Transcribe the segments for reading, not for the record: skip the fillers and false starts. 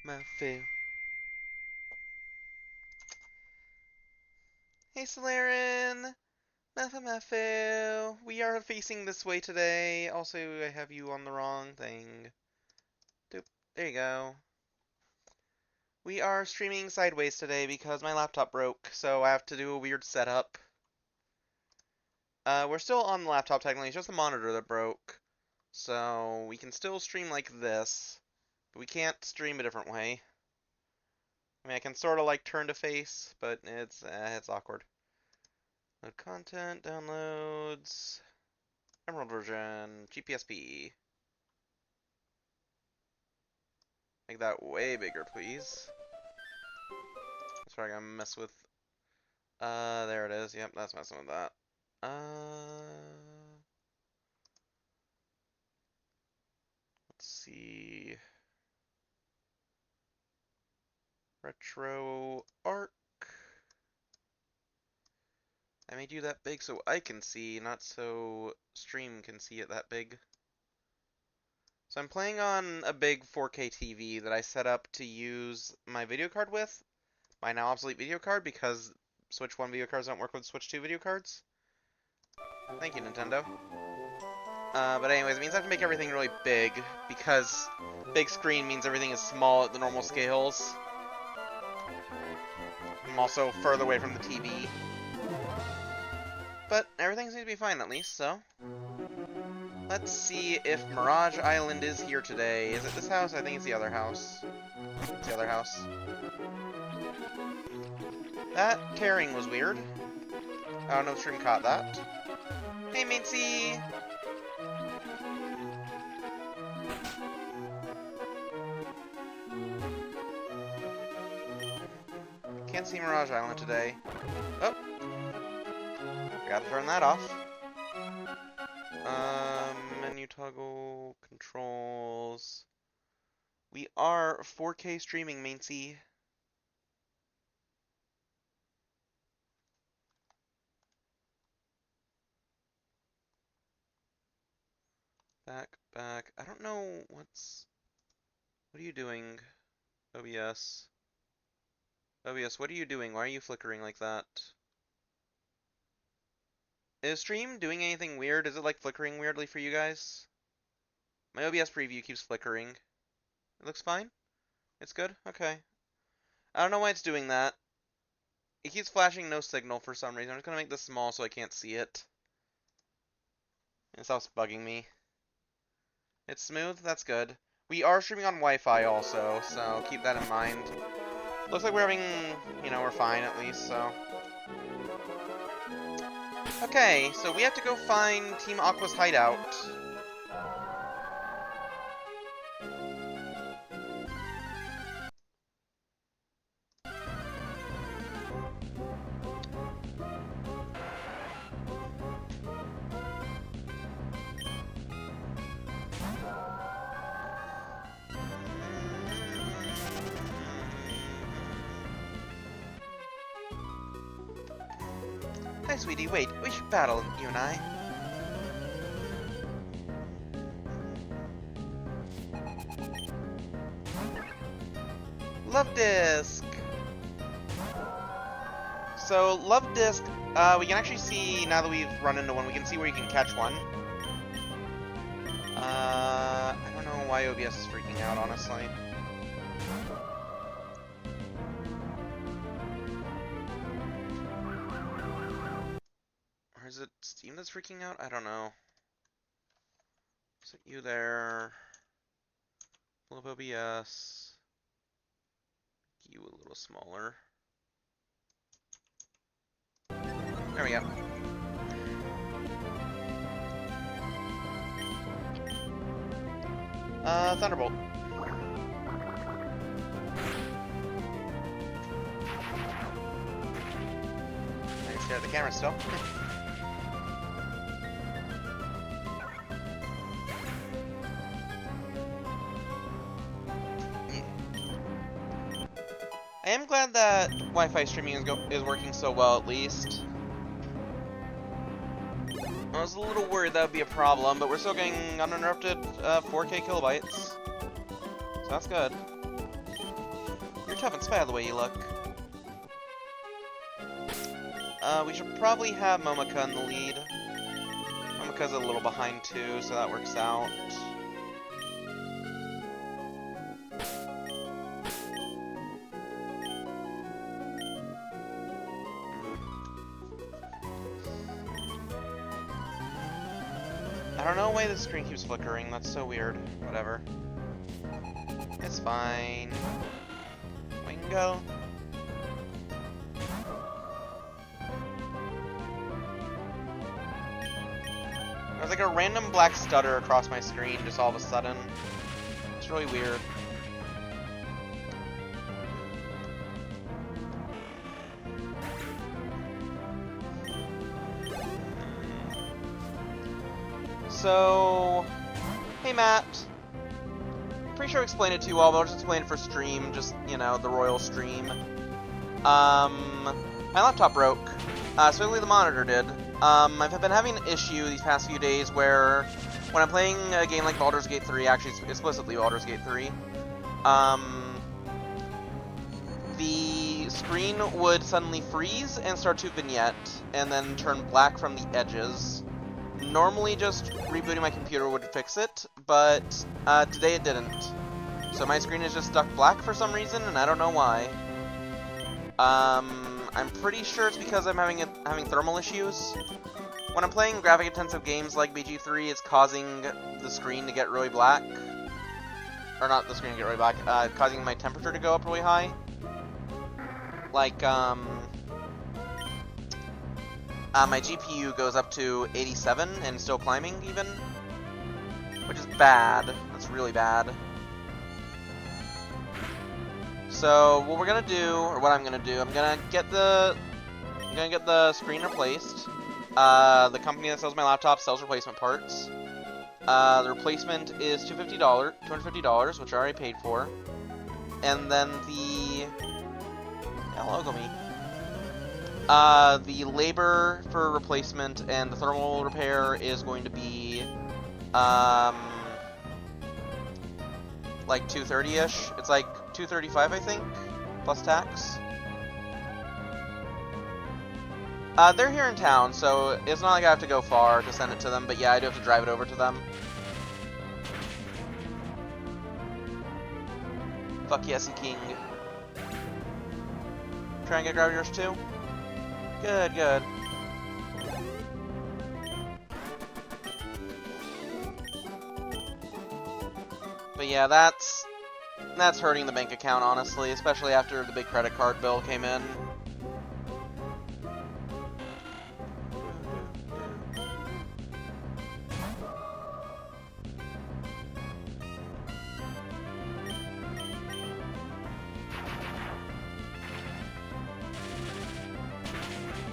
Matthew. Hey, Solaren! Matthew. We are facing this way today. Also, I have you on the wrong thing. Doop. There you go. We are streaming sideways today because my laptop broke, so I have to do a weird setup. We're still on the laptop technically, it's just the monitor that broke. So, we can still stream like this, but we can't stream a different way. I mean, I can sort of like turn to face, but it's awkward. Load content, downloads, Emerald version, GPSP. Make that way bigger, please. Sorry, I'm gonna mess with. There it is. Yep, that's messing with that. Let's see. Retro arc. I made you that big so I can see, not so stream can see it that big. So I'm playing on a big 4K TV that I set up to use my video card with, my now obsolete video card, because Switch 1 video cards don't work with Switch 2 video cards. Thank you, Nintendo. But anyways, it means I have to make everything really big, because big screen means everything is small at the normal scales. I'm also further away from the TV. But everything seems to be fine at least, so. Let's see if Mirage Island is here today. Is it this house? I think it's the other house. It's the other house. That tearing was weird. I don't know if stream caught that. Hey, Mincy! Can't see Mirage Island today. Oh! Gotta turn that off. Menu toggle, controls. We are 4K streaming, Mincy. Back. I don't know what's... What are you doing? OBS. OBS, what are you doing? Why are you flickering like that? Is stream doing anything weird? Is it like flickering weirdly for you guys? My OBS preview keeps flickering. It looks fine? It's good? Okay. I don't know why it's doing that. It keeps flashing no signal for some reason. I'm just gonna make this small so I can't see it. It stops bugging me. It's smooth? That's good. We are streaming on Wi-Fi also, so keep that in mind. Looks like we're having, we're fine at least, so. Okay, so we have to go find Team Aqua's hideout. Hi, sweetie, wait, we should battle, you and I. Love Disc! So, Love Disc, we can actually see, now that we've run into one, we can see where you can catch one. I don't know why OBS is freaking out, honestly. Or is it Steam that's freaking out? I don't know. Is it you there? Pull up OBS. Make you a little smaller. There we go. Thunderbolt. I can stare at the camera still. I am glad that Wi-Fi streaming is working so well, at least. I was a little worried that would be a problem, but we're still getting uninterrupted 4K kilobytes. So that's good. tough in spite of the way you look. We should probably have Momoka in the lead. Momoka's a little behind too, so that works out. I don't know why the screen keeps flickering. That's so weird. Whatever. It's fine. Wingo. There's like a random black stutter across my screen just all of a sudden. It's really weird. So, hey Matt. Pretty sure I explained it to you all, but I'll just explain it for stream, just, you know, the royal stream. My laptop broke. Specifically the monitor did. I've been having an issue these past few days where when I'm playing a game like Baldur's Gate 3, actually explicitly Baldur's Gate 3, the screen would suddenly freeze and start to vignette, and then turn black from the edges. Normally just rebooting my computer would fix it, but today it didn't. So my screen is just stuck black for some reason, and I don't know why. I'm pretty sure it's because I'm having thermal issues. When I'm playing graphic-intensive games like BG3, it's causing the screen to get really black. Or not the screen to get really black, causing my temperature to go up really high. Like, my GPU goes up to 87 and still climbing, even. Which is bad. That's really bad. So, what we're gonna do, or what I'm gonna do, I'm gonna get the screen replaced. The company that sells my laptop sells replacement parts. The replacement is $250, which I already paid for. And then the... Hello, go me. The labor for replacement and the thermal repair is going to be, like $230-ish. It's like $235, I think, plus tax. They're here in town, so it's not like I have to go far to send it to them, but yeah, I do have to drive it over to them. Fuck yes, and king. Try and get grab yours too? Good, good. But yeah, that's hurting the bank account, honestly, especially after the big credit card bill came in.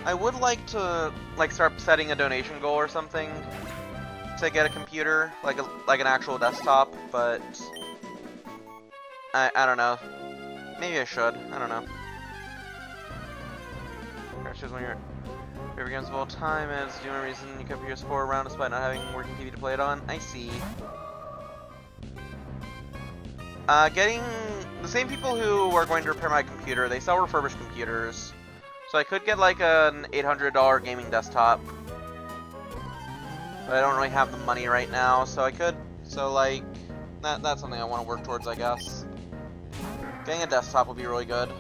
I would like to start setting a donation goal or something to get a computer, like an actual desktop, but I don't know. Maybe I should. I don't know. Crashes when your favorite games of all time, and it's the only reason you kept your PS4 around despite not having working TV to play it on. I see. Getting the same people who are going to repair my computer, they sell refurbished computers. So I could get like an $800 gaming desktop, but I don't really have the money right now, so I could. So like, that's something I want to work towards, I guess. Getting a desktop would be really good.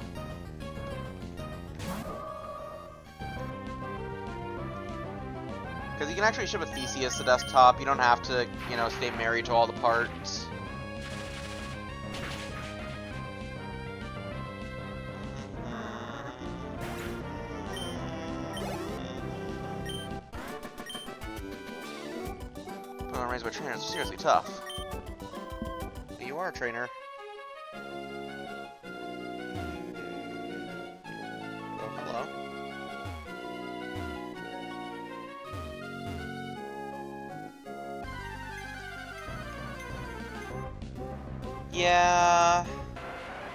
Because you can actually ship a Theseus to desktop. You don't have to, you know, stay married to all the parts. Raised by trainers is seriously tough. But you are a trainer. Oh, hello. Yeah.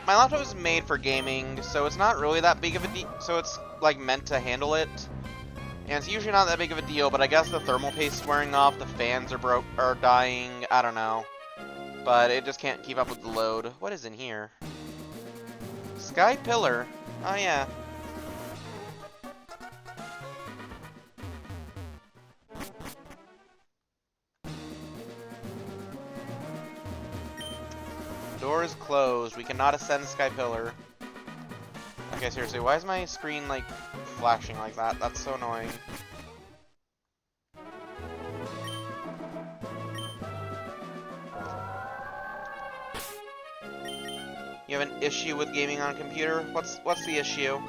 My laptop is made for gaming, so it's not really that big of a deal. So it's like meant to handle it. And it's usually not that big of a deal, but I guess the thermal paste is wearing off, the fans are dying, I don't know. But it just can't keep up with the load. What is in here? Sky Pillar. Oh, yeah. Door is closed. We cannot ascend Sky Pillar. Okay, seriously, why is my screen, like, flashing like that? That's so annoying. You have an issue with gaming on a computer? What's the issue?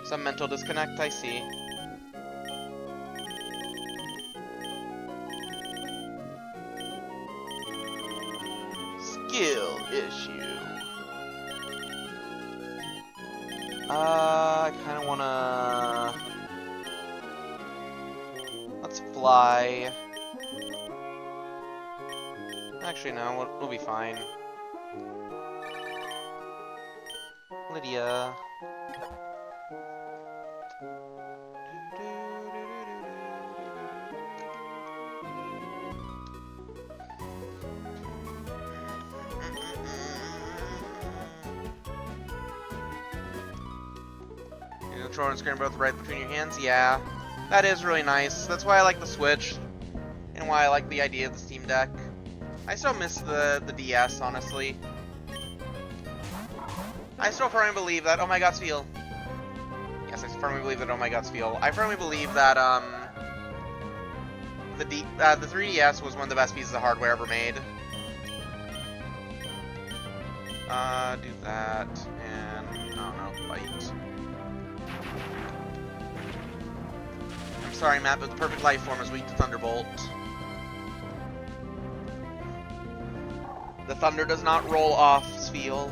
Some mental disconnect, I see. Skill issue. I kinda wanna... Let's fly. Actually, no, we'll be fine. Lydia. You control and screen both right between your hands? Yeah. That is really nice. That's why I like the Switch. And why I like the idea of the Steam Deck. I still miss the DS, honestly. I still firmly believe that, oh my god, feel. Yes, I firmly believe that, oh my god, feel. I firmly believe that, the 3DS was one of the best pieces of hardware ever made. Do that, and, I don't know, fight. I'm sorry, Matt, but the perfect life form is weak to Thunderbolt. The thunder does not roll off, Sfeel.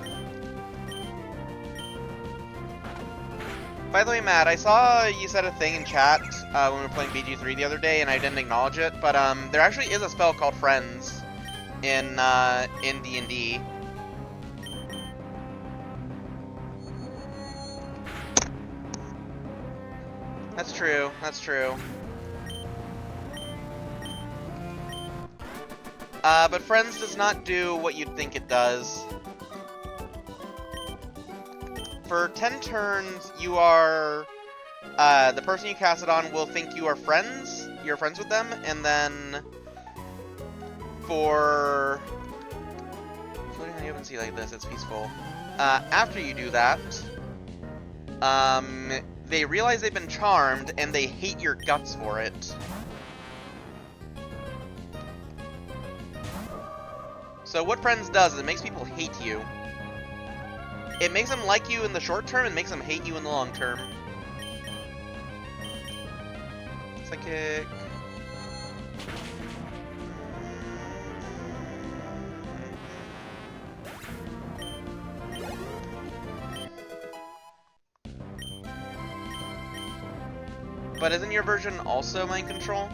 By the way, Matt, I saw you said a thing in chat when we were playing BG3 the other day, and I didn't acknowledge it, but there actually is a spell called Friends in D&D. That's true. That's true. But Friends does not do what you'd think it does. For 10 turns, you are... the person you cast it on will think you are friends. You're friends with them, and then... For... Floating on the open sea like this, it's peaceful. After you do that... they realize they've been charmed, and they hate your guts for it. So what Friends does is it makes people hate you. It makes them like you in the short term, and makes them hate you in the long term. Psychic. But isn't your version also mind control?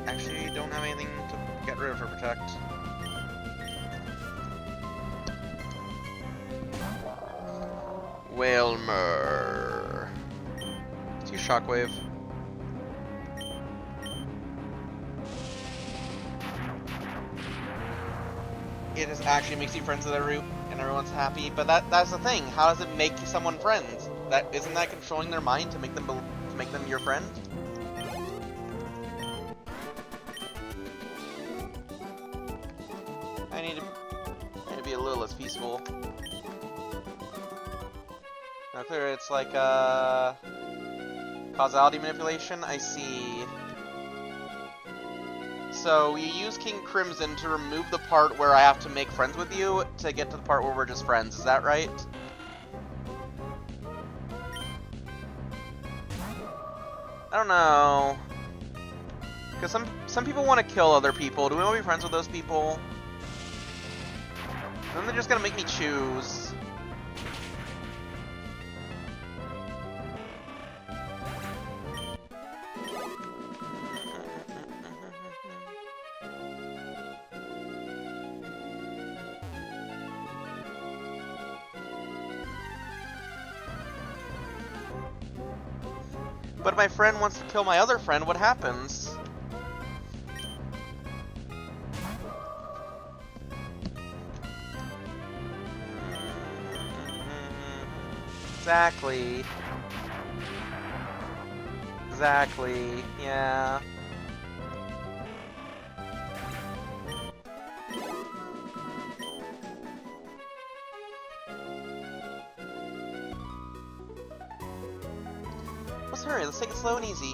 Actually, you don't have anything to get rid of for protect. Whalmer. Let's use Shockwave. It just actually makes you friends with everyone, and everyone's happy. But that's the thing. How does it make someone friends? Isn't that controlling their mind to make them your friend? I need to be a little less peaceful. Now clear, it's like causality manipulation. I see. So you use King Crimson to remove the part where I have to make friends with you to get to the part where we're just friends. Is that right? I don't know. Because some people want to kill other people. Do we want to be friends with those people? Then they're just gonna make me choose. But if my friend wants to kill my other friend, what happens? Exactly. Exactly. Yeah. Let's hurry. Let's take it slow and easy.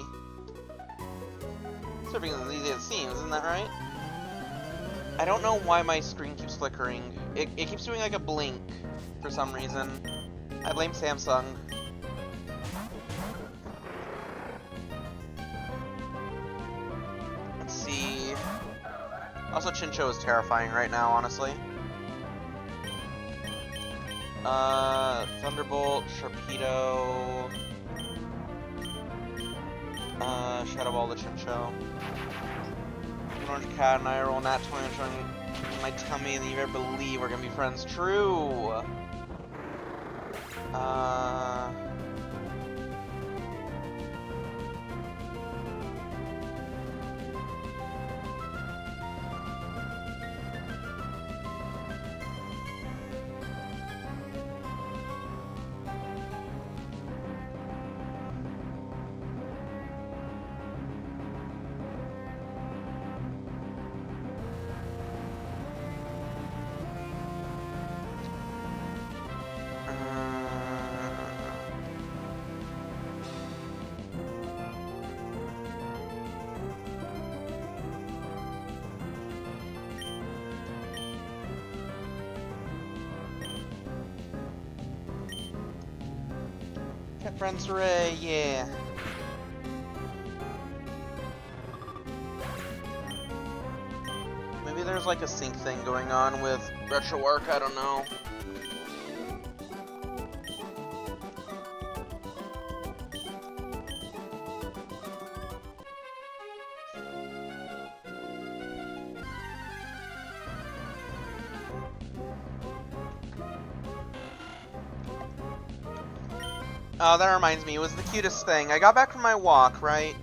Surfing is as easy as it seems, isn't that right? I don't know why my screen keeps flickering. It keeps doing like a blink for some reason. I blame Samsung. Let's see. Also, Chincho is terrifying right now, honestly. Thunderbolt, Sharpedo, Shadow Ball the Chincho. Orange Cat and I roll nat 20 in my tummy, and you better believe we're gonna be friends. True! Cat friends, hooray, yeah. Maybe there's like a sync thing going on with Retro Arc, I don't know. Oh, that reminds me, it was the cutest thing. I got back from my walk, right?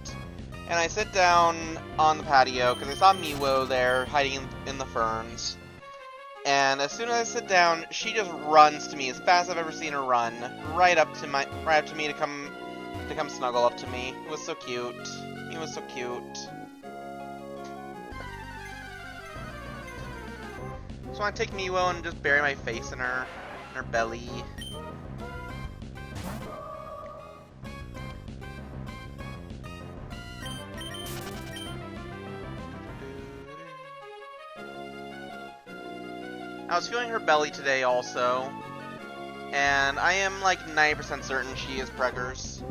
And I sit down on the patio, because I saw Miwo there, hiding in the ferns. And as soon as I sit down, she just runs to me, as fast as I've ever seen her run. Right up to me to come snuggle up to me. It was so cute. It was so cute. So I take Miwo and just bury my face in her belly. I was feeling her belly today also, and I am like 90% certain she is preggers.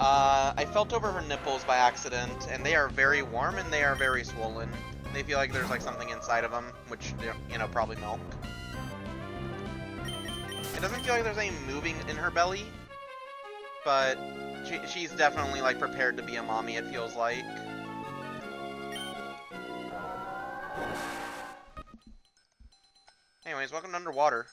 I felt over her nipples by accident, and they are very warm and they are very swollen. They feel like there's like something inside of them, which, you know, probably milk. It doesn't feel like there's any moving in her belly, but she's definitely like prepared to be a mommy, it feels like. Anyways, welcome to Underwater.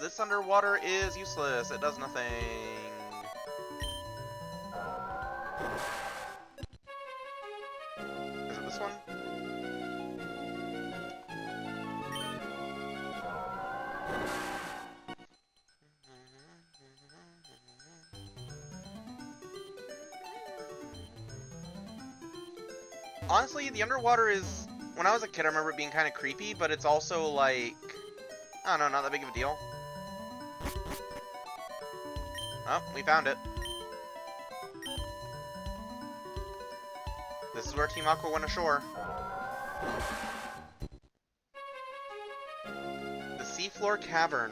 This underwater is useless. It does nothing. Is it this one? Honestly, the underwater is... When I was a kid, I remember it being kind of creepy, but it's also like... I don't know, not that big of a deal. Oh, we found it. This is where Team Aqua went ashore. The Seafloor Cavern.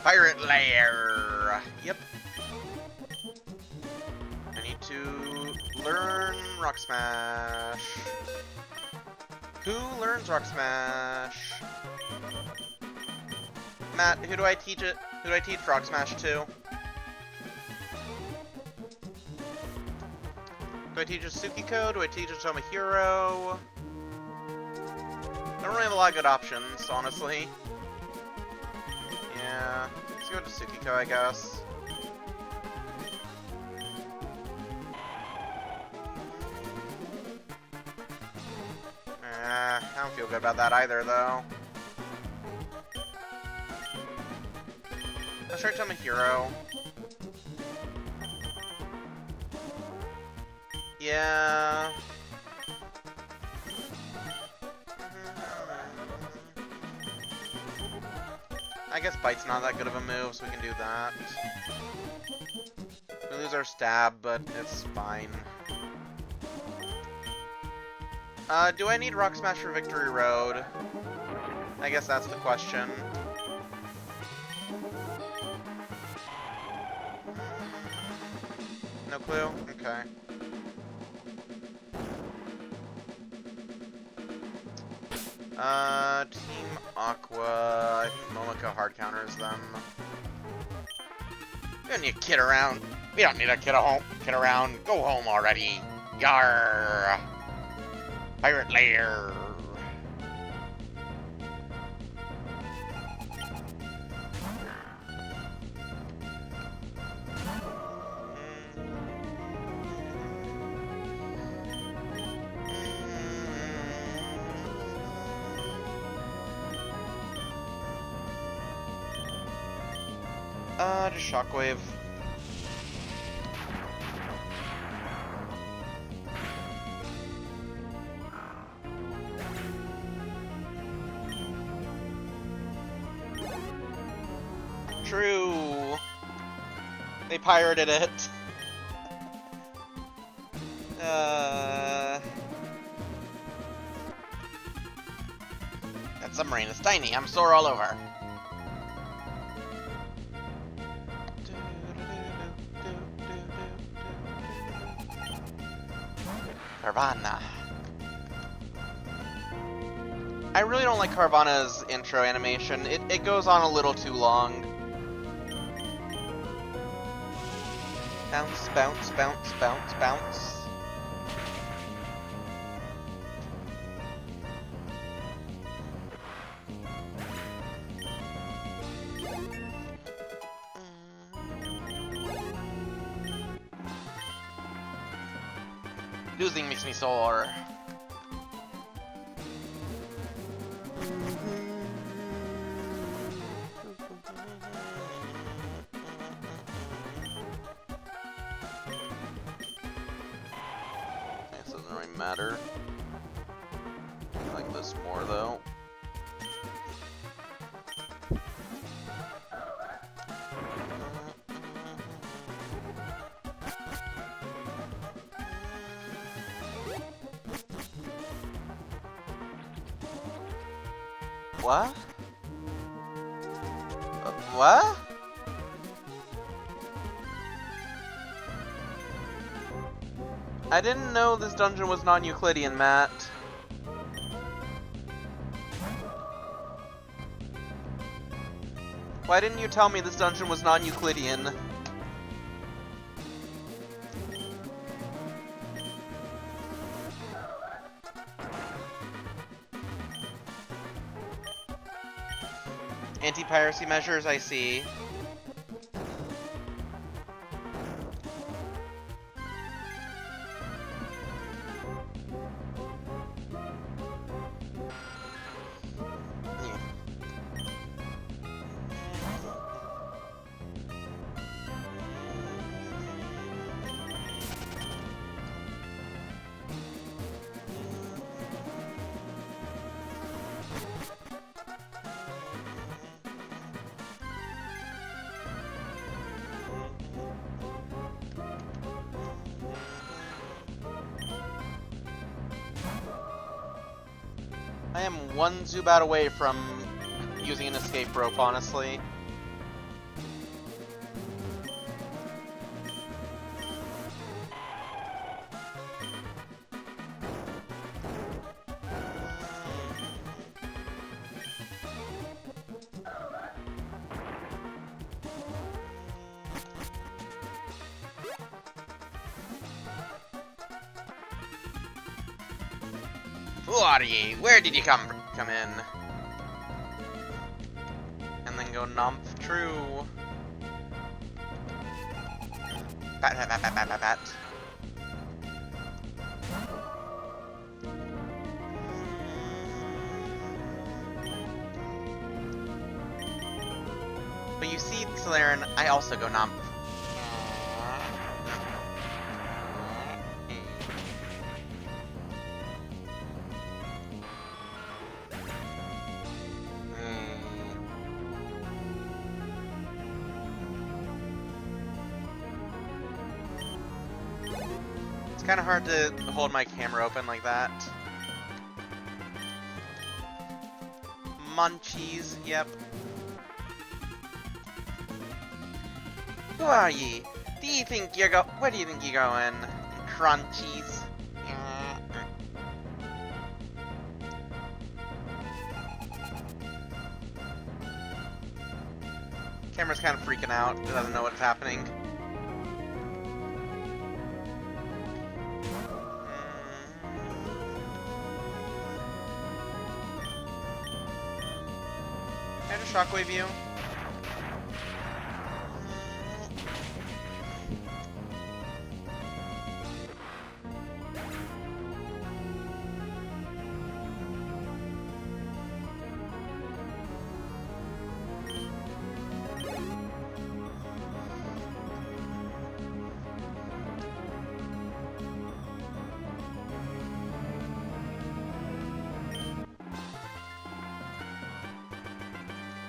Pirate Lair! Yep. I need to learn Rock Smash. Who learns Rock Smash? Matt, who do I teach it? Who do I teach Rock Smash to? Do I teach it to Tsukiko? Do I teach it to Tomohiro? I don't really have a lot of good options, honestly. Yeah. Let's go to Tsukiko, I guess. I don't feel good about that either, though. Let's try to become a hero. Yeah. I guess Bite's not that good of a move, so we can do that. We lose our stab, but it's fine. Do I need Rock Smash for Victory Road? I guess that's the question. No clue? Okay. Team Aqua. I think Momika hard counters them. We don't need to kid around. We don't need to kid around. Go home already. Yarr! Pirate Lair! Just Shockwave. True. They pirated it. That submarine is tiny. I'm sore all over. Carvana. I really don't like Carvana's intro animation. It goes on a little too long. Bounce, bounce, bounce, bounce, bounce. Losing makes me sore. This doesn't really matter. I like this more though. What? What? I didn't know this dungeon was non-Euclidean, Matt. Why didn't you tell me this dungeon was non-Euclidean? Anti-piracy measures, I see. I am one Zubat away from using an escape rope, honestly. Who are ye? Where did you come in? And then go Nomp True. Pat, pat, pat, pat, pat, pat, pat. But you see, Solaren, I also go numb. It's kind of hard to hold my camera open like that. Munchies, yep. Who are ye? Do you think you're where do you think you're going? Crunchies. Camera's kind of freaking out. It doesn't know what's happening. Can I just shockwave you?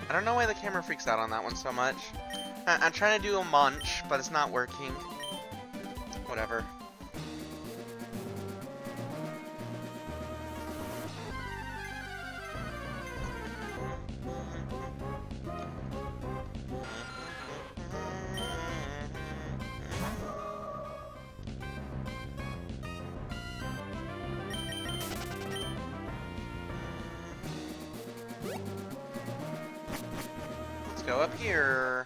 I don't know why the camera freaks out on that one so much. I'm trying to do a munch, but it's not working. Whatever. Let's go up here.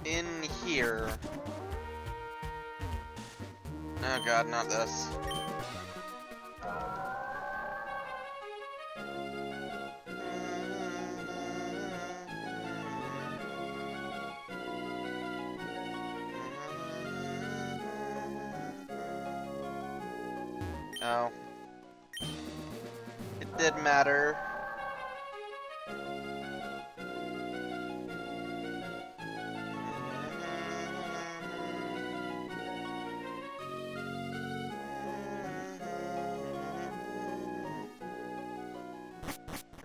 In here. Oh god, not this. Oh. It did matter.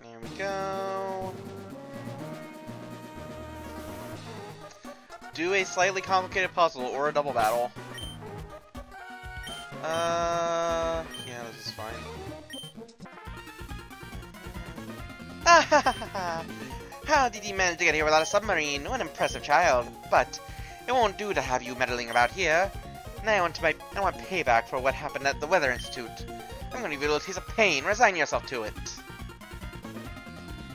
There we go. Do a slightly complicated puzzle or a double battle. Yeah, this is fine. How did you manage to get here without a submarine? What an impressive child. But it won't do to have you meddling about here. Now I want payback for what happened at the Weather Institute. I'm gonna give you a little taste of pain. Resign yourself to it.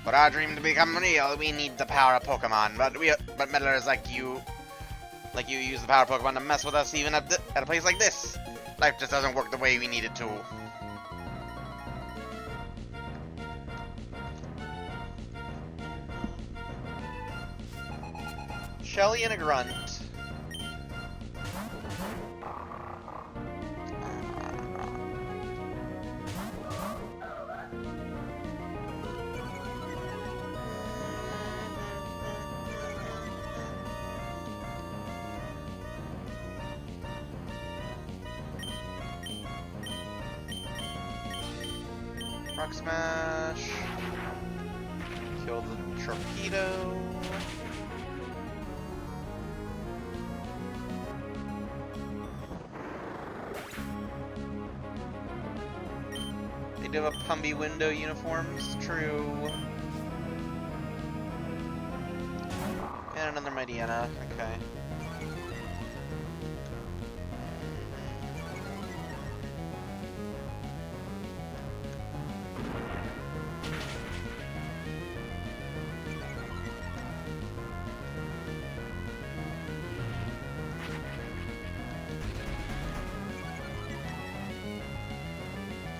For our dream to become real, we need the power of Pokemon. But meddlers like you use the power of Pokemon to mess with us even at a place like this. Life just doesn't work the way we need it to. Shelly and a grunt. Rock Smash. Kill the torpedo. They do have Pumby window uniforms, true. And another Mightyena, okay.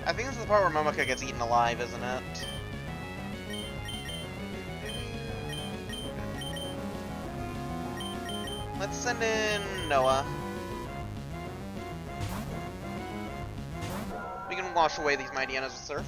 I think this is the part where Momoka gets eaten alive, isn't it? Let's send in Noah. We can wash away these mighty Annas of Surf.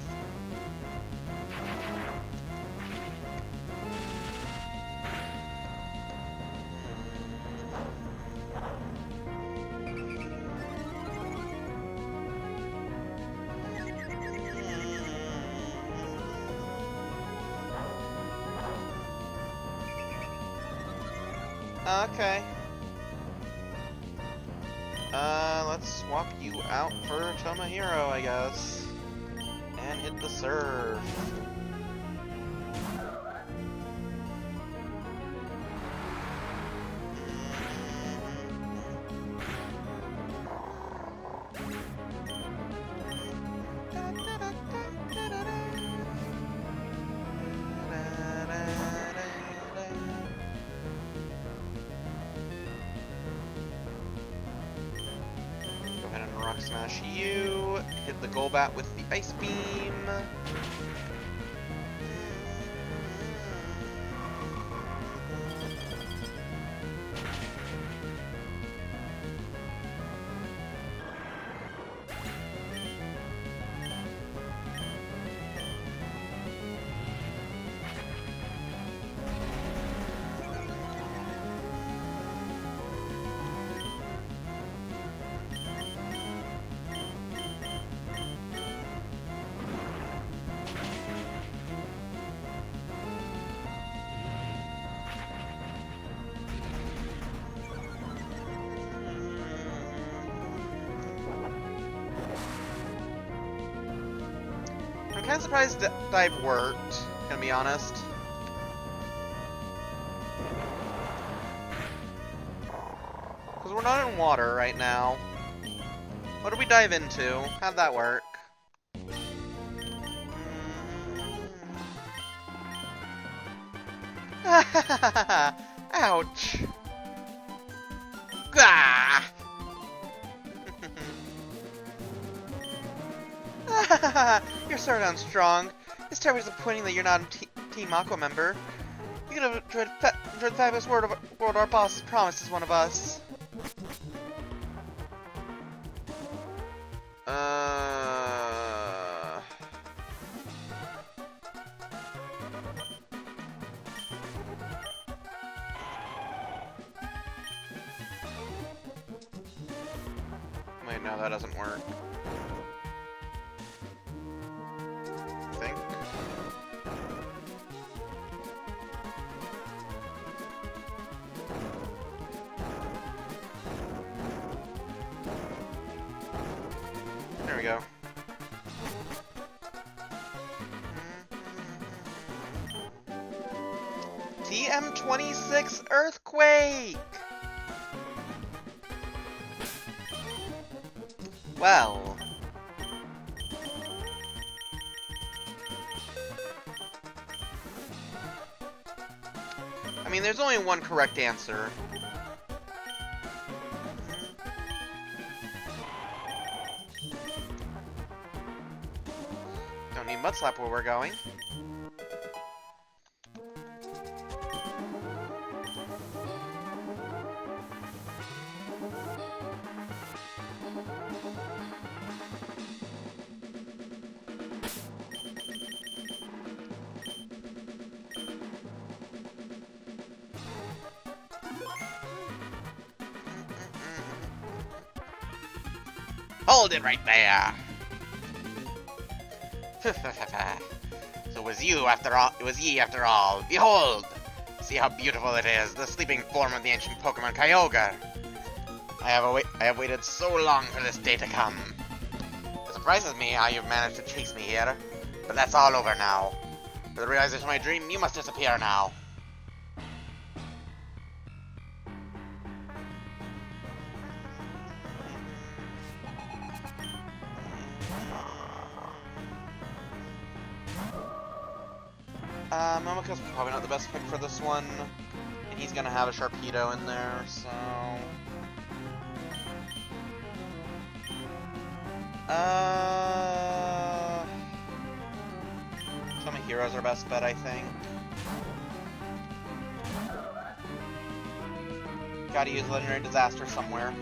Okay. Let's swap you out for Tomohiro, I guess. And hit the surf. Rock Smash you, hit the Golbat with the Ice Beam. I'm kind of surprised that dive worked, gonna be honest. Because we're not in water right now. What did we dive into? How'd that work? Ouch! Gah! You're so damn strong. It's terribly disappointing that you're not a Team Aqua member. You could have enjoyed the fabulous world our boss has promised as one of us. Wait, no, that doesn't work. I think. There we go. TM26 Earthquake! Well. I mean, there's only one correct answer. Don't need Mud Slap where we're going. Hold it right there! So it was you after all. It was ye after all. Behold! See how beautiful it is, the sleeping form of the ancient Pokemon Kyogre. I have waited so long for this day to come. It surprises me how you've managed to chase me here, but that's all over now. For the realization of my dream, you must disappear now. Momoko's probably not the best pick for this one, and he's gonna have a Sharpedo in there, so... Hero's our best bet, I think. Gotta use Legendary Disaster somewhere.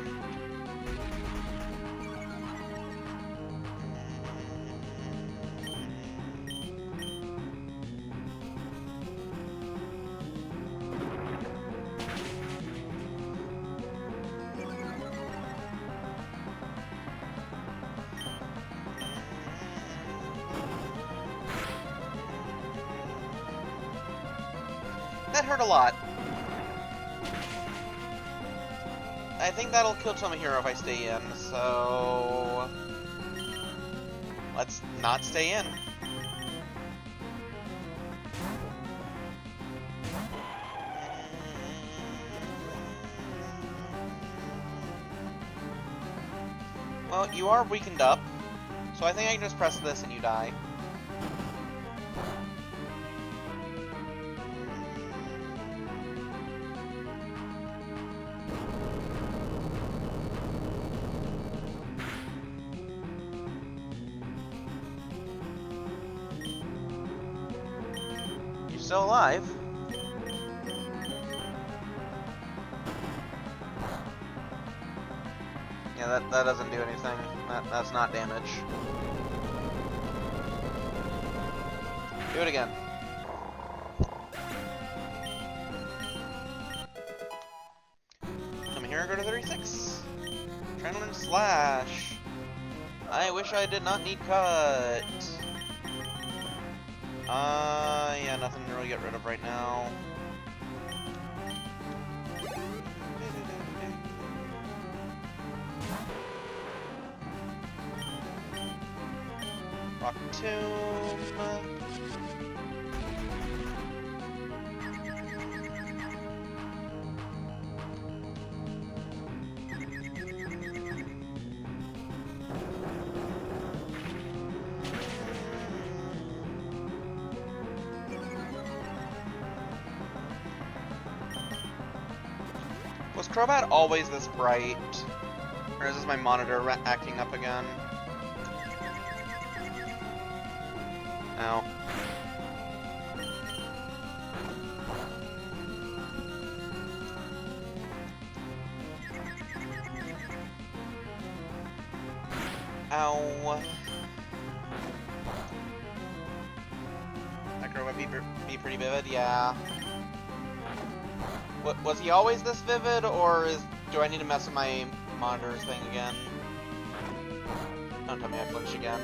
That hurt a lot. I think that'll kill Tomohiro if I stay in, so... let's not stay in. Well, you are weakened up, so I think I can just press this and you die. Still alive. Yeah, that doesn't do anything. That's not damage. Do it again. Come here, go to 36. Adrenaline Slash. I wish I did not need cut. Yeah, nothing to really get rid of right now. Rock Tomb. Was Crobat always this bright? Or is this my monitor acting up again? Ow. Ow. That Crobat be pretty vivid, yeah. Was he always this vivid, or do I need to mess with my monitors thing again? Don't tell me I flinched again.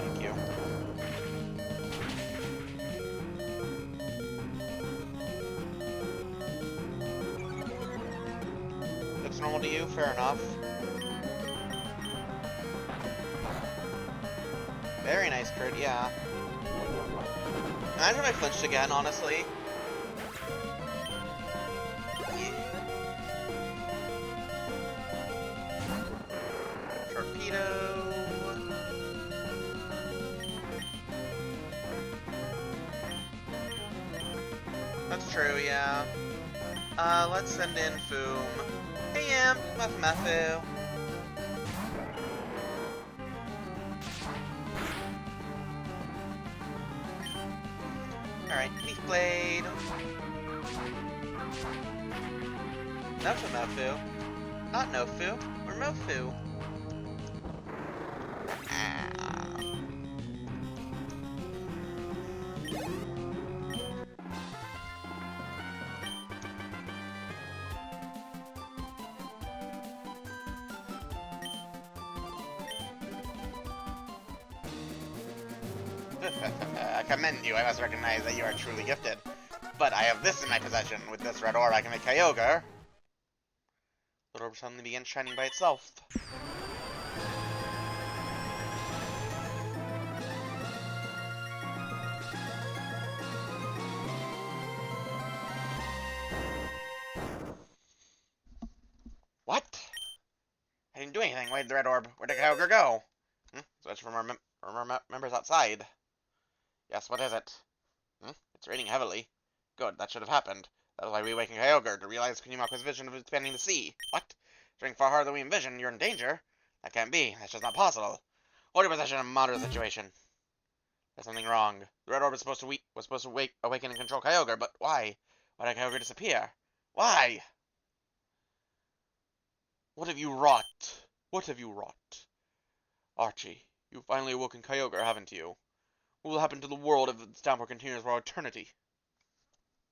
Thank you. Looks normal to you? Fair enough. Very nice crit, yeah. Imagine if I flinched again, honestly. Torpedo. That's true, yeah. Let's send in Foom. Hey, Mafu. Alright, Leaf Blade. No for Mofu. Not Nofu, or Mofu. I commend you. I must recognize that you are truly gifted. But I have this in my possession. With this red orb, I can make Kyogre. The orb suddenly begins shining by itself. What? I didn't do anything. Where'd the red orb? Where'd the Kyogre go? Search from our members outside. Yes, what is it? It's raining heavily. Good, that should have happened. That was why we awakened Kyogre, to realize Kunimoku's vision of expanding the sea. What? During far harder than we envisioned, you're in danger? That can't be. That's just not possible. Hold your position and monitor the situation. There's something wrong. The red orb was supposed to awaken and control Kyogre, but why? Why did Kyogre disappear? Why? What have you wrought? What have you wrought? Archie, you've finally awoken Kyogre, haven't you? What will happen to the world if this downpour continues for eternity?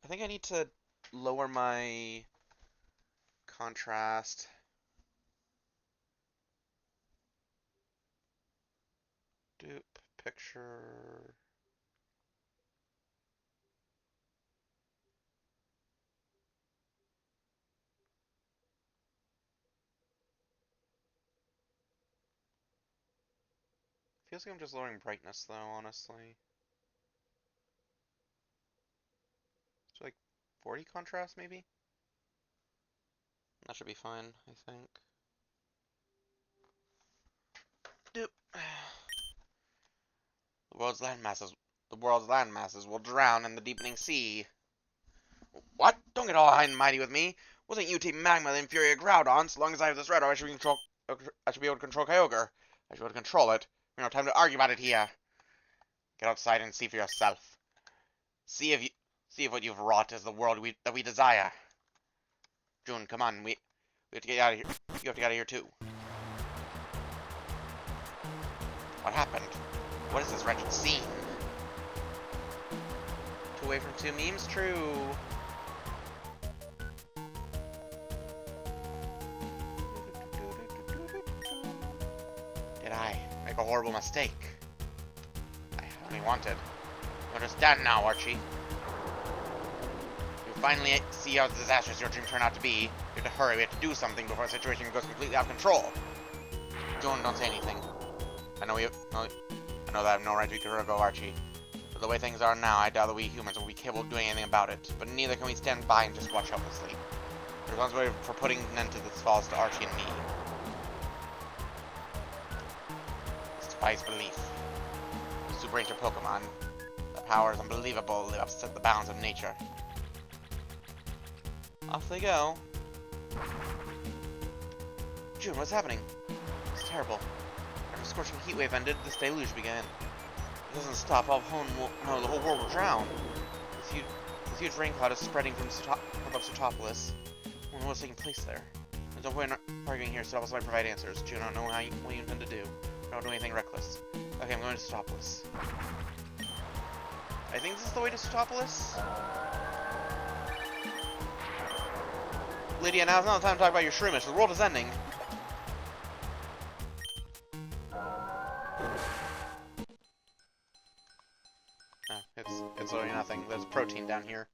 I think I need to lower my contrast. Dupe, picture. Feels like I'm just lowering brightness though, honestly. It's like 40 contrast maybe? That should be fine, I think. Dupe. The world's landmasses will drown in the deepening sea. What? Don't get all high and mighty with me. Wasn't you Team Magma the inferior Groudon? So long as I have this red, I should be able to control Kyogre. I should be able to control it. We don't have time to argue about it here. Get outside and see for yourself. See if what you've wrought is the world that we desire. June, come on, we have to get out of here. You have to get out of here too. What happened? What is this wretched scene? 2 away from 2 memes? True. Did I make a horrible mistake? I only wanted. Understand now, Archie. You finally see how disastrous your dream turned out to be. You have to hurry, we have to do something before the situation goes completely out of control. June, don't say anything. I know that I have no right to be critical, Archie. But the way things are now, I doubt that we humans will be capable of doing anything about it. But neither can we stand by and just watch helplessly. The responsibility for putting an end to this falls to Archie and me. This defies belief. Super ancient Pokemon. The power is unbelievable. They upset the balance of nature. Off they go. June, what's happening? It's terrible. After a scorching heat wave ended, this deluge began. If it doesn't stop, the whole world will drown. This huge rain cloud is spreading from above Sootopolis. I don't know what's taking place there. There's no point in arguing here, so I'll provide answers. June, I don't know what you intend to do. Don't do anything reckless. Okay, I'm going to Sootopolis. I think this is the way to Sootopolis. Lydia, now's not the time to talk about your shroomish. The world is ending. Oh, it's literally nothing. There's protein down here.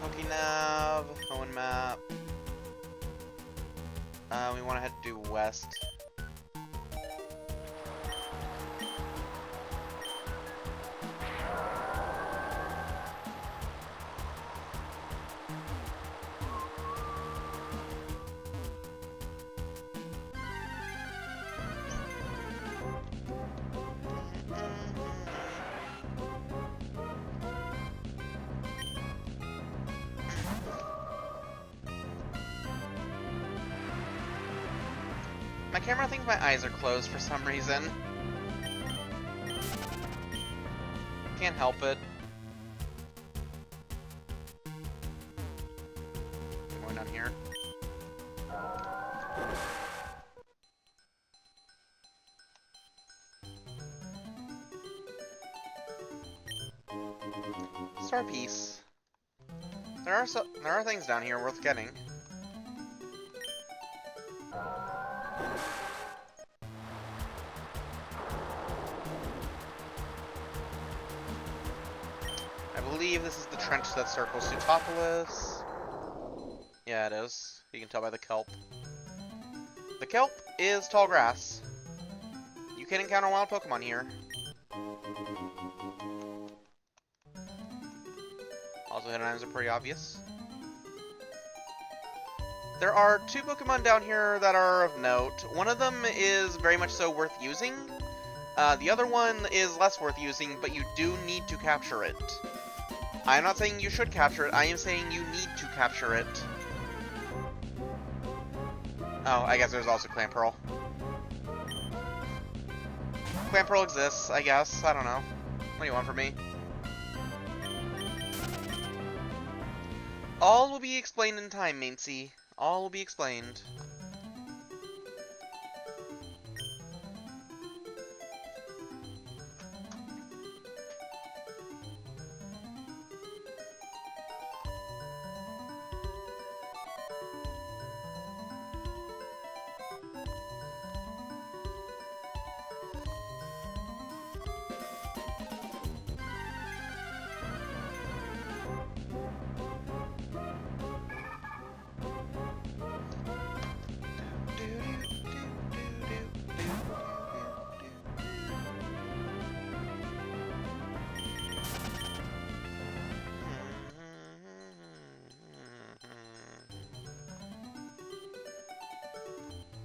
Pokenav, Hoenn map. We want to head due west. My camera thinks my eyes are closed for some reason. Can't help it. Going down here. Star piece. There are things down here worth getting. I believe this is the trench that circles Sootopolis. Yeah, it is. You can tell by the kelp. The kelp is tall grass. You can encounter wild Pokemon here. Also, hidden items are pretty obvious. There are 2 Pokemon down here that are of note. One of them is very much so worth using. The other one is less worth using, but you do need to capture it. I'm not saying you should capture it, I am saying you need to capture it. Oh, I guess there's also Clamperl. Clamperl exists, I guess. I don't know. What do you want from me? All will be explained in time, Maincy. All will be explained.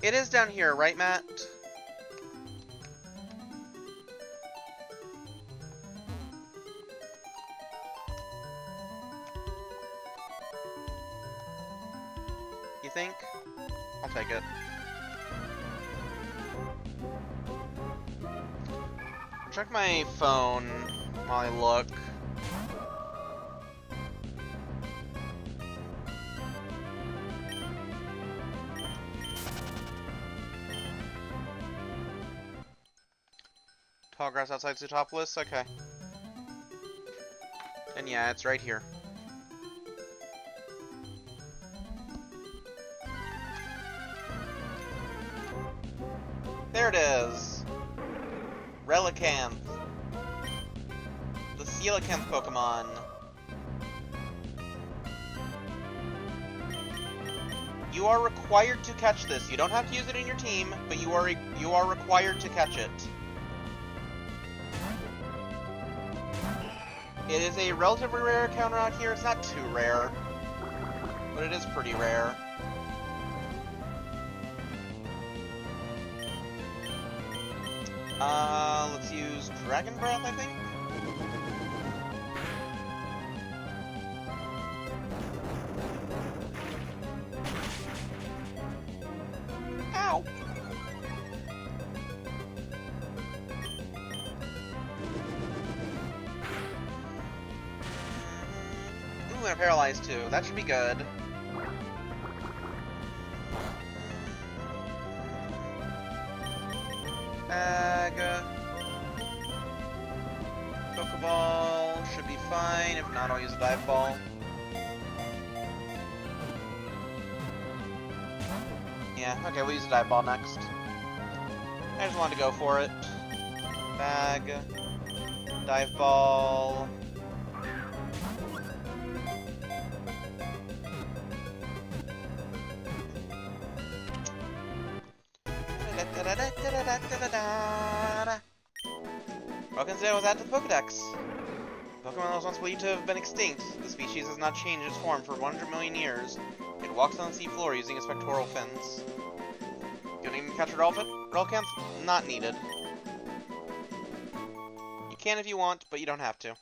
It is down here, right, Matt? You think? I'll take it. Check my phone while I look. Tall grass outside Zootopolis? Okay. And yeah, it's right here. There it is! Relicanth. The Coelacanth Pokemon. You are required to catch this. You don't have to use it in your team, but you are required to catch it. It is a relatively rare encounter out here. It's not too rare, but it is pretty rare. Let's use Dragon Breath, I think? Ow! Ooh, and a Paralyzed too. That should be good. Pokeball should be fine. If not, I'll use a Dive Ball. Yeah, okay, we'll use a Dive Ball next. I just wanted to go for it. Bag. Dive Ball. Welcome to was added to the Pokedex. Pokemon was once believed to have been extinct. The species has not changed its form for 100 million years. It walks on the seafloor using its pectoral fins. You don't even catch a Relicanth? Not needed. You can if you want, but you don't have to.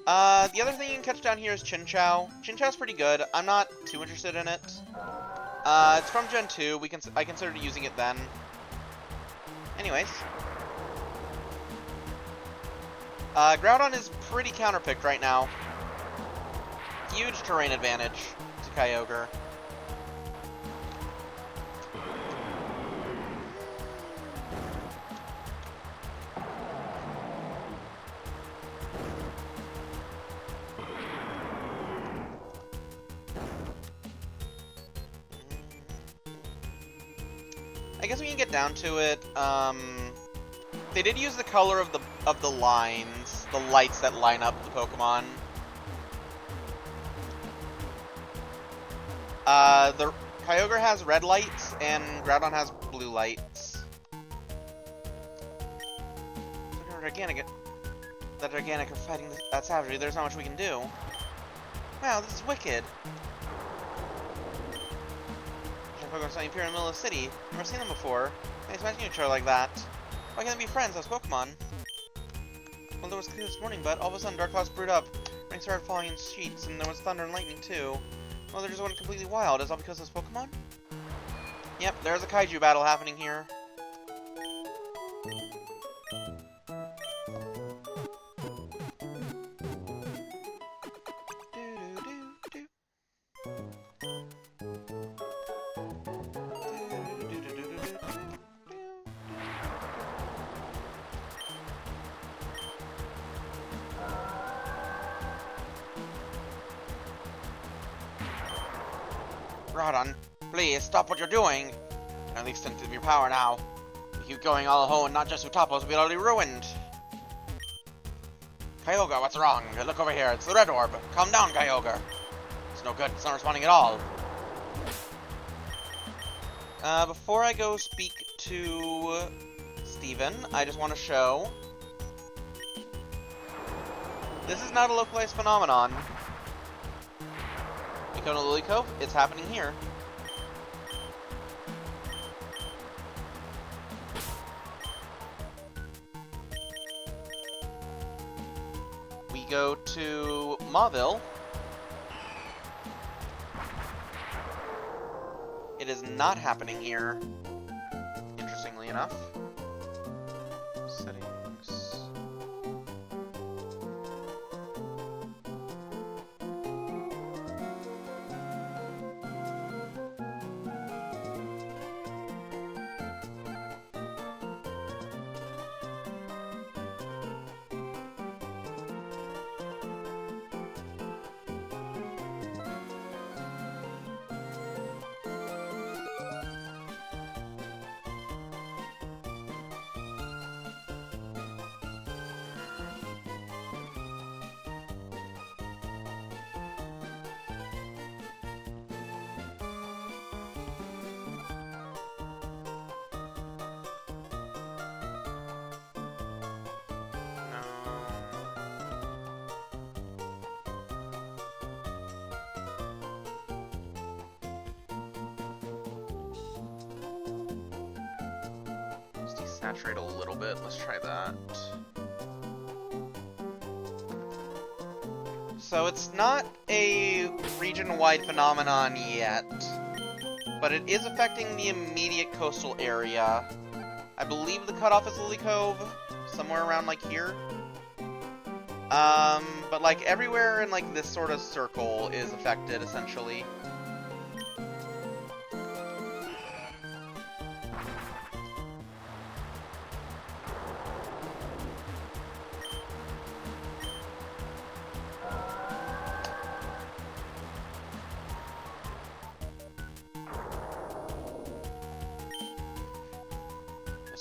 The other thing you can catch down here is Chinchou. Chinchou's pretty good. I'm not too interested in it. It's from Gen 2. I considered using it then. Anyways. Groudon is pretty counterpicked right now. Huge terrain advantage to Kyogre. I guess we can get down to it. They did use the color of the lines, the lights that line up the Pokemon. The Kyogre has red lights and Groudon has blue lights. That Gigantic are fighting that savagery. There's not much we can do. Wow, this is wicked. Pokemon suddenly appear in the middle of the city. I've never seen them before. Nice imagine each other like that. Why can't they be friends? Those Pokemon. Well, it was clear this morning, but all of a sudden dark clouds brewed up. Rain started falling in sheets, and there was thunder and lightning too. Well, they just went completely wild. Is all because of this Pokemon? Yep, there's a kaiju battle happening here. Rodon, please stop what you're doing. At least into your power now. If you keep going all alone, not just Utapos will be utterly ruined. Kyogre, what's wrong? Look over here, it's the red orb. Calm down, Kyogre. It's no good, it's not responding at all. Before I go speak to Steven, I just want to show. This is not a localized phenomenon. We go to Lily Cove, it's happening here. We go to Mauville. It is not happening here, interestingly enough. Settings. Saturate a little bit. Let's try that. So it's not a region-wide phenomenon yet, but it is affecting the immediate coastal area. I believe the cutoff is Lily Cove, somewhere around like here. But like everywhere in like this sort of circle is affected essentially.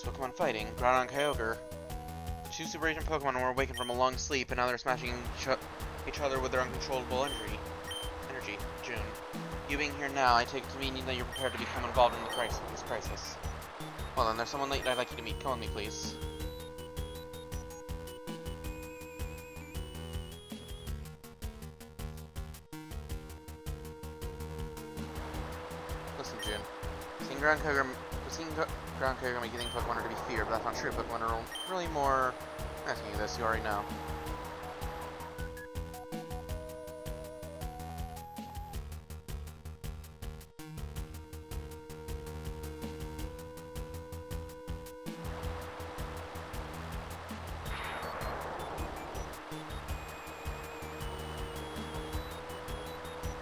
Pokemon fighting, Groudon and Kyogre. Two Super Agent Pokemon were awakened from a long sleep, and now they're smashing each other with their uncontrollable energy. June. You being here now, I take it to mean that you're prepared to become involved in this crisis. Well then, there's someone that I'd like you to meet. Come with me, please. Listen, June. Seeing Groudon and Kyogre make you think Pokemon are to be feared, but that's not true. Pokemon are really more... I'm asking you this, you already know.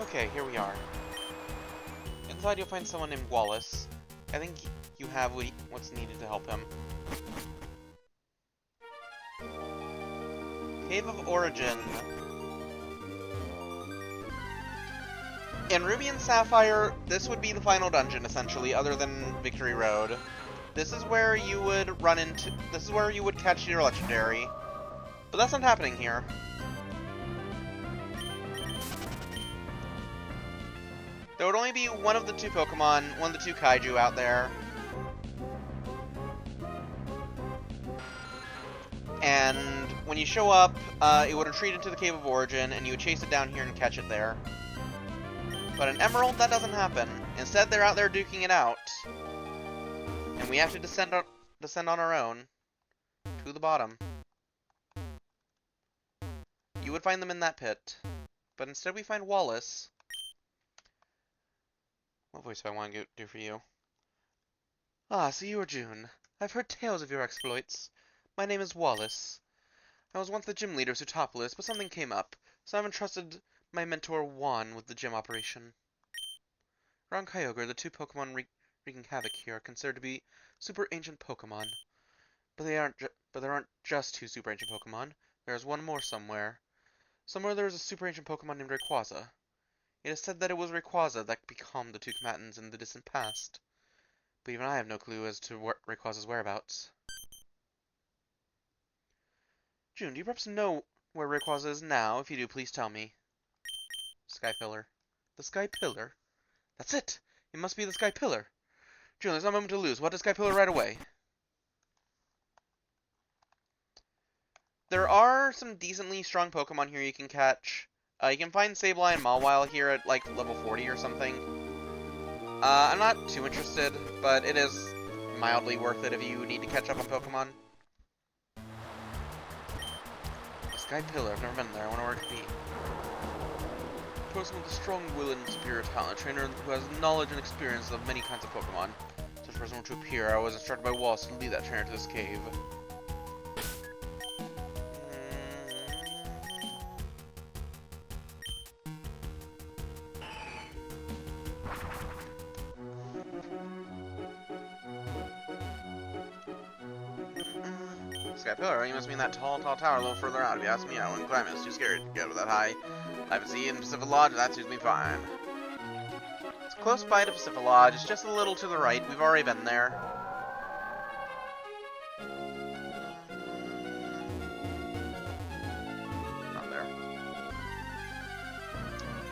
Okay, here we are. Inside you'll find someone named Wallace. I think you have what's needed to help him. Cave of Origin. In Ruby and Sapphire, this would be the final dungeon, essentially, other than Victory Road. This is where you would run into... This is where you would catch your legendary. But that's not happening here. There would only be one of the two Pokemon, one of the two Kaiju out there. And when you show up, it would retreat into the Cave of Origin, and you would chase it down here and catch it there. But in Emerald, that doesn't happen. Instead, they're out there duking it out. And we have to descend on our own to the bottom. you would find them in that pit. But instead we find Wallace. What voice do I want to do for you? Ah, so you are June. I've heard tales of your exploits. My name is Wallace. I was once the gym leader of Zootopolis, but something came up, so I've entrusted my mentor Juan with the gym operation. Around Kyogre, the two Pokemon wreaking havoc here are considered to be super ancient Pokemon. But there aren't just two super ancient Pokemon. There is one more somewhere. Somewhere there is a super ancient Pokemon named Rayquaza. It is said that it was Rayquaza that becalmed the two combatants in the distant past. But even I have no clue as to Rayquaza's whereabouts. June, do you perhaps know where Rayquaza is now? If you do, please tell me. Sky Pillar. The Sky Pillar? That's it! It must be the Sky Pillar. June, there's no moment to lose. What is Sky Pillar right away? There are some decently strong Pokemon here you can catch. You can find Sableye and Mawile here at, like, level 40 or something. I'm not too interested, but it is mildly worth it if you need to catch up on Pokemon. Sky Pillar, I've never been there. I wonder where it could be. A person with a strong will and superior talent, a trainer who has knowledge and experience of many kinds of Pokemon. Such a person were to appear, I was instructed by Wallace to lead that trainer to this cave. Sky Pillar, you must mean that tall tower a little further out. If you ask me, I wouldn't climb it. It's too scary to get up that high. I have a sea in Pacific Lodge, that suits me fine. It's close by to Pacific Lodge. It's just a little to the right. We've already been there. Not there.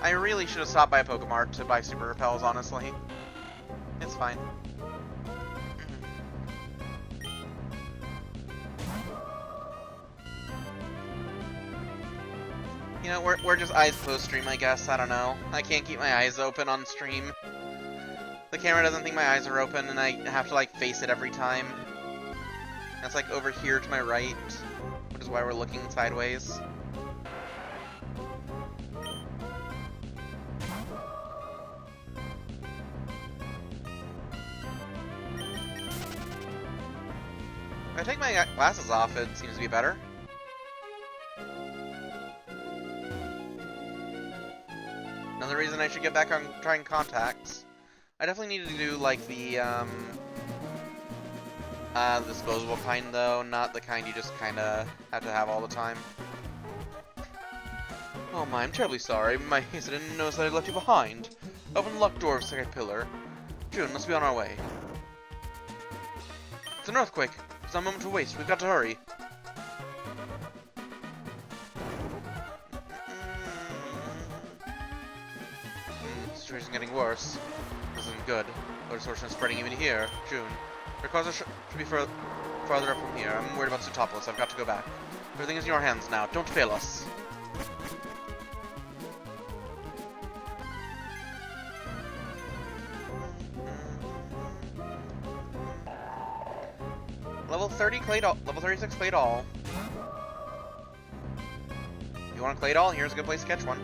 I really should have stopped by a Pokemart to buy Super Repels, honestly. It's fine. You know, we're just eyes closed stream, I guess. I don't know. I can't keep my eyes open on stream. The camera doesn't think my eyes are open, and I have to, like, face it every time. That's, like, over here to my right, which is why we're looking sideways. If I take my glasses off, it seems to be better. Another reason I should get back on trying contacts. I definitely need to do, like, the disposable kind, though, not the kind you just kinda have to have all the time. Oh my, I'm terribly sorry. My haste, I didn't notice that I left you behind. Open the locked door of Sky Pillar. June, let's be on our way. It's an earthquake. There's not a moment to waste. We've got to hurry. The situation's getting worse. This isn't good. The distortion is spreading even here. June. Rayquaza should be farther up from here. I'm worried about Zootopolis. I've got to go back. Everything is in your hands now. Don't fail us. Level 30 Claydol. Level 36 Claydol. You want a Claydol? Here's a good place to catch one.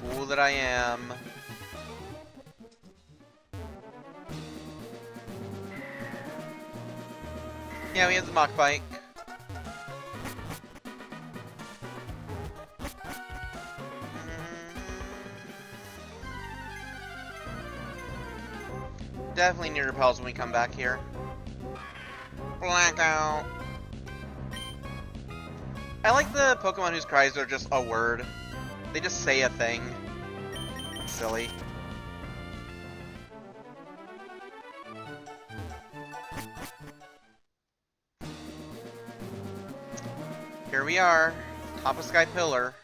Fool that I am. Yeah, we have the Mach Bike. Definitely need repels when we come back here. Blackout. I like the Pokemon whose cries are just a word. They just say a thing. Silly. Here we are, top of Sky Pillar.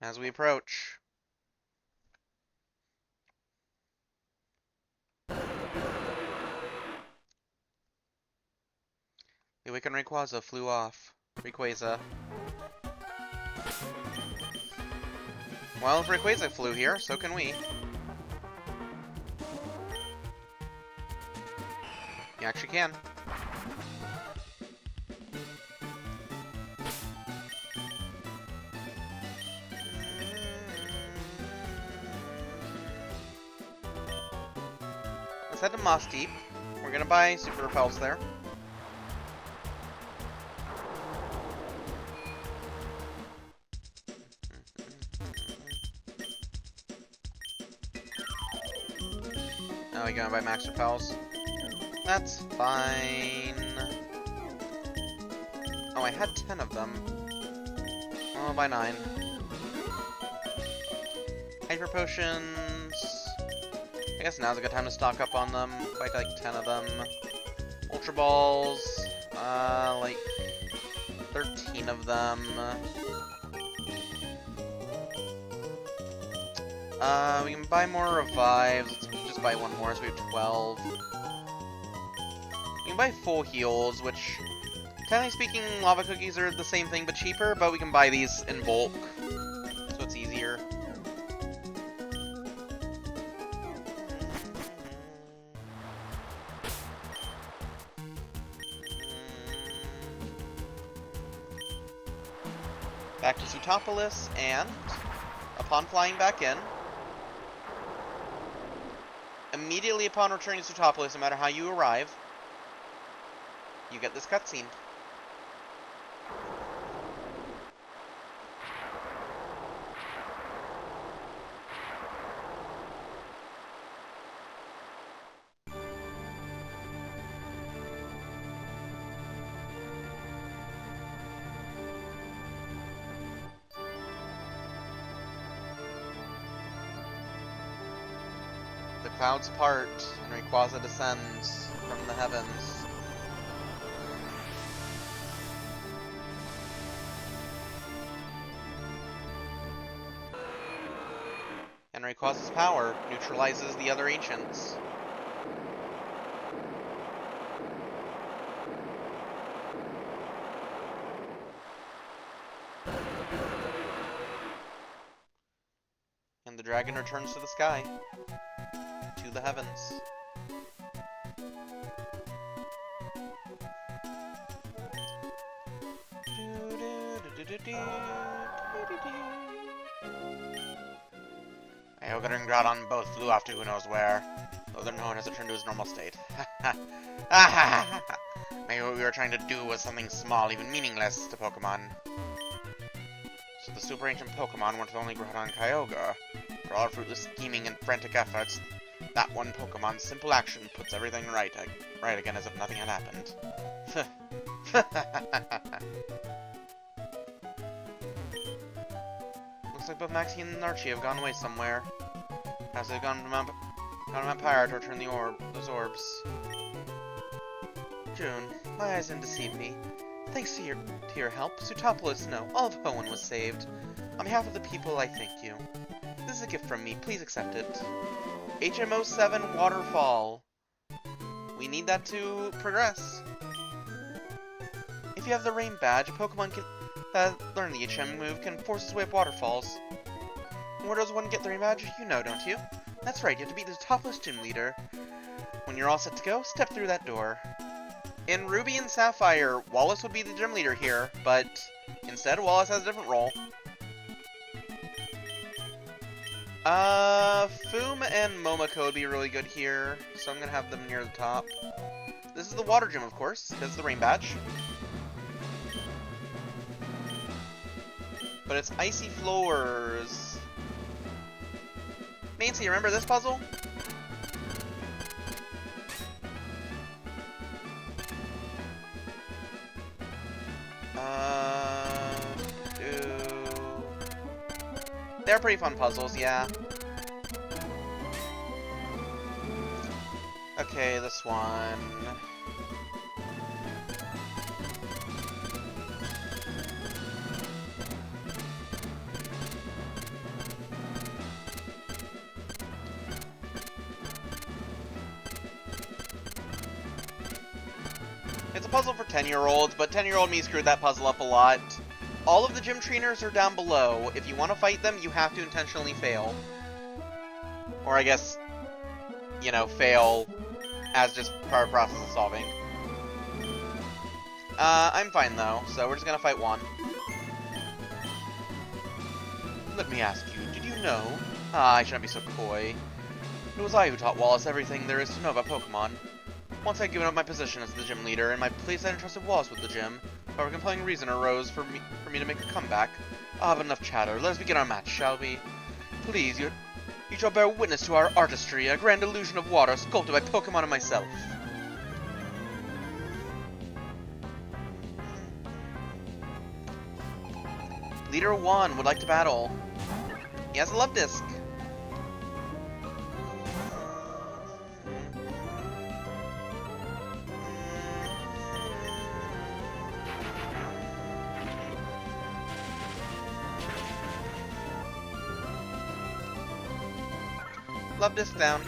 As we approach. The awakened Rayquaza flew off. Rayquaza. Well, if Rayquaza flew here, so can we. You actually can. Let's head to Moss Deep. We're gonna buy Super Repels there. Now we're gonna buy Max Repels. That's fine. Oh, I had 10 of them. I'll buy 9. Hyper Potions. I guess now's a good time to stock up on them. Buy like 10 of them. Ultra Balls. Like 13 of them. We can buy more Revives. Let's just buy one more, so we have 12. We can buy full heals, which, technically speaking, lava cookies are the same thing but cheaper, but we can buy these in bulk, so it's easier. Back to Zootopolis, and upon flying back in, immediately upon returning to Zootopolis, no matter how you arrive, you get this cutscene. The clouds part, and Rayquaza descends from the heavens. And Rayquaza's power neutralizes the other ancients. And the dragon returns to the sky. To the heavens. Kyogre and Groudon both flew off to who knows where. The other known has returned to his normal state. Maybe what we were trying to do was something small, even meaningless to Pokemon. So the super ancient Pokemon weren't only Groudon and Kyogre. For all our fruitless scheming and frantic efforts, that one Pokemon's simple action puts everything right again as if nothing had happened. Looks like both Maxie and Archie have gone away somewhere. As they've gone to Mount Pyre to return those orbs. June, my eyes didn't deceive me. Thanks to your help, Zootopolis, no, all of Hoenn was saved. On behalf of the people, I thank you. This is a gift from me, please accept it. HMO 7 Waterfall. We need that to progress. If you have the Rain Badge, a Pokemon can learn the HM move can force its way up waterfalls. And where does one get the Rain Badge? You know, don't you? That's right, you have to beat the Zootopolis gym leader. When you're all set to go, step through that door. In Ruby and Sapphire, Wallace would be the gym leader here, but instead Wallace has a different role. Foom and Momoko would be really good here, so I'm gonna have them near the top. This is the water gym, of course, because the Rain Badge. But it's icy floors. Nancy, remember this puzzle? They're pretty fun puzzles, yeah. Okay, this one. It's a puzzle for 10-year-olds, but 10-year-old me screwed that puzzle up a lot. All of the gym trainers are down below. If you want to fight them, you have to intentionally fail. Or I guess, you know, fail as just part of the process of solving. I'm fine though, so we're just gonna fight one. Let me ask you, did you know? I shouldn't be so coy. It was I who taught Wallace everything there is to know about Pokemon. Once I'd given up my position as the gym leader, and my place had entrusted Wallace with the gym, however, a compelling reason arose for me to make a comeback. Ah, but enough chatter. Let us begin our match, shall we? Please, you shall bear witness to our artistry, a grand illusion of water sculpted by Pokemon and myself. Leader 1 would like to battle. He has a love disc. Love disc down.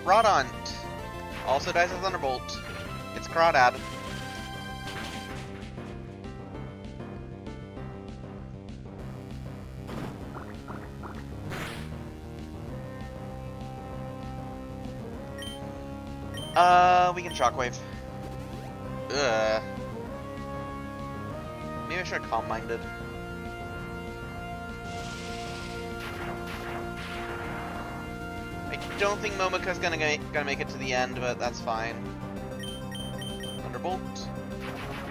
Crawdaunt also dies as Thunderbolt. It's Crawdad. We can Shockwave. Ugh. Maybe I should have Calm-Minded. I don't think Momika's gonna make it to the end, but that's fine. Thunderbolt.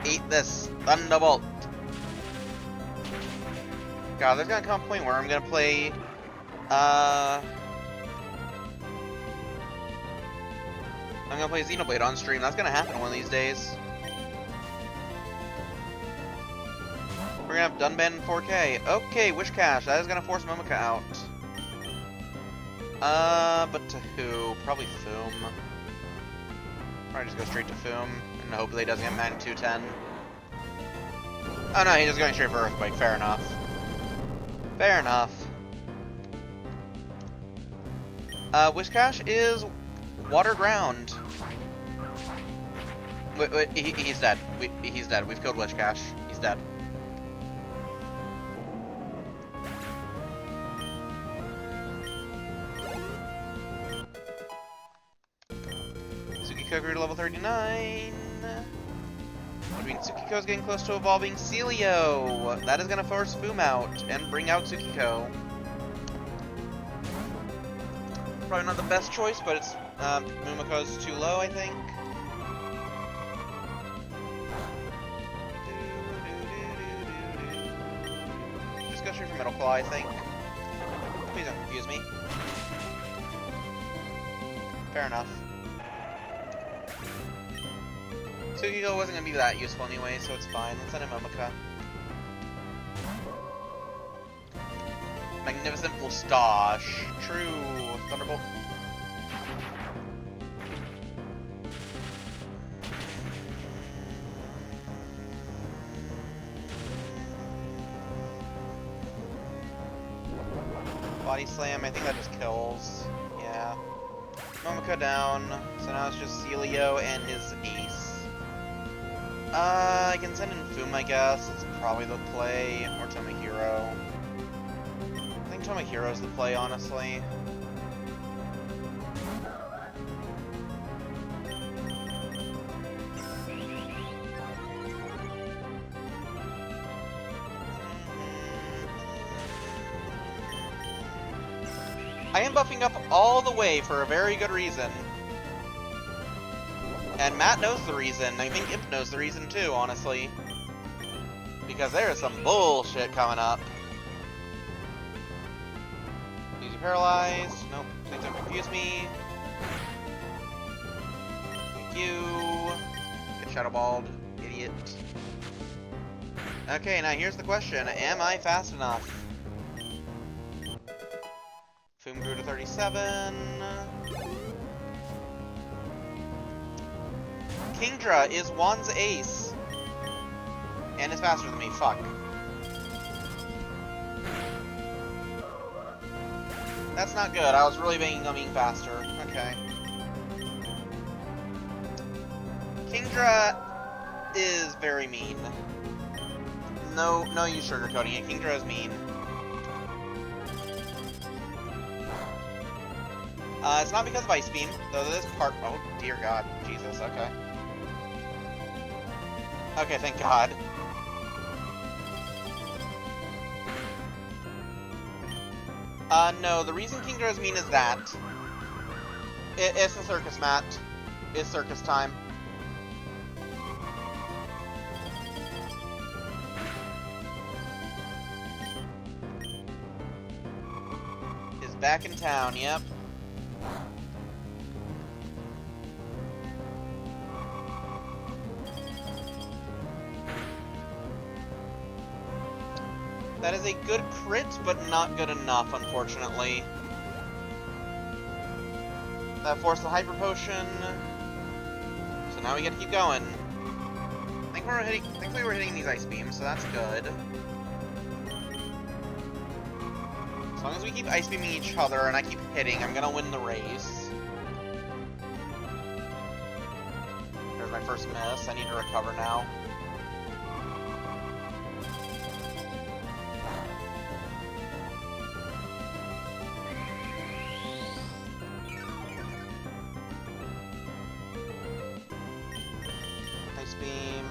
Eat this, Thunderbolt. God, there's gonna come a point where I'm gonna play, I'm gonna play Xenoblade on stream. That's gonna happen one of these days. We're gonna have Dunban in 4K. Okay, Wish Cash. That is gonna force Momika out. But to who? Probably Foom. Probably just go straight to Foom and hopefully he doesn't get Magnitude 10. Oh no, he's just going straight for Earthquake. Fair enough. Fair enough. Wish Cash is Water Ground. Wait, he's dead. He's dead. We've killed Wish Cash. He's dead. Tsukiko grew to level 39. Which means Tsukiko's getting close to evolving Celio. That is going to force Foom out and bring out Tsukiko. Probably not the best choice, but it's Mumiko's too low, I think. Just go straight for Metal Claw, I think. Please don't confuse me. Fair enough. Tsukiko wasn't gonna be that useful anyway, so it's fine. Let's send him Momika. Magnificent Moustache. True. Thunderbolt. Body Slam, I think that just kills. Yeah. Momika down. So now it's just Celio and his ace. I can send in Foom, I guess. It's probably the play. Or Tomohiro. I think Tomohiro's the play, honestly. I am buffing up all the way for a very good reason. And Matt knows the reason. I think Imp knows the reason too, honestly. Because there is some bullshit coming up. Easy paralyzed. Nope. Please don't confuse me. Thank you. Get Shadow Balled. Idiot. Okay, now here's the question. Am I fast enough? Foom grew to 37. Kingdra is Juan's ace. And is faster than me, fuck. That's not good. I was really making them being faster. Okay. Kingdra is very mean. No use sugarcoating it. Kingdra is mean. It's not because of Ice Beam, though this part... Oh, dear God. Jesus, okay. Okay, thank God. No, the reason Kingdra is mean is that. It's the circus, Matt. It's circus time. Is back in town, yep. That is a good crit, but not good enough, unfortunately. That forced the Hyper Potion. So now we get to keep going. Thankfully we're hitting these Ice Beams, so that's good. As long as we keep Ice Beaming each other and I keep hitting, I'm gonna win the race. There's my first miss. I need to recover now. Ice Beam.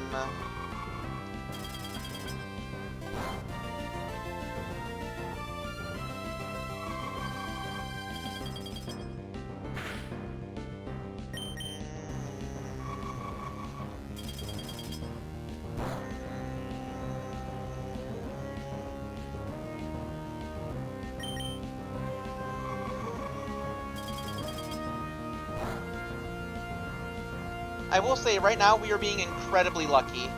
I will say, right now, we are being incredibly lucky.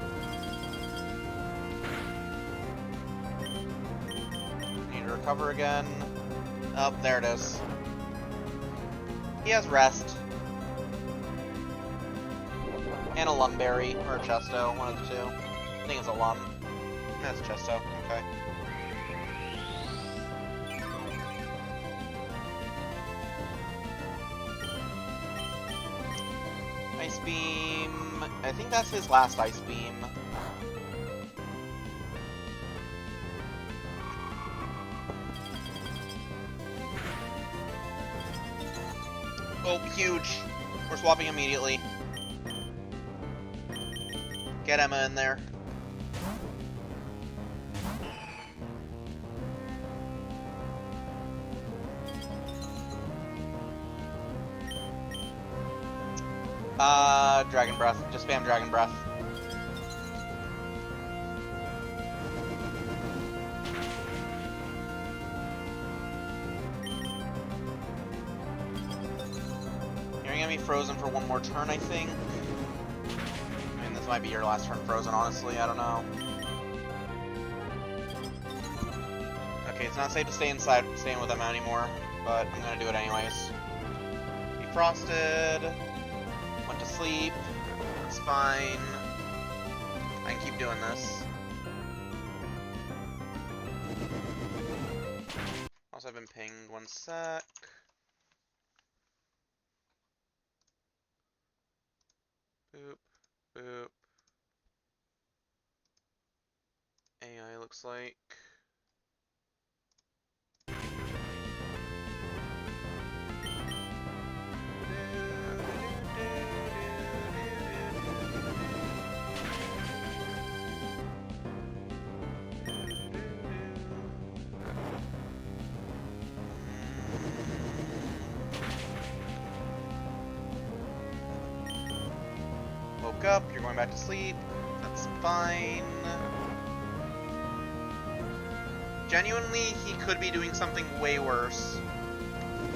Need to recover again. Oh, there it is. He has rest. And a Lumberry, or a Chesto, one of the two. I think it's a Lum. That's Chesto, okay. Ice Beam... I think that's his last Ice Beam. Oh, huge! We're swapping immediately. Get Emma in there. Dragon Breath. Just spam Dragon Breath. You're gonna be frozen for one more turn, I think. I mean, this might be your last turn frozen, honestly. I don't know. Okay, it's not safe to stay with them anymore, but I'm gonna do it anyways. Defrosted. Went to sleep. It's fine. I can keep doing this. Also, I've been pinged. One sec. Boop. Boop. AI looks like. Woke up, you're going back to sleep. That's fine. Genuinely, he could be doing something way worse.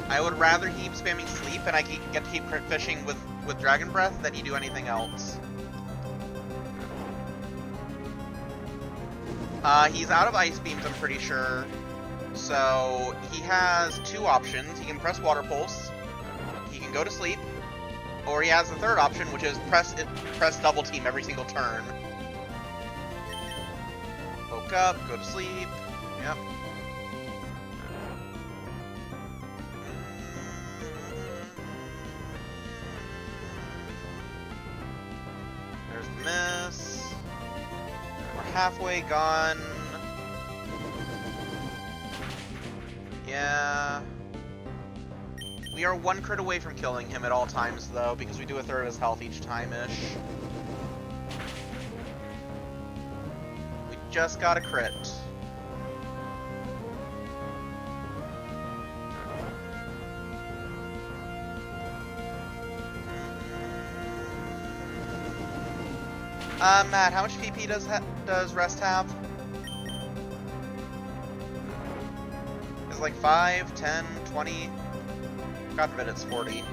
I would rather he keep spamming sleep and I get to keep crit fishing with Dragon Breath than he do anything else. He's out of Ice Beams, I'm pretty sure. So, he has two options. He can press Water Pulse, he can go to sleep, or he has the third option, which is press Double Team every single turn. Woke up, go to sleep. Yep. There's the miss. We're halfway gone. Yeah. We are 1 crit away from killing him at all times, though, because we do a third of his health each time-ish. We just got a crit. Matt, how much PP does Rest have? Is it like 5, 10, 20? God forbid it's 40.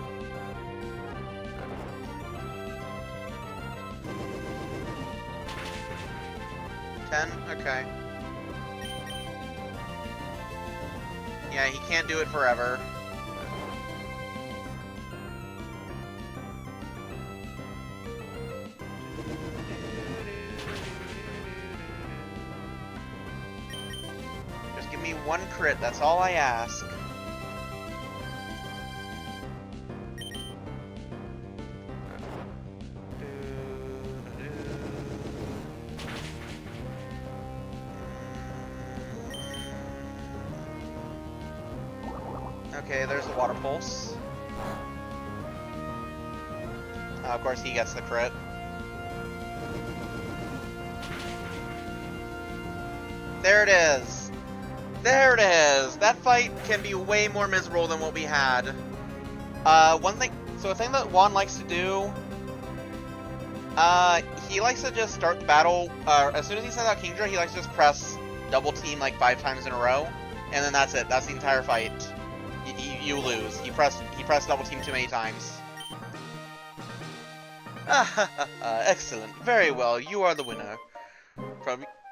Okay. Yeah, he can't do it forever. Just give me 1 crit, that's all I ask. Okay, there's the water pulse. Of course, he gets the crit. There it is! There it is! That fight can be way more miserable than what we had. So a thing that Juan likes to do, he likes to just start the battle, as soon as he sends out Kingdra, he likes to just press double team like 5 times in a row, and then that's it. That's the entire fight. You lose. He pressed double team too many times. Excellent. Very well. You are the winner.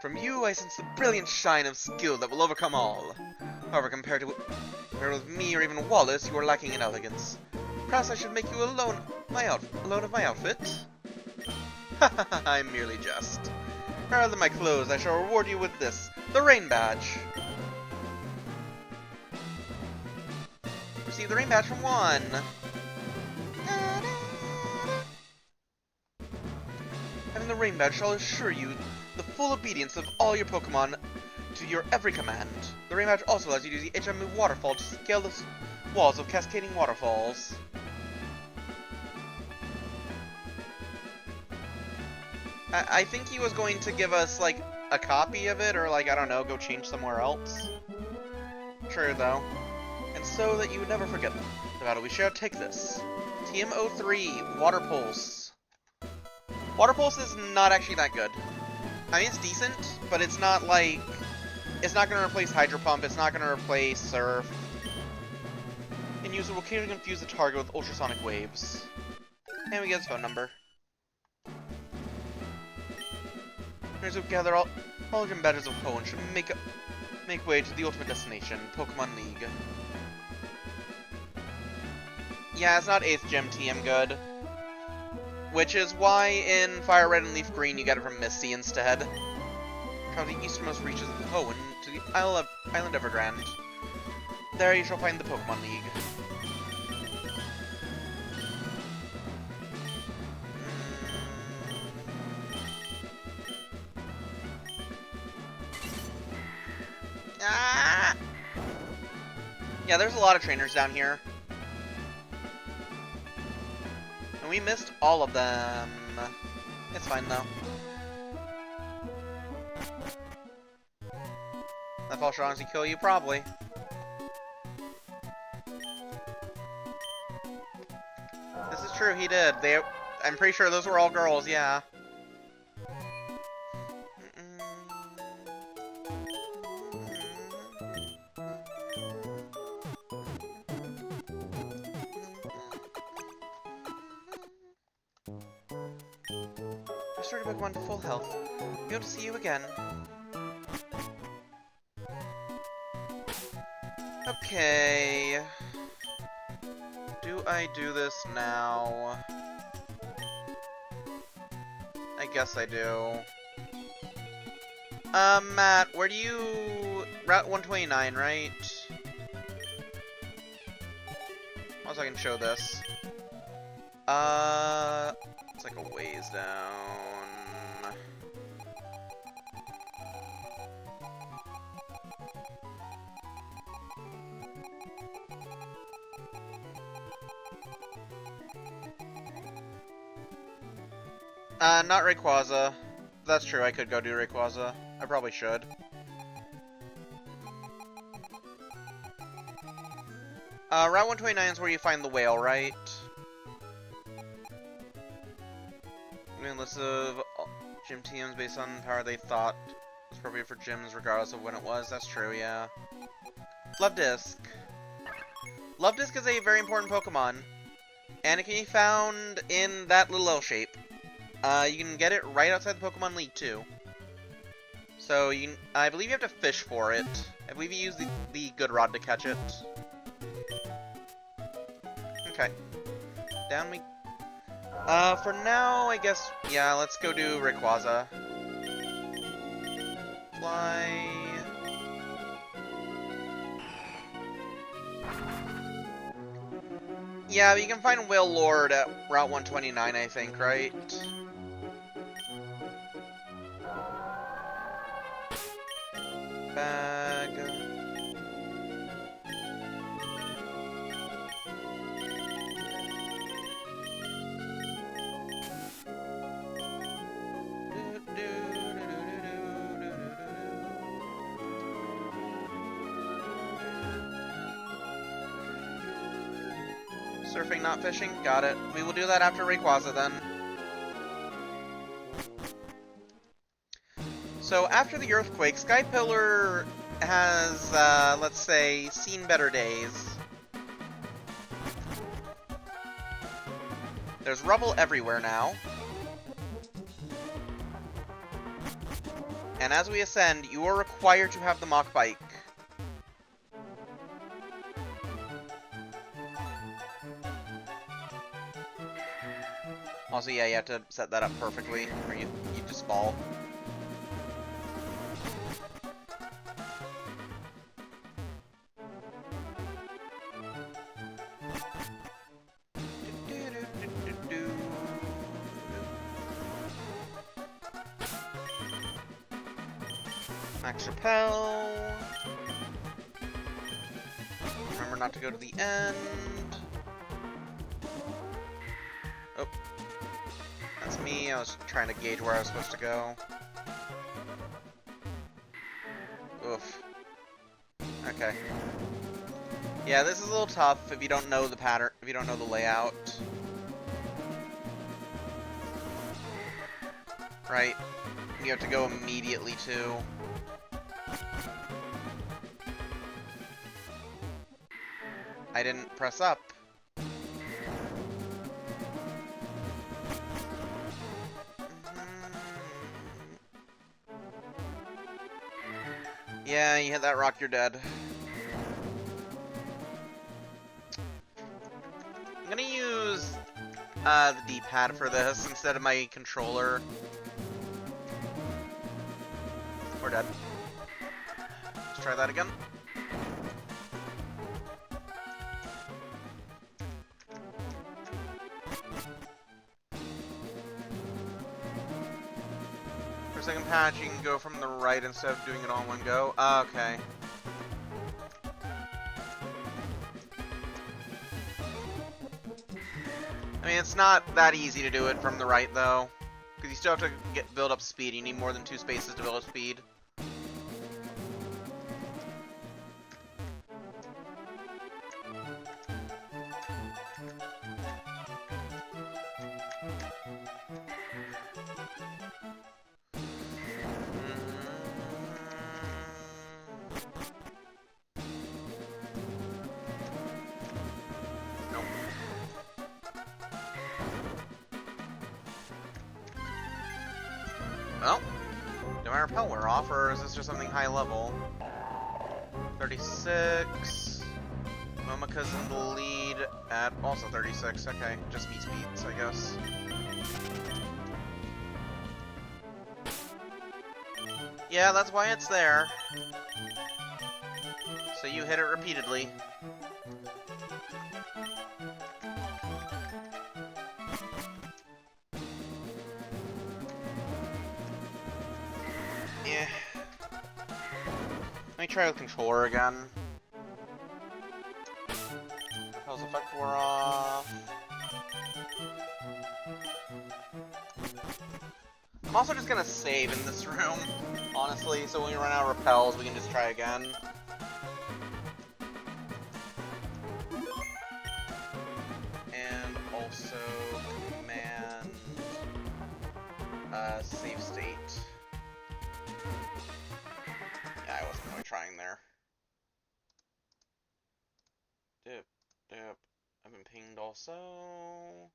From you, I sense the brilliant shine of skill that will overcome all. However, compared with me or even Wallace, you are lacking in elegance. Perhaps I should make you alone of my outfit. I merely jest. Rather than my clothes, I shall reward you with this, the Rain Badge. Receive the Rain Badge from Juan. Having the Rain Badge shall assure you the full obedience of all your Pokemon to your every command. The Rain Badge also allows you to use the HM move Waterfall to scale the walls of cascading waterfalls. I think he was going to give us, like, a copy of it, or, like, I don't know, go change somewhere else. True, though. And so that you would never forget the battle, we shall take this. TM03, Water Pulse. Water Pulse is not actually that good. I mean, it's decent, but it's not like... It's not going to replace Hydro Pump, it's not going to replace Surf. And user will occasionally confuse the target with ultrasonic waves. And we get his phone number. Players who gather all gym badges of Poen should make way to the ultimate destination, Pokemon League. Yeah, it's not 8th Gym TM good. Which is why in Fire Red and Leaf Green you get it from Misty instead. Travel the easternmost reaches of Poen to the Island Evergrande. There you shall find the Pokemon League. Ah! Yeah, there's a lot of trainers down here. And we missed all of them. It's fine, though. That fall should honestly kill you, probably. This is true, he did. I'm pretty sure those were all girls, yeah. Restored Pokemon to full health. Be able to see you again. Okay. Do I do this now? I guess I do. Matt, where do you... Route 129, right? Once I can show this. It's like a ways down. Not Rayquaza. That's true, I could go do Rayquaza. I probably should. Route 129 is where you find the whale, right? I mean, list of gym teams based on power they thought was appropriate for gyms regardless of when it was. That's true, yeah. Love Disc. Love Disc is a very important Pokemon, and it can be found in that little L shape. You can get it right outside the Pokemon League, too. So, I believe you have to fish for it. I believe you use the Good Rod to catch it. Okay. Down we... for now, I guess, yeah, let's go do Rayquaza. Fly... Yeah, but you can find Whale Lord at Route 129, I think, right? Bag... Surfing, not fishing? Got it. We will do that after Rayquaza, then. So, after the earthquake, Sky Pillar has, let's say, seen better days. There's rubble everywhere now. And as we ascend, you are required to have the Mach Bike. Also, yeah, you have to set that up perfectly, or you just fall. Max Repel. Remember not to go to the end. Oh. That's me. I was trying to gauge where I was supposed to go. Oof. Okay. Yeah, this is a little tough if you don't know the pattern, if you don't know the layout. Right? You have to go immediately, too. I didn't press up. Yeah, you hit that rock, you're dead. I'm gonna use the D-pad for this instead of my controller. We're dead. Let's try that again. For second patch, you can go from the right instead of doing it all in one go. Okay. I mean, it's not that easy to do it from the right, though. Because you still have to build up speed. You need more than 2 spaces to build up speed. Well, do I repel wear off, or is this just something high level? 36. Momika's in the lead at also 36. Okay, just meets beats, I guess. Yeah, that's why it's there. So you hit it repeatedly. Yeah. Let me try with controller again. How's effect wore off? I'm also just gonna save in this room, honestly, so when we run out of repels, we can just try again. And also command save state. Yeah, I wasn't really trying there. Dip, dip. I've been pinged also.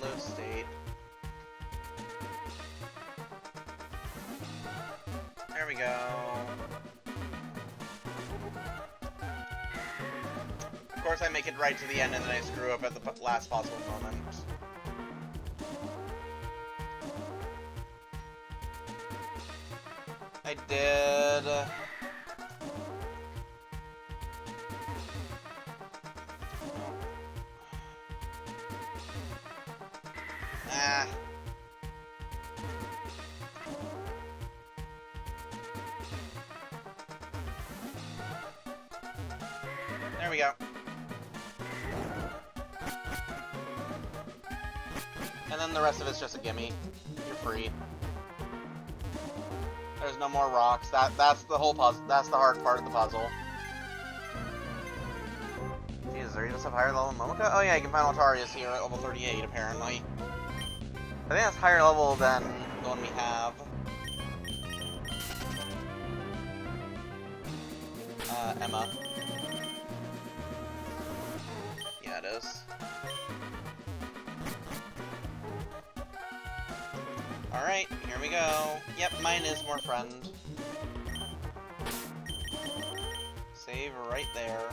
Load state. There we go. Of course I make it right to the end and then I screw up at the last possible moment. I did. Ah. There we go. And then the rest of it's just a gimme. You're free. There's no more rocks. That's the whole puzzle. That's the hard part of the puzzle. Jesus, are you just have higher level Momoka? Oh yeah, you can find Altarius here at level 38, apparently. I think that's higher level than the one we have. Emma. Yeah, it is. Alright, here we go. Yep, mine is more friend. Save right there.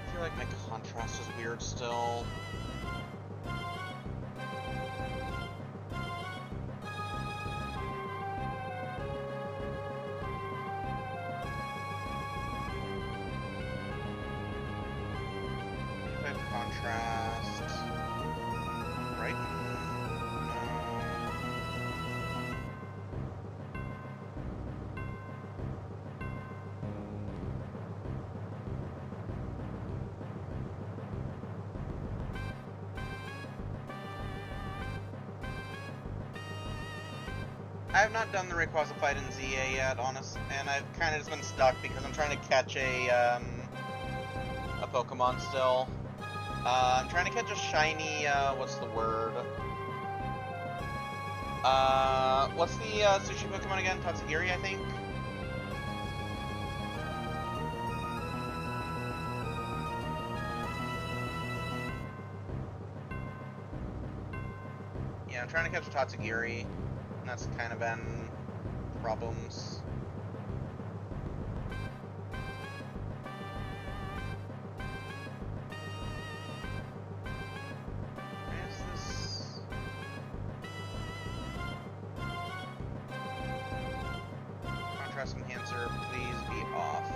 I feel like my contrast is weird still. Contrast. Right? I have not done the Rayquaza fight in ZA yet, honest, and I've kind of just been stuck because I'm trying to catch a Pokemon still. I'm trying to catch a shiny, what's the word? What's the, sushi Pokemon again? Tatsugiri, I think? Yeah, I'm trying to catch a Tatsugiri, and that's kind of been problems. Contrast enhancer, please be off.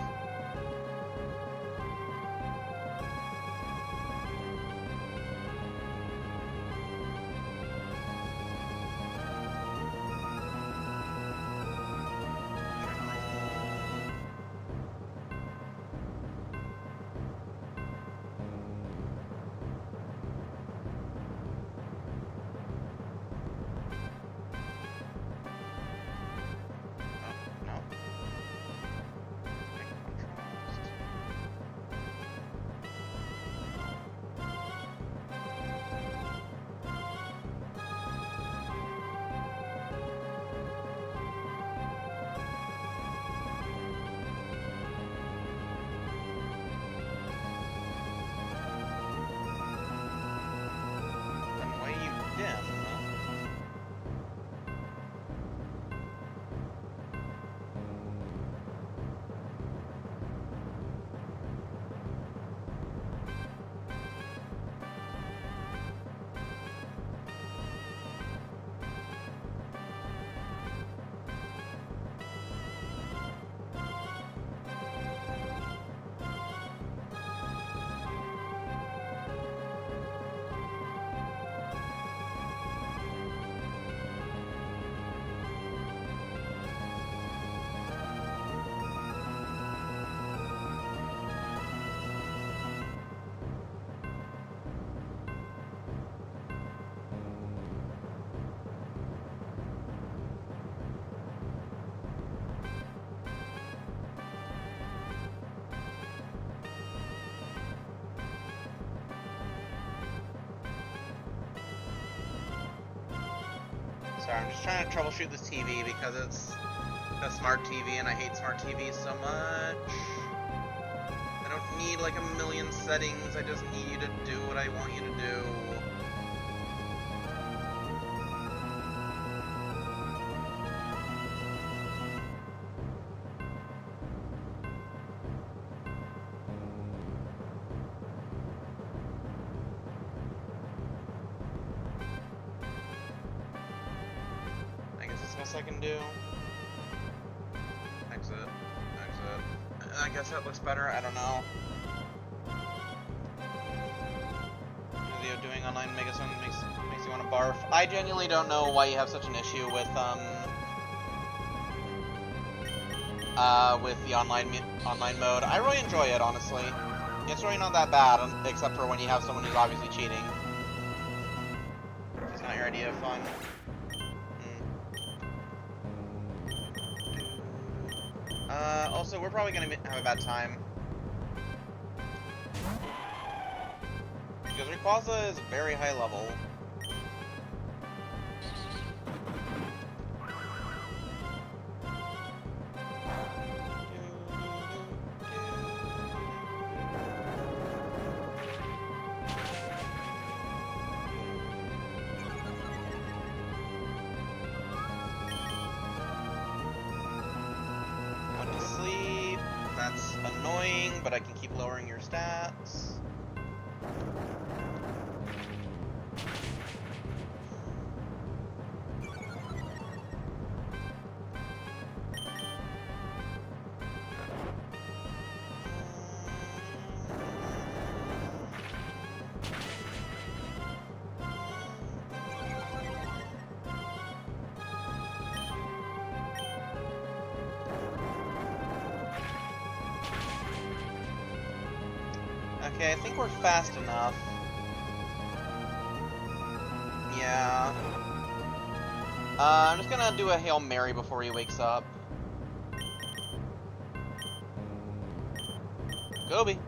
Sorry, I'm just trying to troubleshoot this TV because it's a smart TV and I hate smart TVs so much. I don't need like a million settings, I just need you to do what I want you to do. I guess that's the best I can do. Exit. Exit. I guess that looks better, I don't know. Video doing online Megason makes you want to barf. I genuinely don't know why you have such an issue with the online mode. I really enjoy it, honestly. It's really not that bad, except for when you have someone who's obviously cheating. It's not your idea of fun. Also, we're probably gonna have a bad time. Because Rayquaza is very high level. Went to sleep. That's annoying, but I can keep lowering your stats. Okay, I think we're fast enough. Yeah. I'm just gonna do a Hail Mary before he wakes up. Gobi.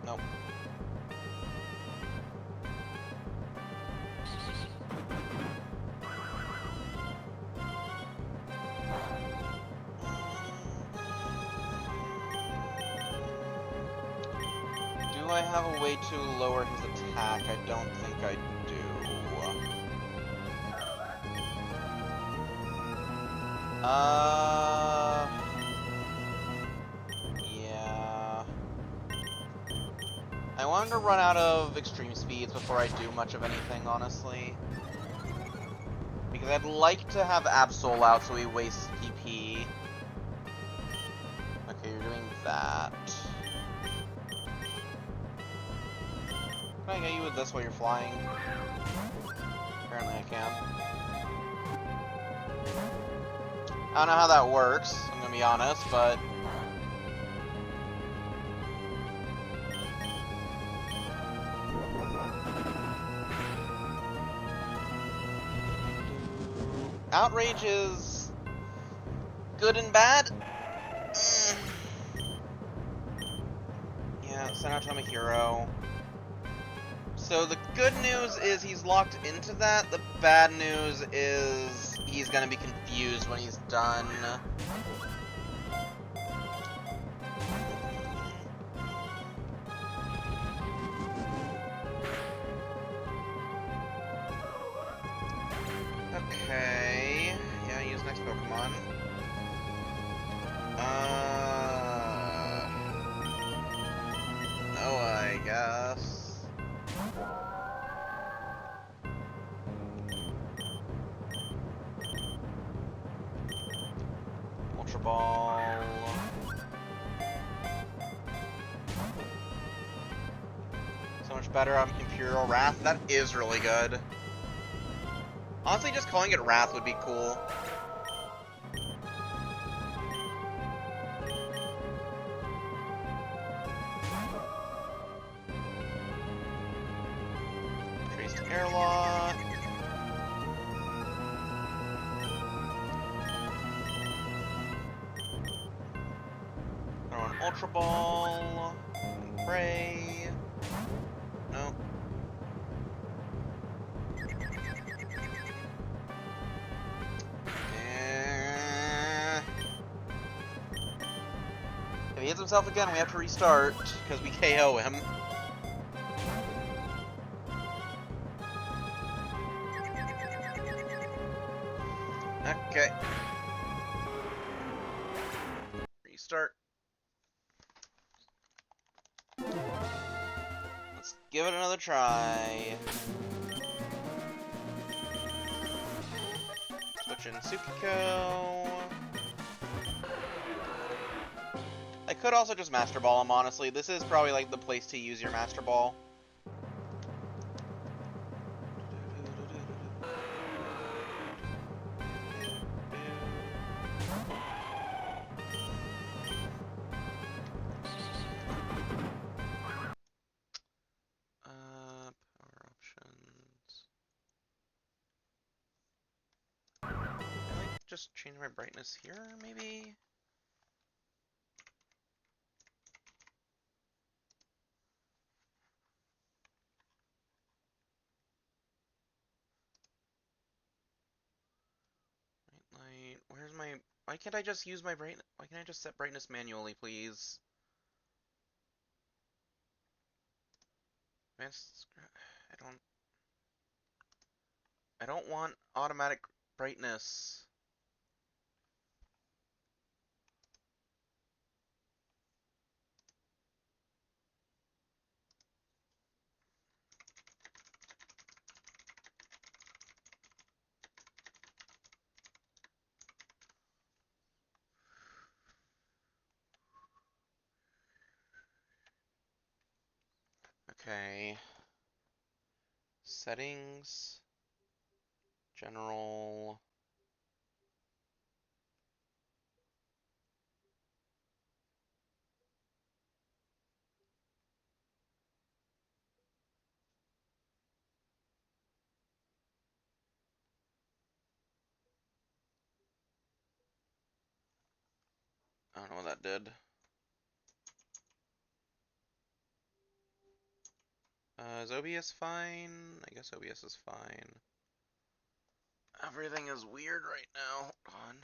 Nope. Do I have a way to lower his attack? I don't think I do. Yeah. I wanted to run out of extreme speeds before I do much of anything, honestly. Because I'd like to have Absol out so he wastes PP. Okay, you're doing that. Can I get you with this while you're flying? Apparently I can. I don't know how that works, I'm gonna be honest, but... Outrage is... good and bad? Yeah, send out to him a hero. So the good news is he's locked into that. The bad news is he's gonna be confused when he's done. Okay. Yeah, use next Pokemon. No, I guess. Ultra Ball. So much better on Imperial Wrath. That is really good. Honestly, just calling it Wrath would be cool. Traced Airlock. Throw an Ultra Ball. And Pray. No. If he hits himself again, we have to restart, because we KO him. Okay. Restart. Let's give it another try. Switch in Tsukiko. I could also just Master Ball him, honestly. This is probably like the place to use your Master Ball. Power options. I like just change my brightness here, maybe? Light. Where's my... Why can't I just use my brightness? Why can't I just set brightness manually, please? I don't... I don't want automatic brightness. Okay. Settings. General. I don't know what that did. Is OBS fine? I guess OBS is fine. Everything is weird right now. Hold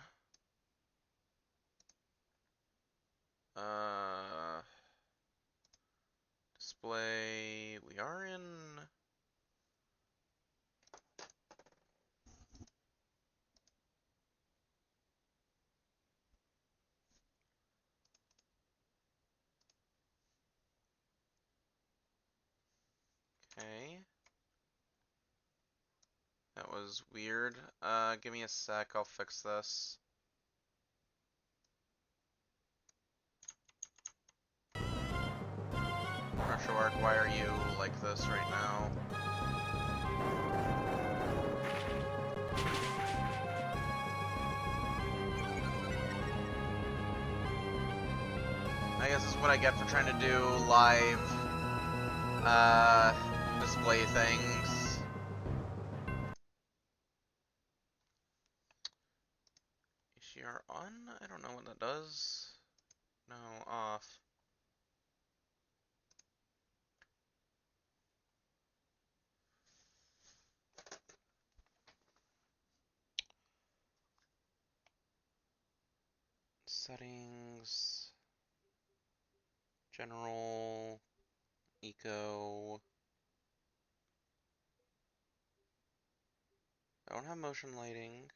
on. Display. We are in... Okay. That was weird. Give me a sec, I'll fix this. Pressure Arc, why are you like this right now? I guess this is what I get for trying to do live, display things. HDR on? I don't know what that does. No, off. Settings, general, eco. I don't have motion lighting.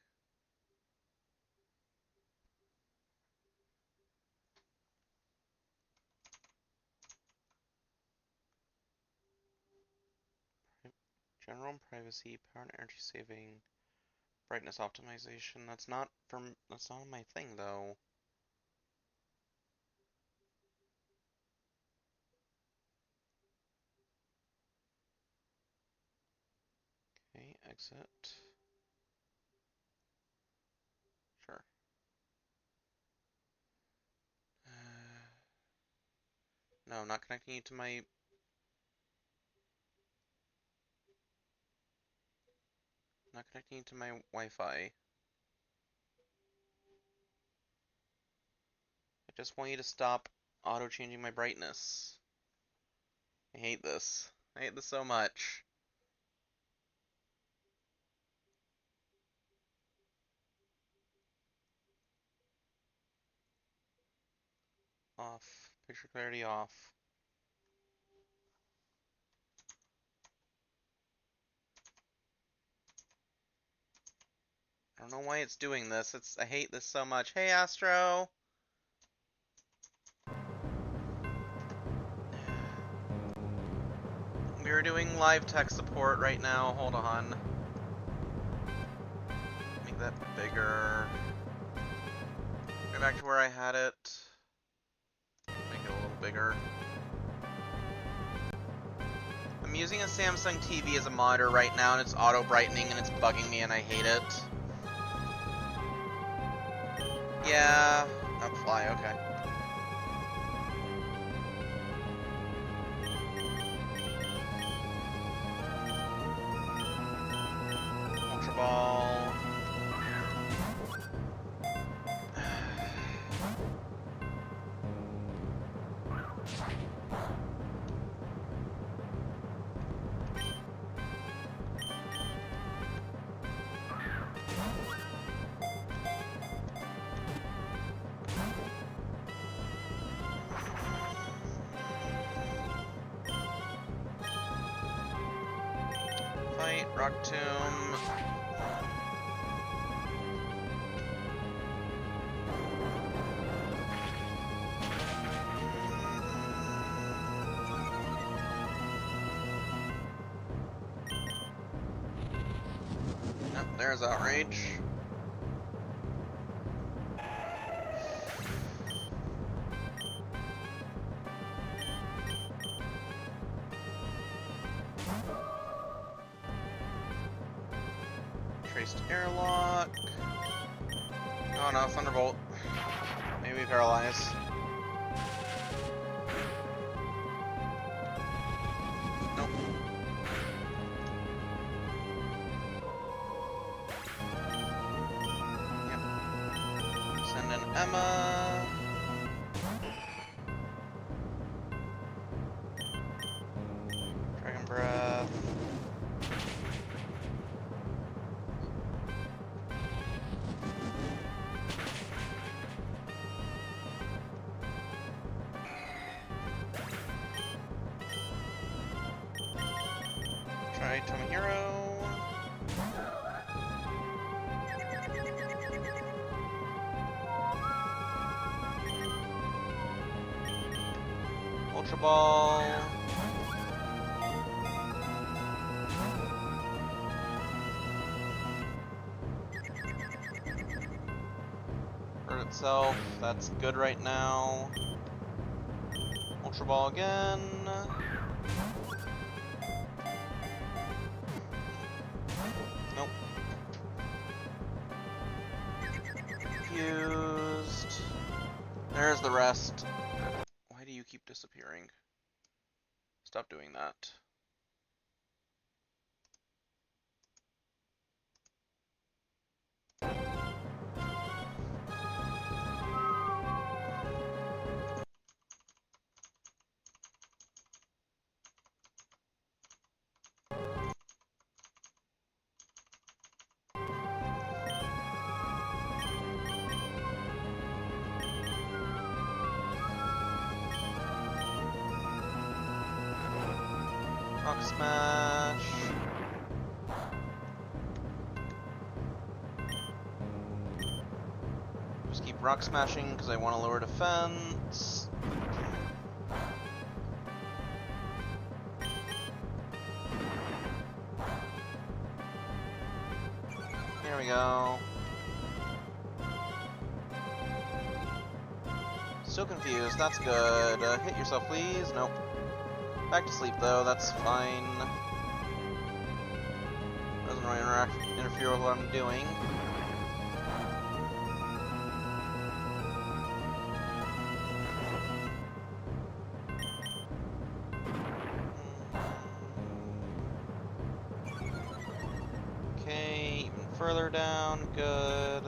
General and privacy, power and energy saving, brightness optimization. That's not my thing though. Okay, exit. Sure. No, not connecting you to my... Not connecting you to my Wi-Fi. I just want you to stop auto-changing my brightness. I hate this. I hate this so much. Off. Picture clarity off. I don't know why it's doing this. I hate this so much. Hey, Astro! We're doing live tech support right now. Hold on. Make that bigger. Go back to where I had it. Make it a little bigger. I'm using a Samsung TV as a monitor right now, and it's auto-brightening, and it's bugging me, and I hate it. Yeah, up fly, okay. Ultra Ball. Fight, Rock Tomb. Yep, there's Outrage. Traced Airlock. Oh no, Thunderbolt. Maybe Paralyze. Nope. Yep. Send in Emma. Dragon Breath. Try Tomohiro. Ultra Ball. Hurt itself. That's good right now. Ultra Ball again. Nope. Confused. There's the rest. Why do you keep disappearing? Stop doing that. Rock Smash. Just keep Rock Smashing because I want to lower defense. Here we go. Still confused, that's good. Hit yourself, please. Nope. Back to sleep, though, that's fine. Doesn't really interfere with what I'm doing. Okay, even further down, good.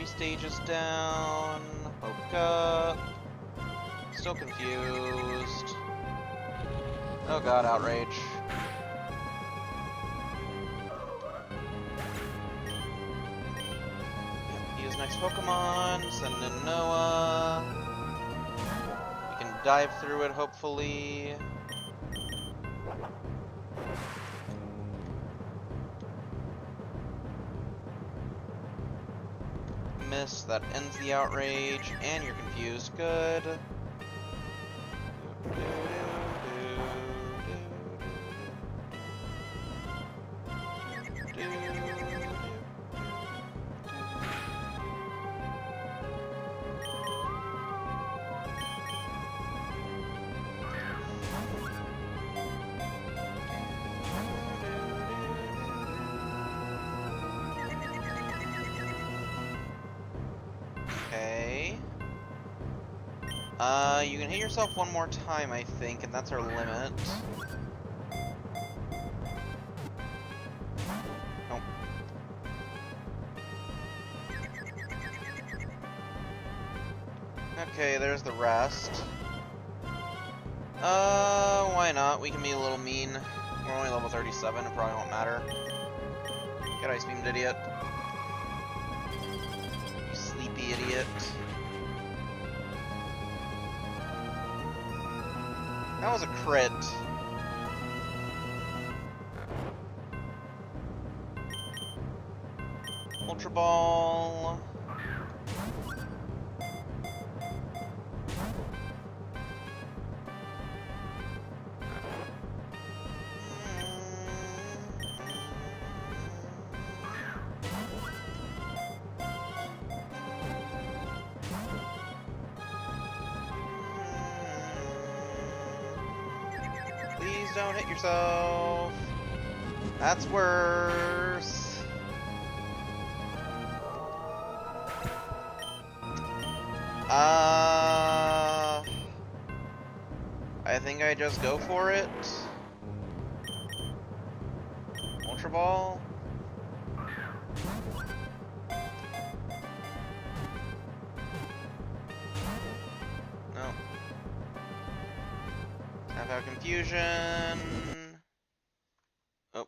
3 stages down. Poke up. Still confused. Oh god, outrage. Use next Pokemon. Send in Noah. We can dive through it, hopefully. Miss. That ends the outrage, and you're confused. Good. Okay. You can hit yourself one more time, I think, and that's our limit. Nope. Okay, there's the rest. Why not? We can be a little mean. We're only level 37, it probably won't matter. Get Ice Beamed, idiot. You sleepy idiot. That was a crit. Ultra Ball. Please don't hit yourself. That's worse. I think I just go for it. Ultra Ball. No. Have our confusion. Oh.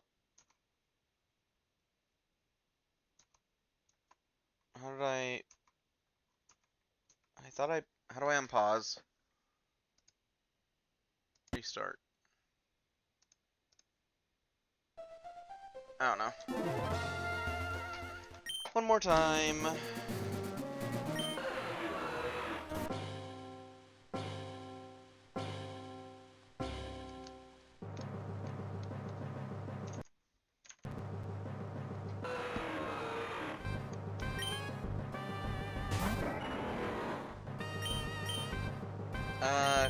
How did I thought how do I unpause? Restart. I don't know. One more time.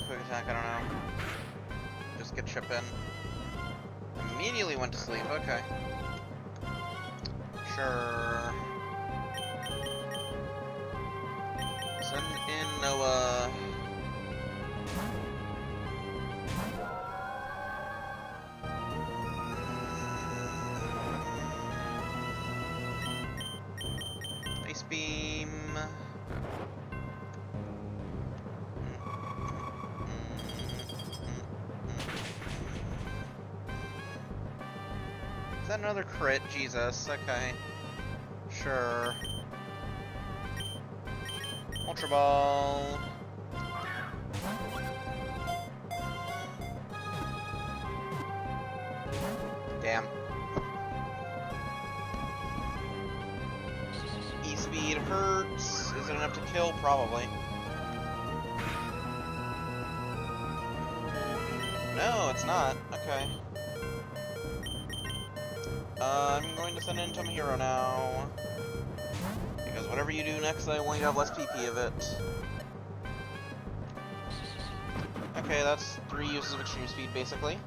Quick attack, I don't know. Just get chip in. Immediately went to sleep, okay. Sure. Send in Noah. Ice Beam. Is that another crit? Jesus, okay. Sure. Ultra Ball. Damn. E-Speed hurts. Is it enough to kill? Probably. No, it's not. Okay. I'm going to send in Tomohiro now. Because whatever you do next, I want you to have less PP of it. Okay, that's 3 uses of Extreme Speed, basically.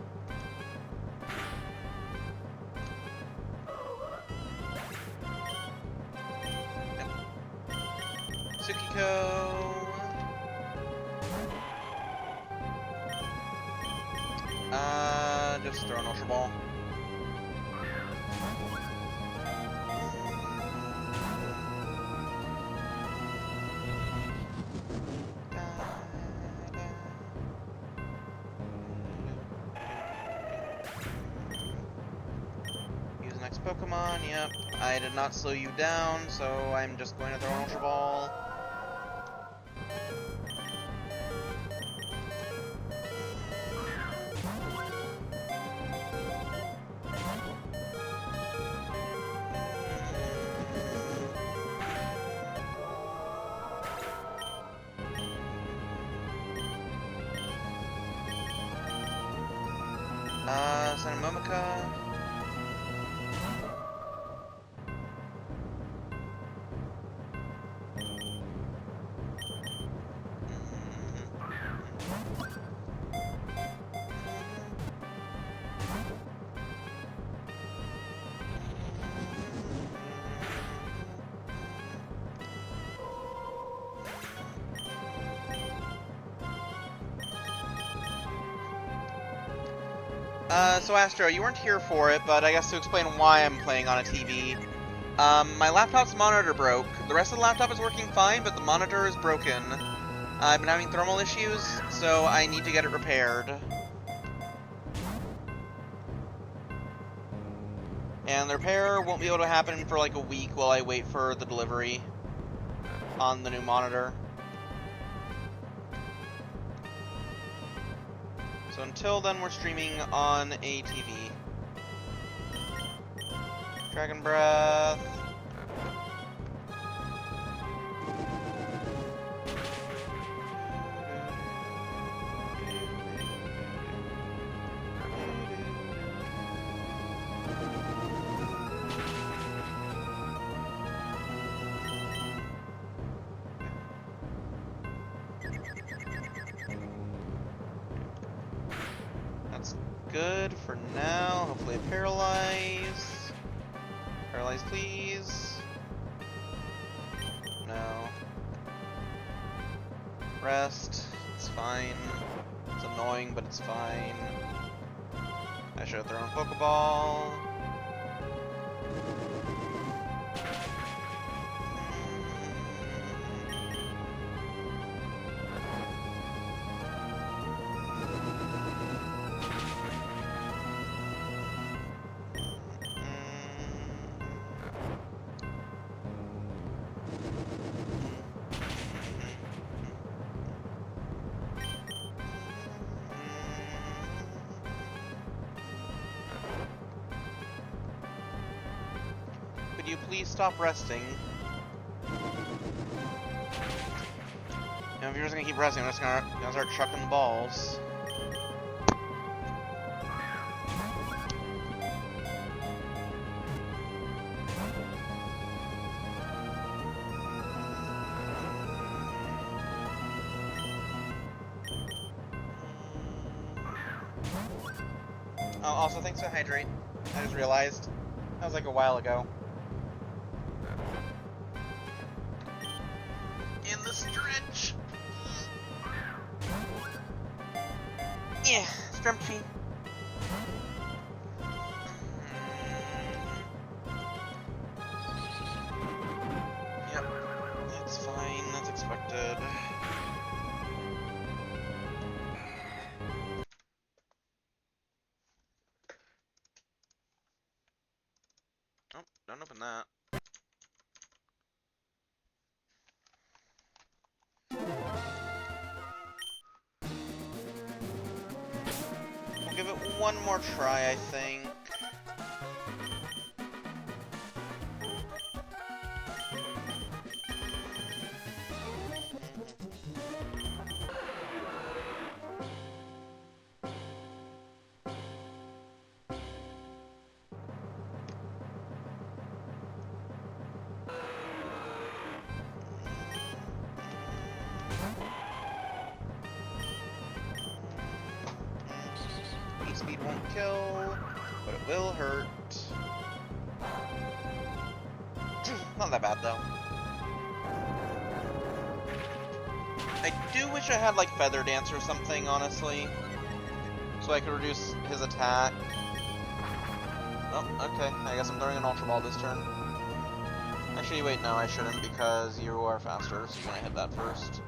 Tsukiko. Just throw an Ultra Ball. on, yep. I did not slow you down, so I'm just going to throw an Ultra Ball. Cinemomica. So Astro, you weren't here for it, but I guess to explain why I'm playing on a TV. My laptop's monitor broke. The rest of the laptop is working fine, but the monitor is broken. I've been having thermal issues, so I need to get it repaired. And the repair won't be able to happen for like a week while I wait for the delivery on the new monitor. So until then, we're streaming on a TV. Dragon Breath. That's good for now. Hopefully a paralyze. Paralyze, please. No. Rest. It's fine. It's annoying, but it's fine. I should have thrown a Pokeball. Could you please stop resting? Now, if you're just gonna keep resting, I'm just gonna start chucking balls. Oh, also, thanks for Hydrate. I just realized. That was like a while ago. In the stretch! Yeah, Strumpy. Yep, that's fine, that's expected. Oh, don't open that. We'll give it one more try, I think. Speed won't kill, but it will hurt. Not that bad, though. I do wish I had, like, Feather Dance or something, honestly. So I could reduce his attack. Oh, okay. I guess I'm throwing an Ultra Ball this turn. Actually, wait, no, I shouldn't, because you are faster, so you're gonna hit that first.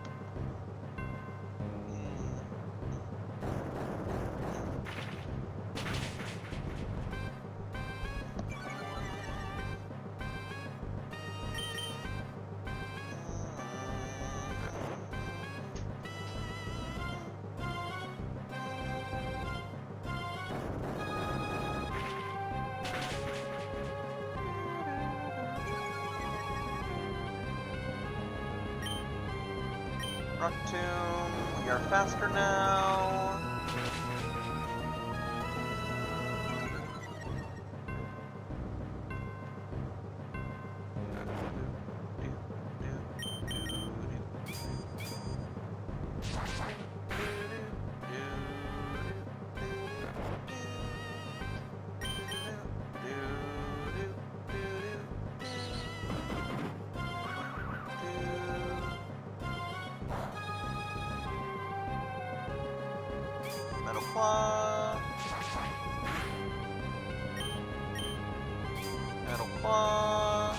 Rock Tomb, we are faster now. Metal Claw. Metal Claw.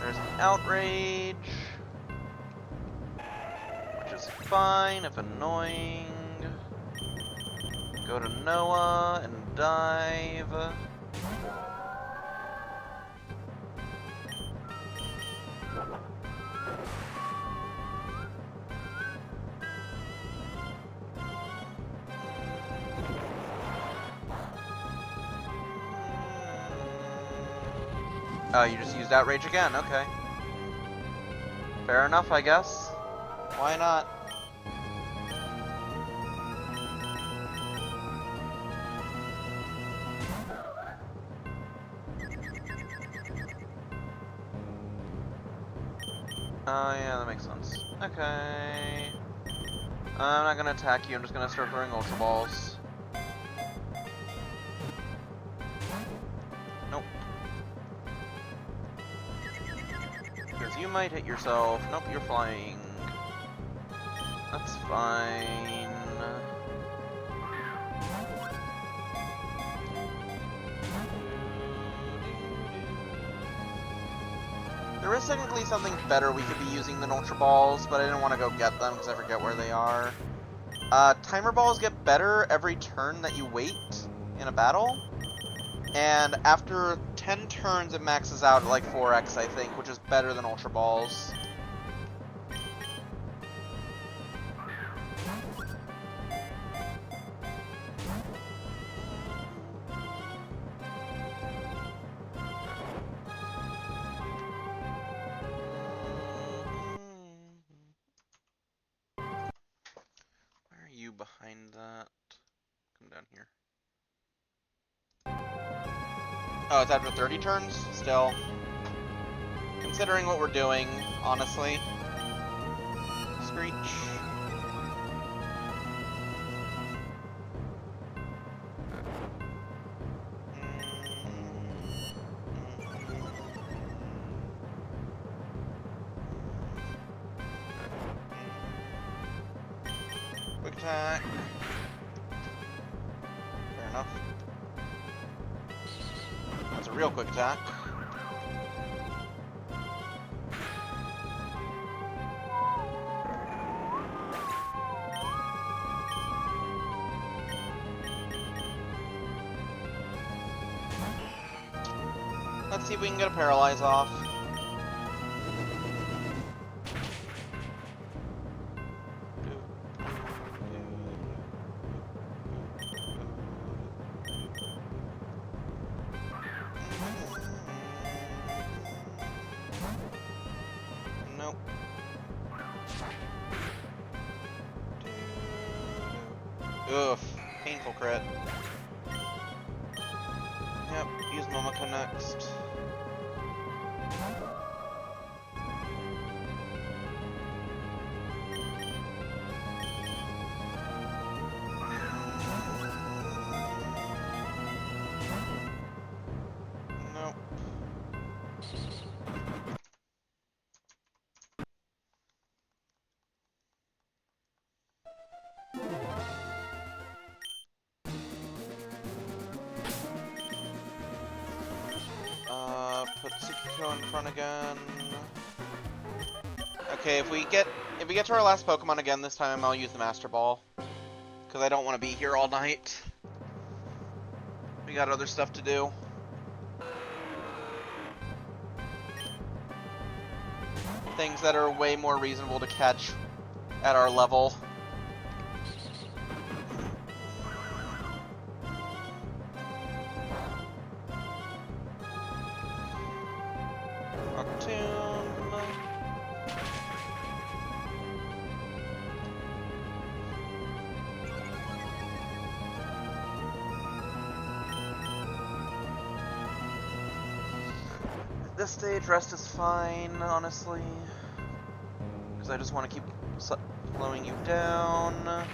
There's an Outrage, which is fine if annoying. Go to Noah and dive. Oh, you just used Outrage again, okay. Fair enough, I guess. Why not? Oh, yeah, that makes sense. Okay. I'm not gonna attack you, I'm just gonna start throwing Ultra Balls. Nope. Because you might hit yourself. Nope, you're flying. That's fine. There is technically something better we could be using than Ultra Balls, but I didn't want to go get them because I forget where they are. Timer Balls get better every turn that you wait in a battle. And after 10 turns it maxes out at like 4x, I think, which is better than Ultra Balls. You behind that. Come down here. Oh, it's after 30 turns? Still. Considering what we're doing, honestly. Screech. Quick attack. Fair enough. That's a real quick attack. Let's see if we can get a Paralyze off. Nope. Oof. Painful crit. Yep, use Momoko next. Nope. Put Tsukiko in front again. Okay, if we get to our last Pokemon again this time, I'll use the Master Ball. Because I don't want to be here all night. We got other stuff to do. Things that are way more reasonable to catch at our level. Tune. This stage, rest is fine, honestly. Because I just want to keep slowing you down. I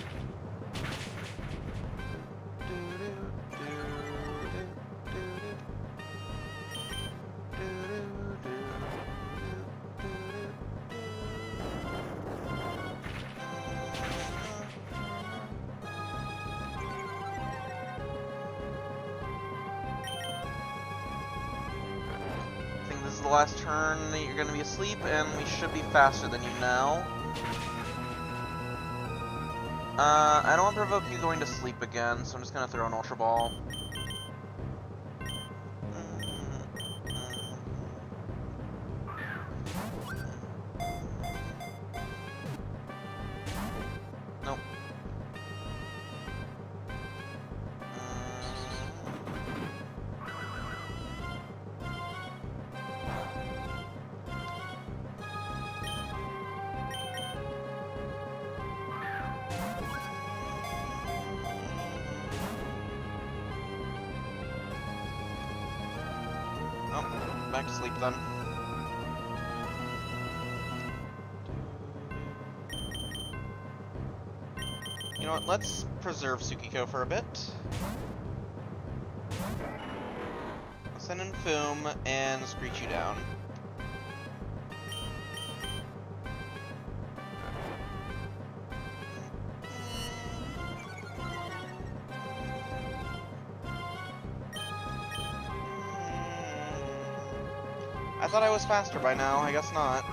think this is the last turn that you're going to be asleep, and we should be faster than you now. I don't want to provoke you going to sleep again, so I'm just going to throw an Ultra Ball. Nope. Oh, back to sleep then. You know what, let's preserve Tsukiko for a bit. Send in Foom and screech you down. I thought I was faster by now, I guess not.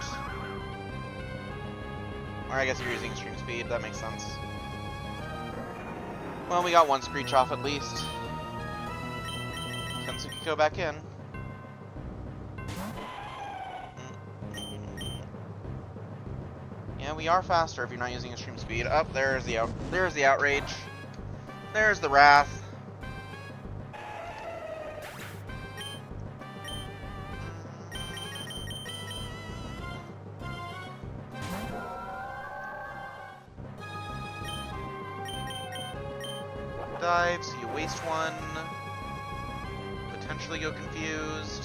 Or I guess you're using extreme speed, that makes sense. Well, we got one screech off at least. Send Tsukiko back in. Yeah, we are faster if you're not using extreme speed. Up there's the outrage. There's the wrath. Dive, so you waste one. Potentially go confused.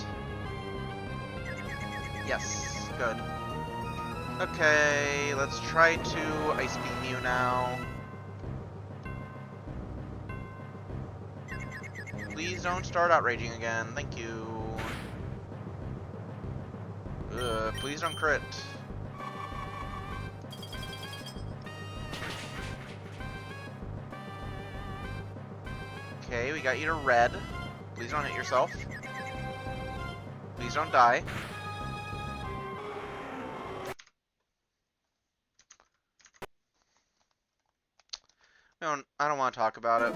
Yes, good. Okay, let's try to Ice Beam you now. Please don't start outraging again, thank you. Please don't crit. Okay, we got you to red. Please don't hit yourself. Please don't die. I don't want to talk about it.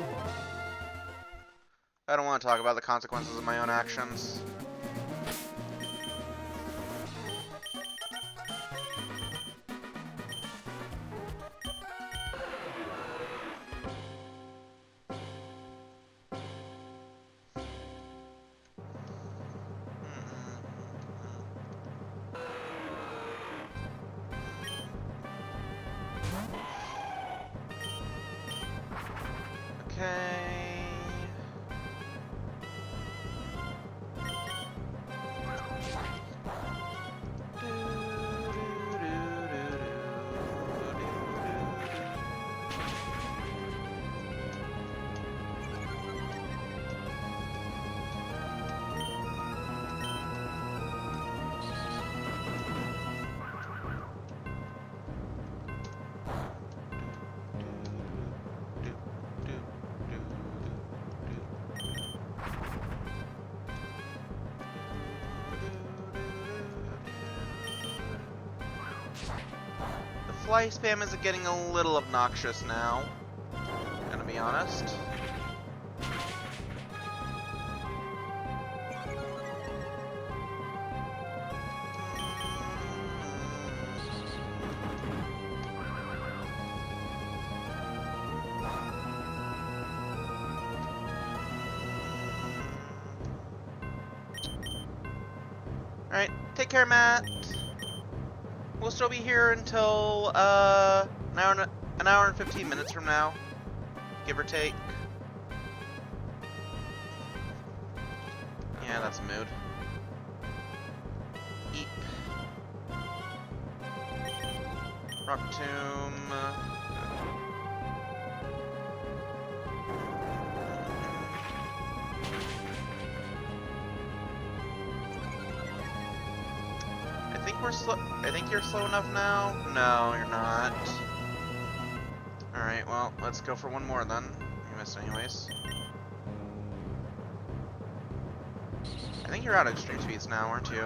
I don't want to talk about the consequences of my own actions. Okay. Fly spam is getting a little obnoxious now, gonna be honest. Alright, Take care, Matt. We'll still be here until an hour and 15 minutes from now, give or take. Yeah, that's a mood. Eep. Rock Tomb. I think you're slow enough now. No, you're not. Alright, well, let's go for one more then. You missed anyways. I think you're out of extreme speeds now, aren't you?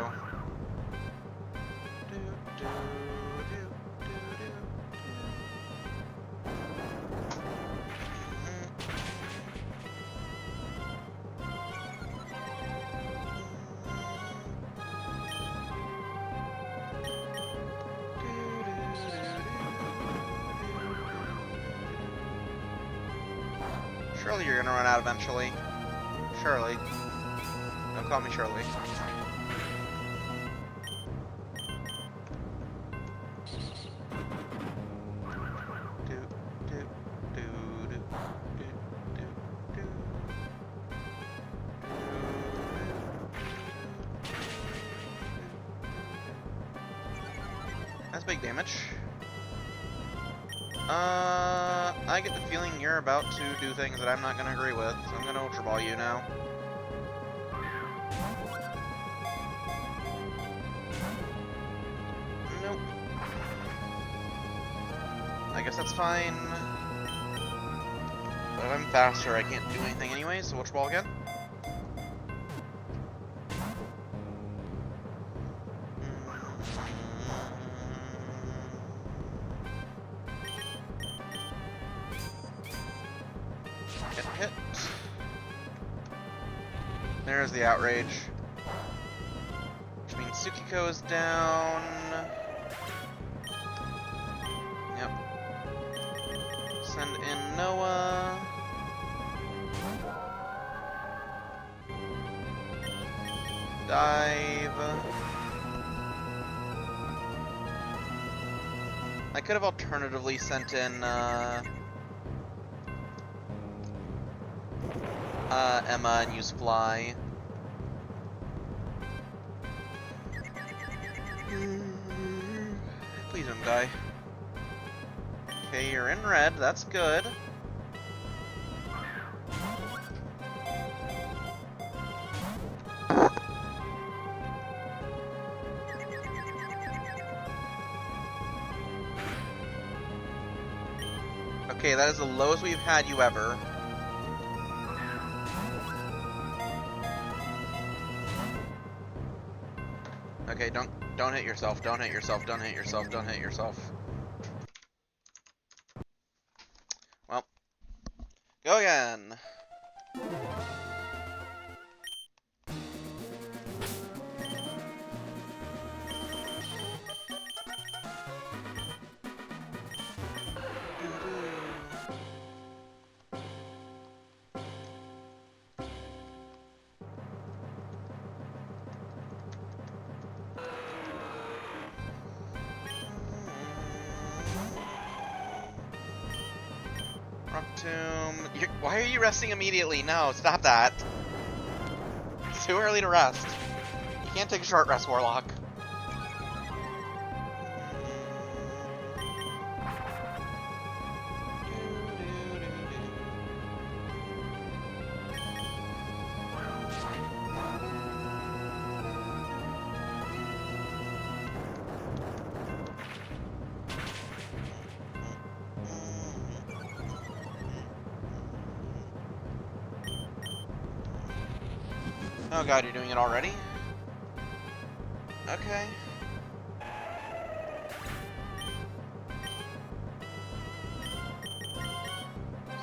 Surely you're gonna run out eventually. Surely. Don't call me Shirley. That's big damage. I get the feeling you're about to do things that I'm not gonna agree with, so I'm gonna Ultra Ball you now. Nope. I guess that's fine. But if I'm faster, I can't do anything anyway, so Ultra Ball again. Hit. There's the outrage. Which means Tsukiko is down. Yep. Send in Noah. Dive. I could have alternatively sent in Emma and use Fly. Please don't die. Okay, you're in red. That's good. Okay, that is the lowest we've had you ever. Okay, don't hit yourself, don't hit yourself, don't hit yourself, don't hit yourself. Well, go again. Rock Tomb. Why are you resting immediately? No, stop that. It's too early to rest. You can't take a short rest, Warlock. Oh god, you're doing it already? Okay.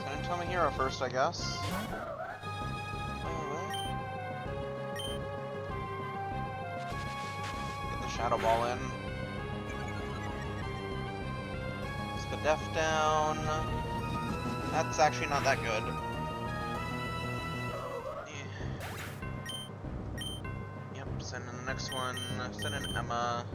Send in Tomohiro first, I guess. Get the Shadow Ball in. Spadef down. That's actually not that good. Send in the next one. Send in Emma.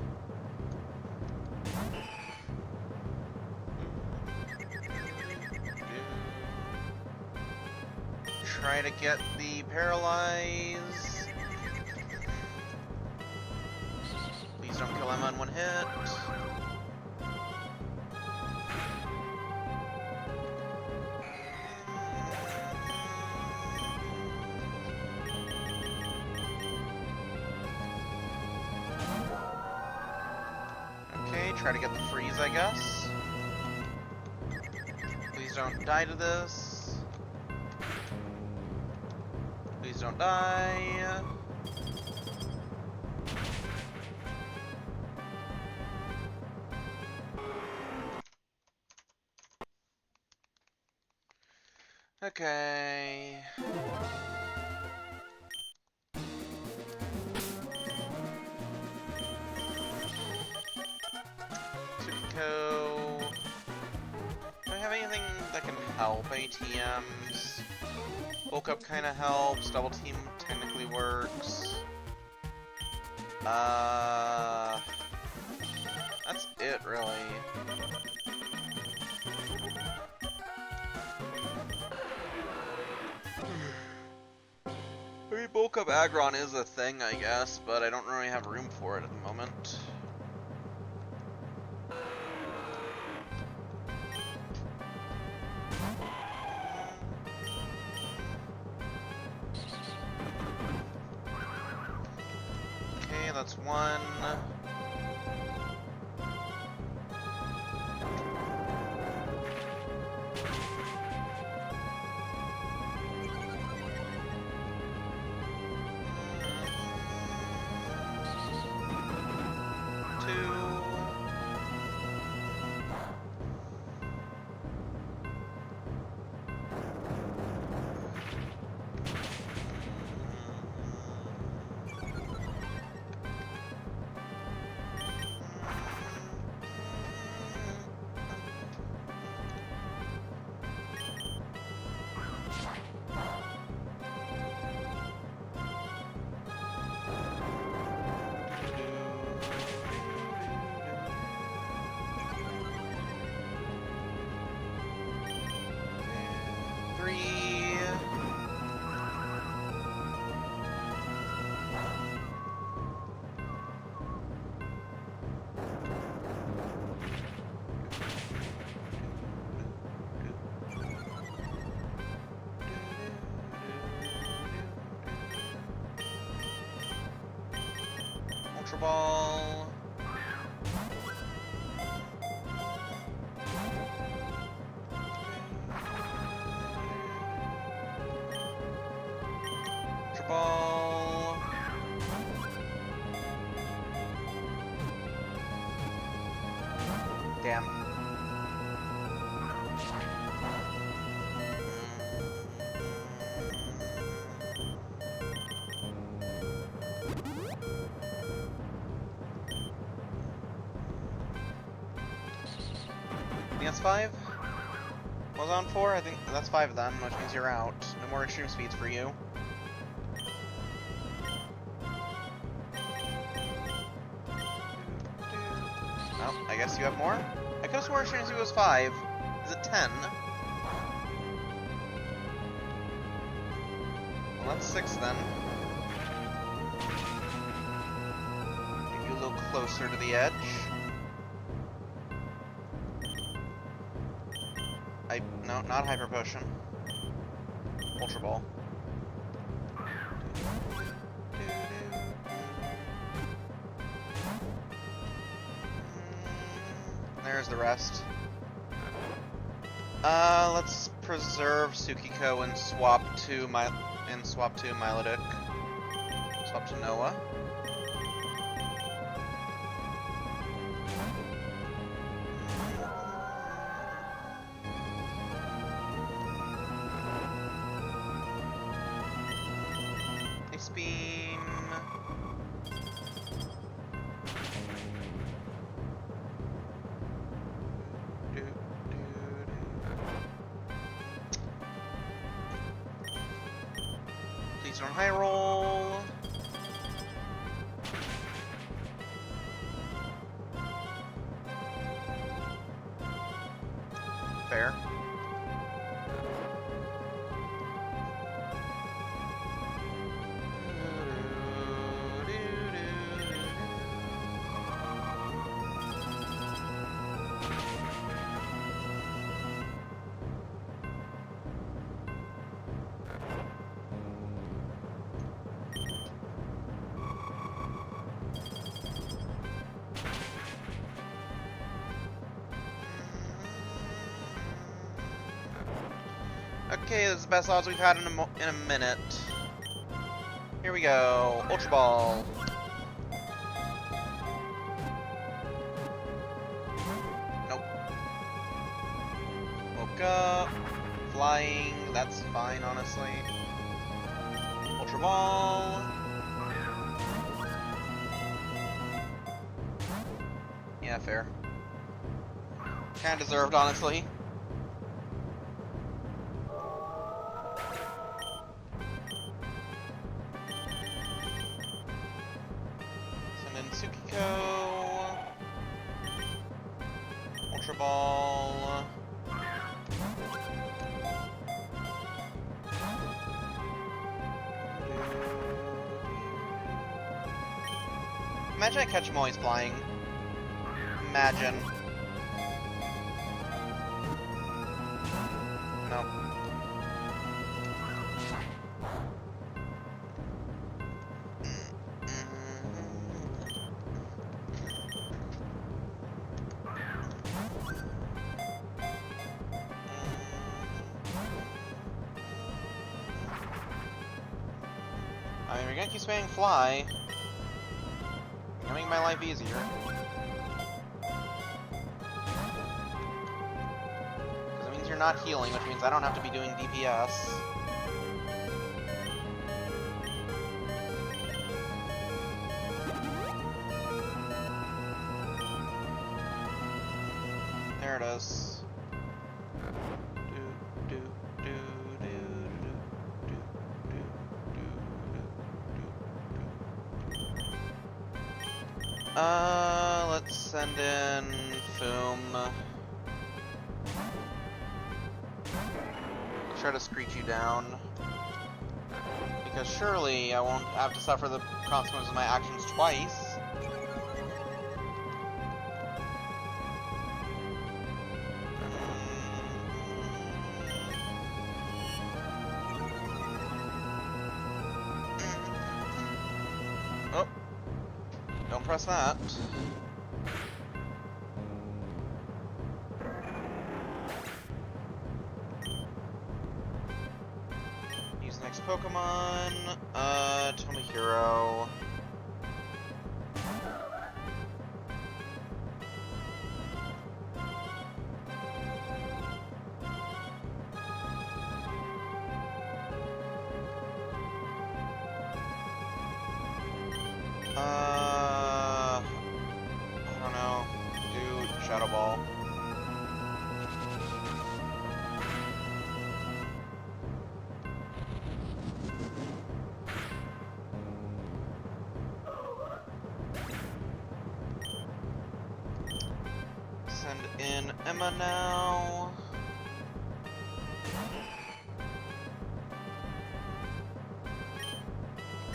Try to get the paralyze. Please don't kill Emma in one hit. Okay, try to get the freeze, I guess. Please don't die to this. Please don't die. Okay. Tsukiko. Do I have anything that can help? ATMs. Bulk up kind of helps. Double team technically works. That's it, really. I mean, bulk up Aggron is a thing, I guess, but I don't really have room for it at the moment. Okay, that's one. Ultra Ball. Ultra Ball. Damn. I think that's 5? Was on 4? I think that's 5 then, which means you're out. No more extreme speeds for you. Oh, I guess you have more? I could have sworn extreme speed was 5. Is it 10? Well, that's 6 then. Get you a little closer to the edge. No, not Hyper Potion. Ultra Ball. There's the rest. Let's preserve Tsukiko and swap to Milotic. Swap to Noah. Beam. Please don't high roll. fair. Okay, this is the best odds we've had in a minute. Here we go. Ultra Ball. Nope. Woke up. Flying. That's fine, honestly. Ultra Ball. Yeah, fair. Kinda deserved, honestly. Send in Tsukiko. Ultra Ball. Imagine I catch him while he's flying. Imagine. No. I mean, we're gonna keep spamming fly. Gonna make my life easier. Because it means you're not healing, which means I don't have to be doing DPS. There it is. Let's send in Foom. Try to screech you down. Because surely I won't have to suffer the consequences of my actions twice. Oh. Don't press that. Use the next Pokemon. Tell me Hero. I don't know. Do Shadow Ball. Send in Emma now.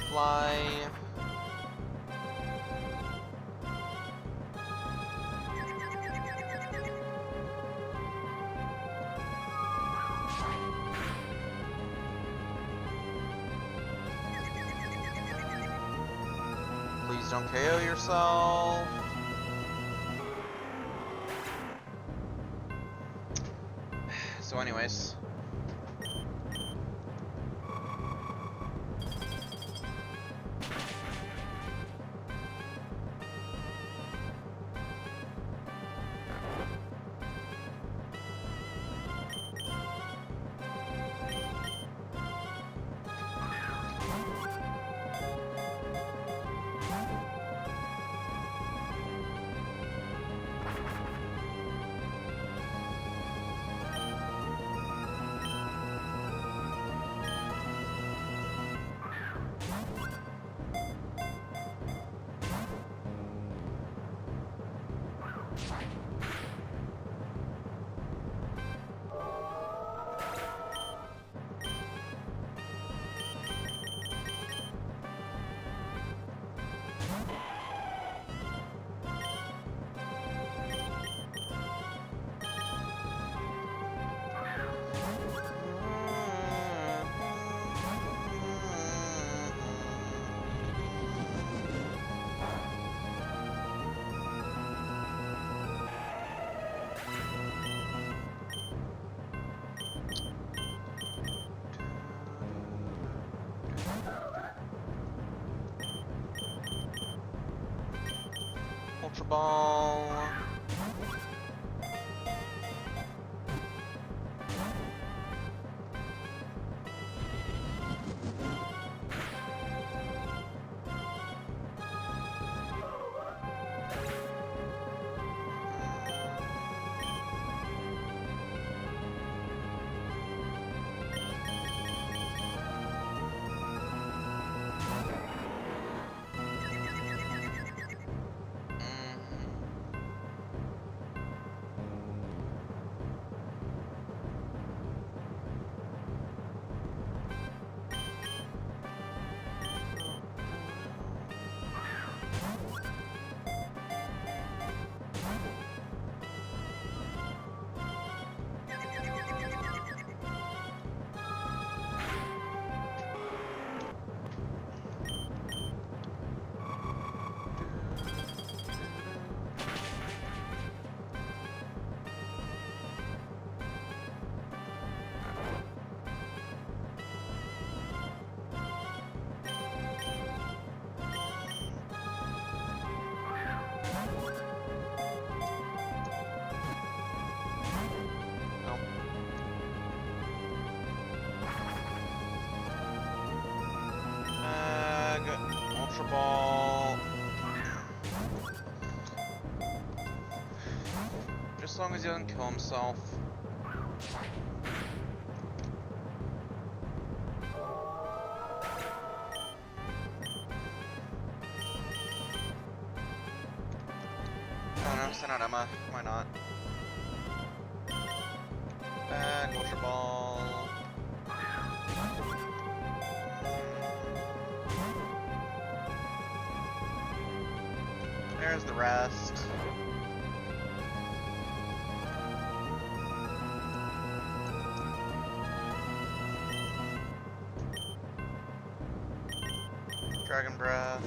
Fly. Please don't KO yourself. So anyways. Ball. Ultra Ball. Just as long as he doesn't kill himself. I don't know, send out Emma. Why not? Back, Ultra Ball. There's the rest. Dragon Breath.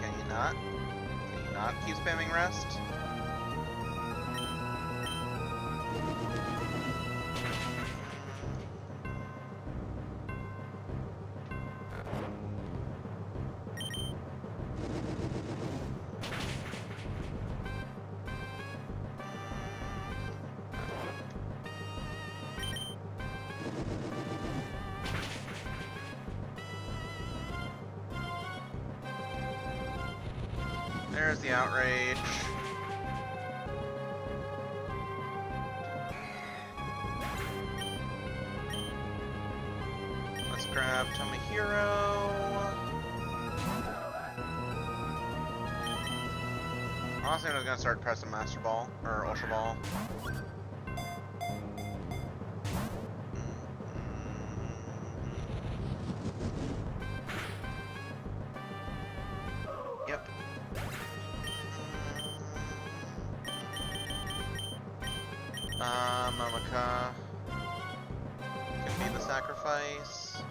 Can you not keep spamming rest? There's the outrage. Let's grab Tomohiro. Honestly, I was gonna start pressing Master Ball or Ultra Ball. Yep. Momika can be the sacrifice.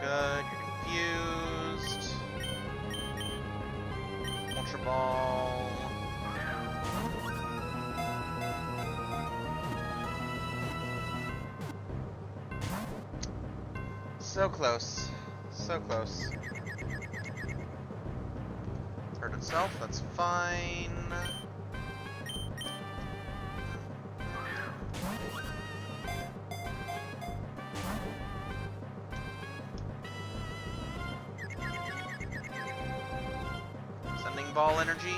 Good, you're confused. Ultra Ball. So close. So close. Hurt itself, that's fine. Sending ball energy.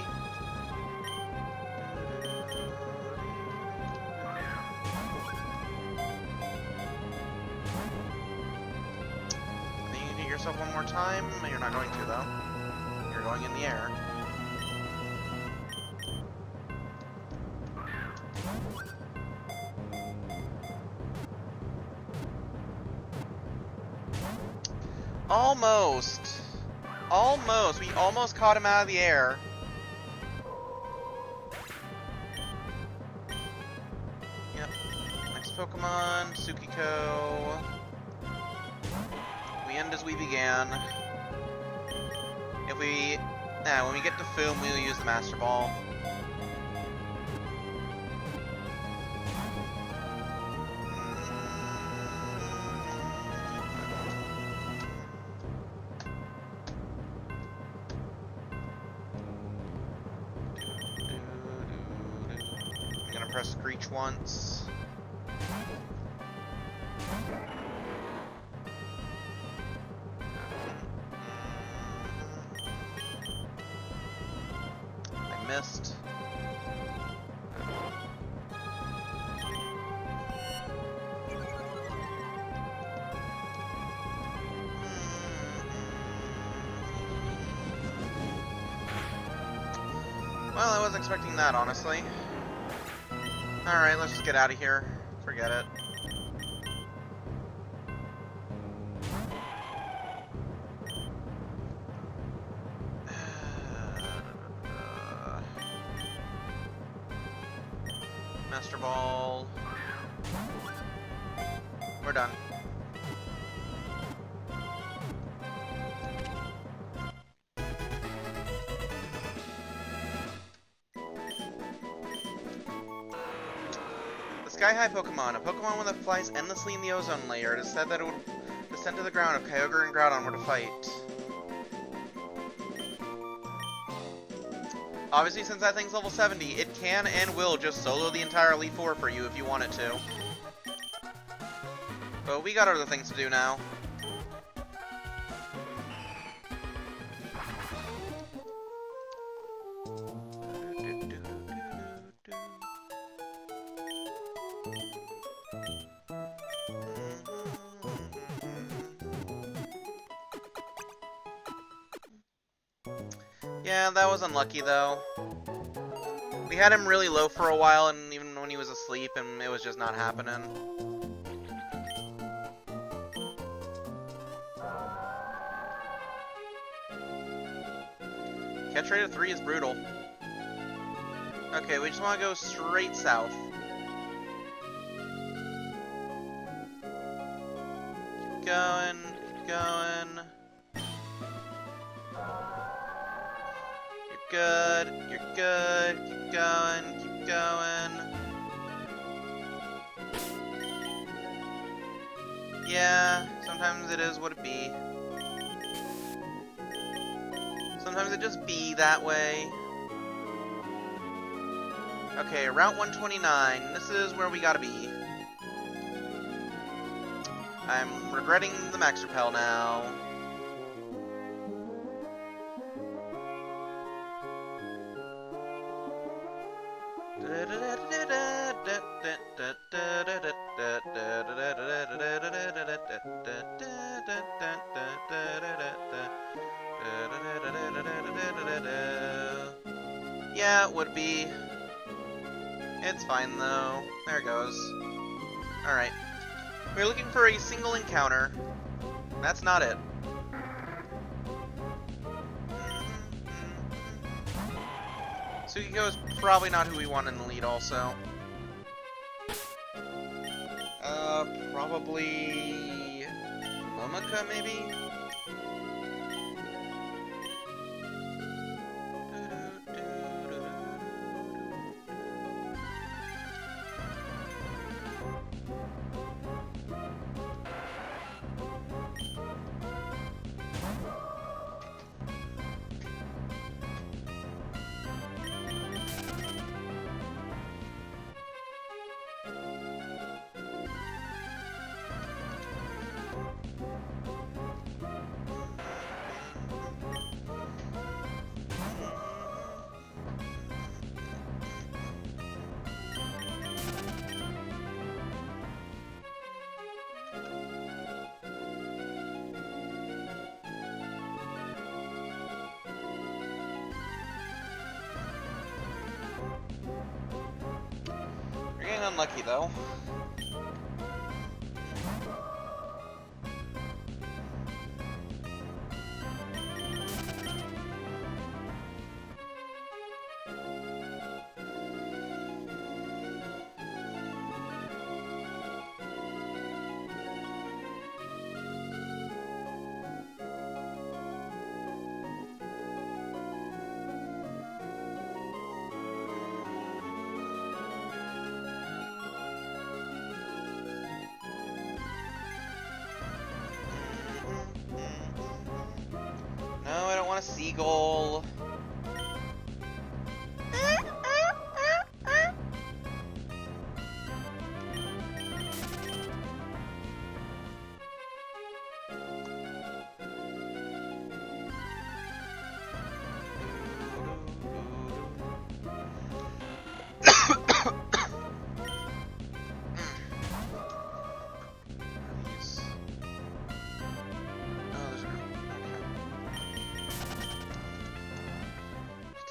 Then you hit yourself one more time. You're not going to though. You're going in the air. Almost. Almost. We almost caught him out of the air. Pokemon, Tsukiko. We end as we began. If we... when we get to Foom, we'll use the Master Ball. I'm gonna press Screech once. I missed. Well, I wasn't expecting that, honestly. Alright, let's just get out of here. Forget it. Master Ball. We're done. Sky-high Pokemon. A Pokemon that flies endlessly in the ozone layer. It is said that it would descend to the ground if Kyogre and Groudon were to fight. Obviously, since that thing's level 70, it can and will just solo the entire Elite Four for you if you want it to. But we got other things to do now. Yeah, that was unlucky, though. We had him really low for a while, and even when he was asleep, and it was just not happening. Catch rate of 3 is brutal. Okay, we just want to go straight south. Keep going, keep going. Good, you're good, keep going, keep going. Yeah, sometimes it is what it be. Sometimes it just be that way. Okay, Route 129, this is where we gotta be. I'm regretting the Max Repel now. Yeah, it would be. It's fine though. There it goes. Alright. We're looking for a single encounter. That's not it. Tsukiko is probably not who we want in the lead also. Probably... Momika, maybe? You're getting unlucky though. seagull.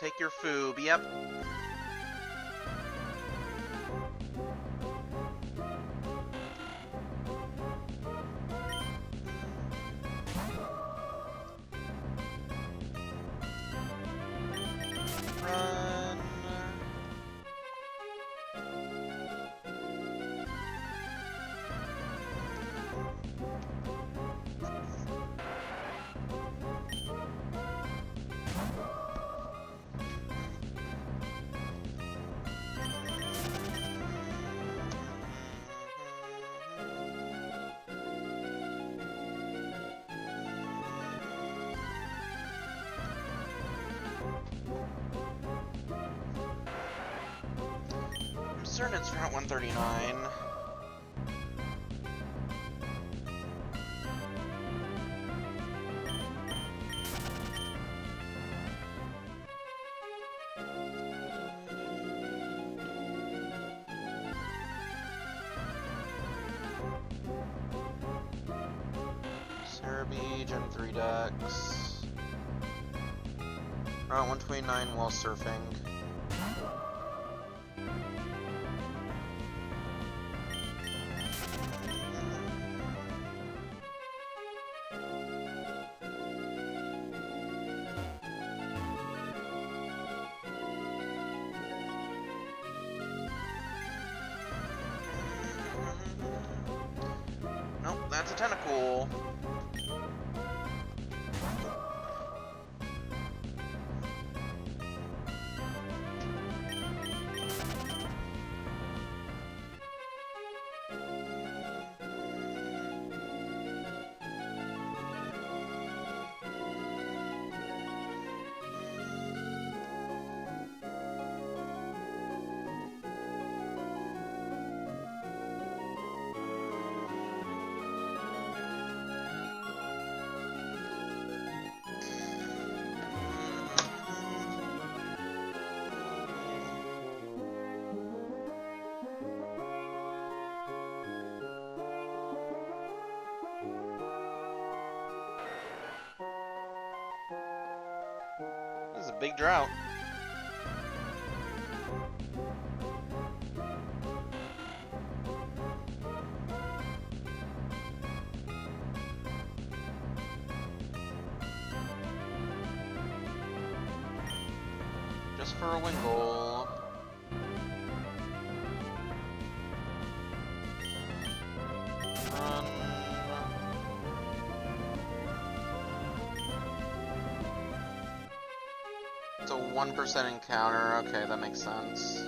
Take your food. Yep. Run. I'm certain it's Route 139. Cerebi, Gen 3 decks. Route 129 while surfing. Nope, that's a tentacle. This is a big drought. Just for a win goal. Run. It's a 1% encounter. Okay, that makes sense.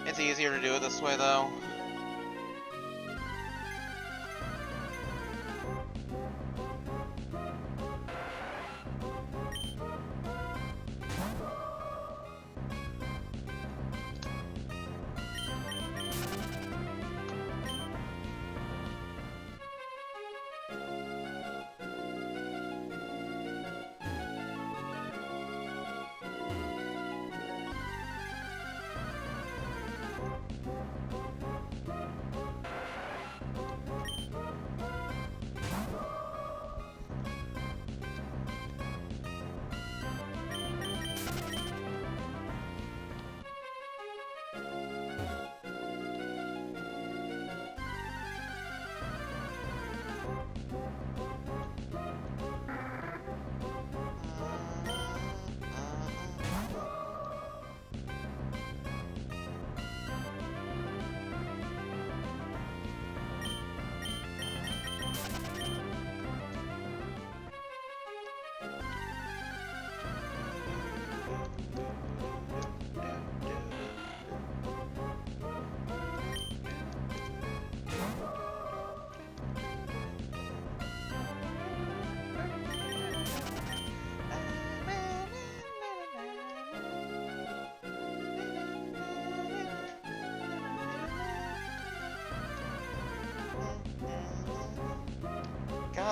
It's easier to do it this way, though.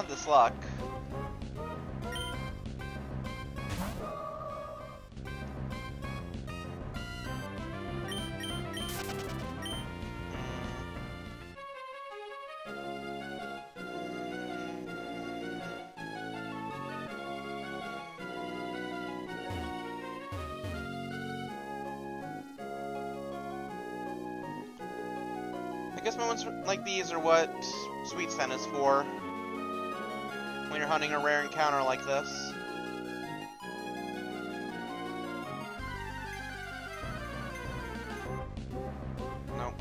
have this luck. I guess moments like these are what Sweet Scent is for. When you're hunting a rare encounter like this. Nope.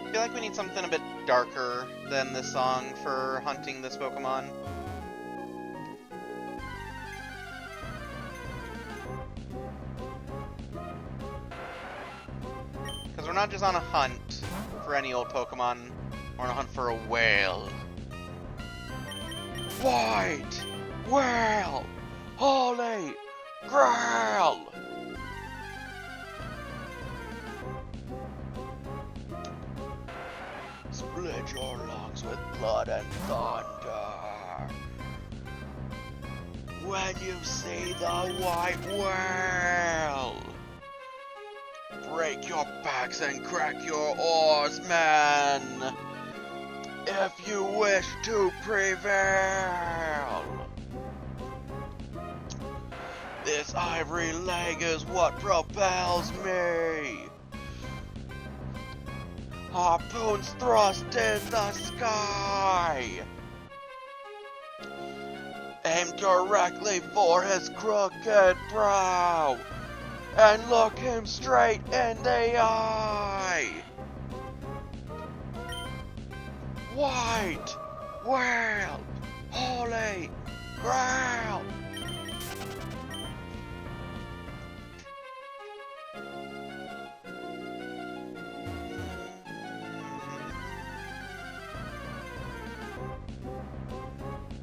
I feel like we need something a bit darker than this song for hunting this Pokemon. Because we're not just on a hunt for any old Pokemon, we're on a hunt for a whale. White whale! Holy Grail! Split your lungs with blood and thunder. When you see the white whale, break your backs and crack your oars, men, if you wish to prevail. This ivory leg is what propels me. Harpoons thrust in the sky. Aim directly for his crooked brow and look him straight in the eye. White whale, holy grail.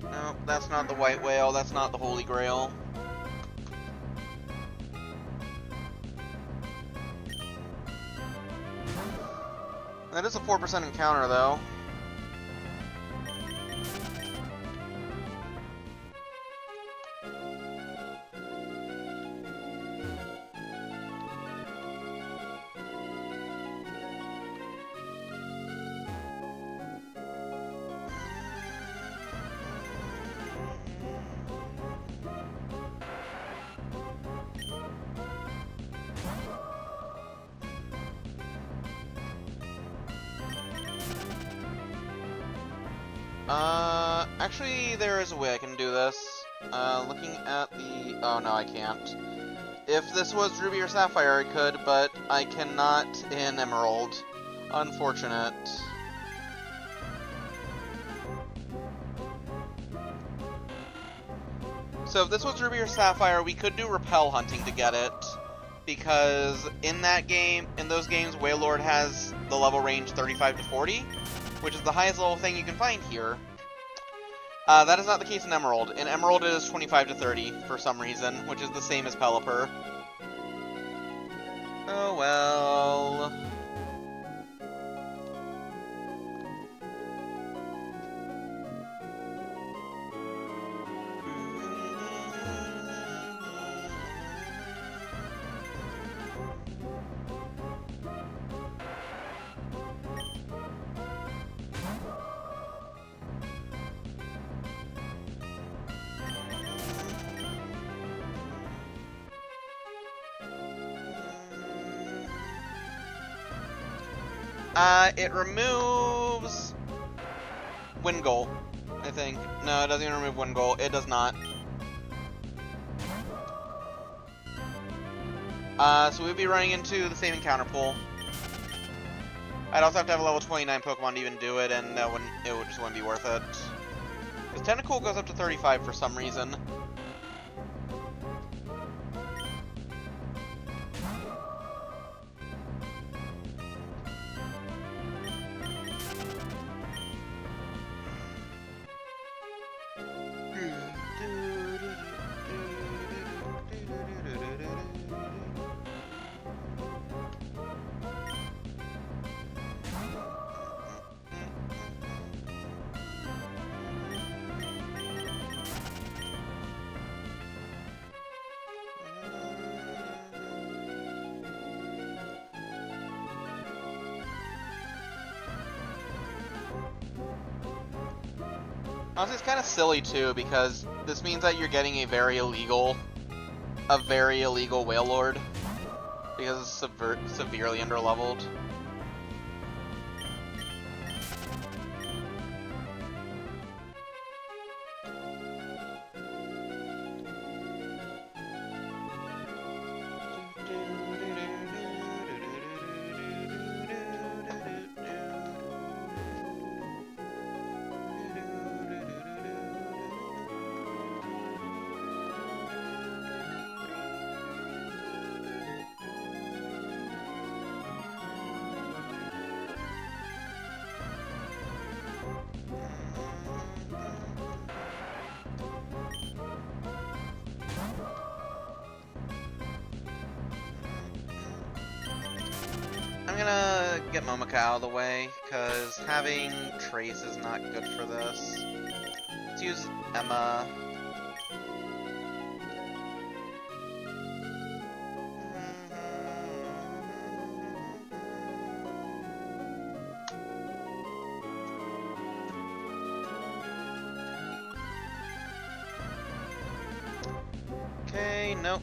No, that's not the white whale, that's not the holy grail. That is a 4% encounter, though. Actually, there is a way I can do this. Looking at the... Oh, no, I can't. If this was Ruby or Sapphire, I could, but I cannot in Emerald. Unfortunate. So if this was Ruby or Sapphire, we could do Repel hunting to get it. Because in that game, in those games, Wailord has the level range 35 to 40, which is the highest level thing you can find here. That is not the case in Emerald. In Emerald, it is 25 to 30 for some reason, which is the same as Pelipper. Oh well. It removes win goal, I think. No, it doesn't even remove win goal. It does not. So we'd be running into the same encounter pool. I'd also have to have a level 29 Pokemon to even do it, and it just wouldn't be worth it. Because Tentacool goes up to 35 for some reason. Honestly, it's kind of silly too, because this means that you're getting a very illegal Wailord, because it's severely underleveled. I'm gonna get Momika out of the way, because having Trace is not good for this. Let's use Emma. Okay, nope.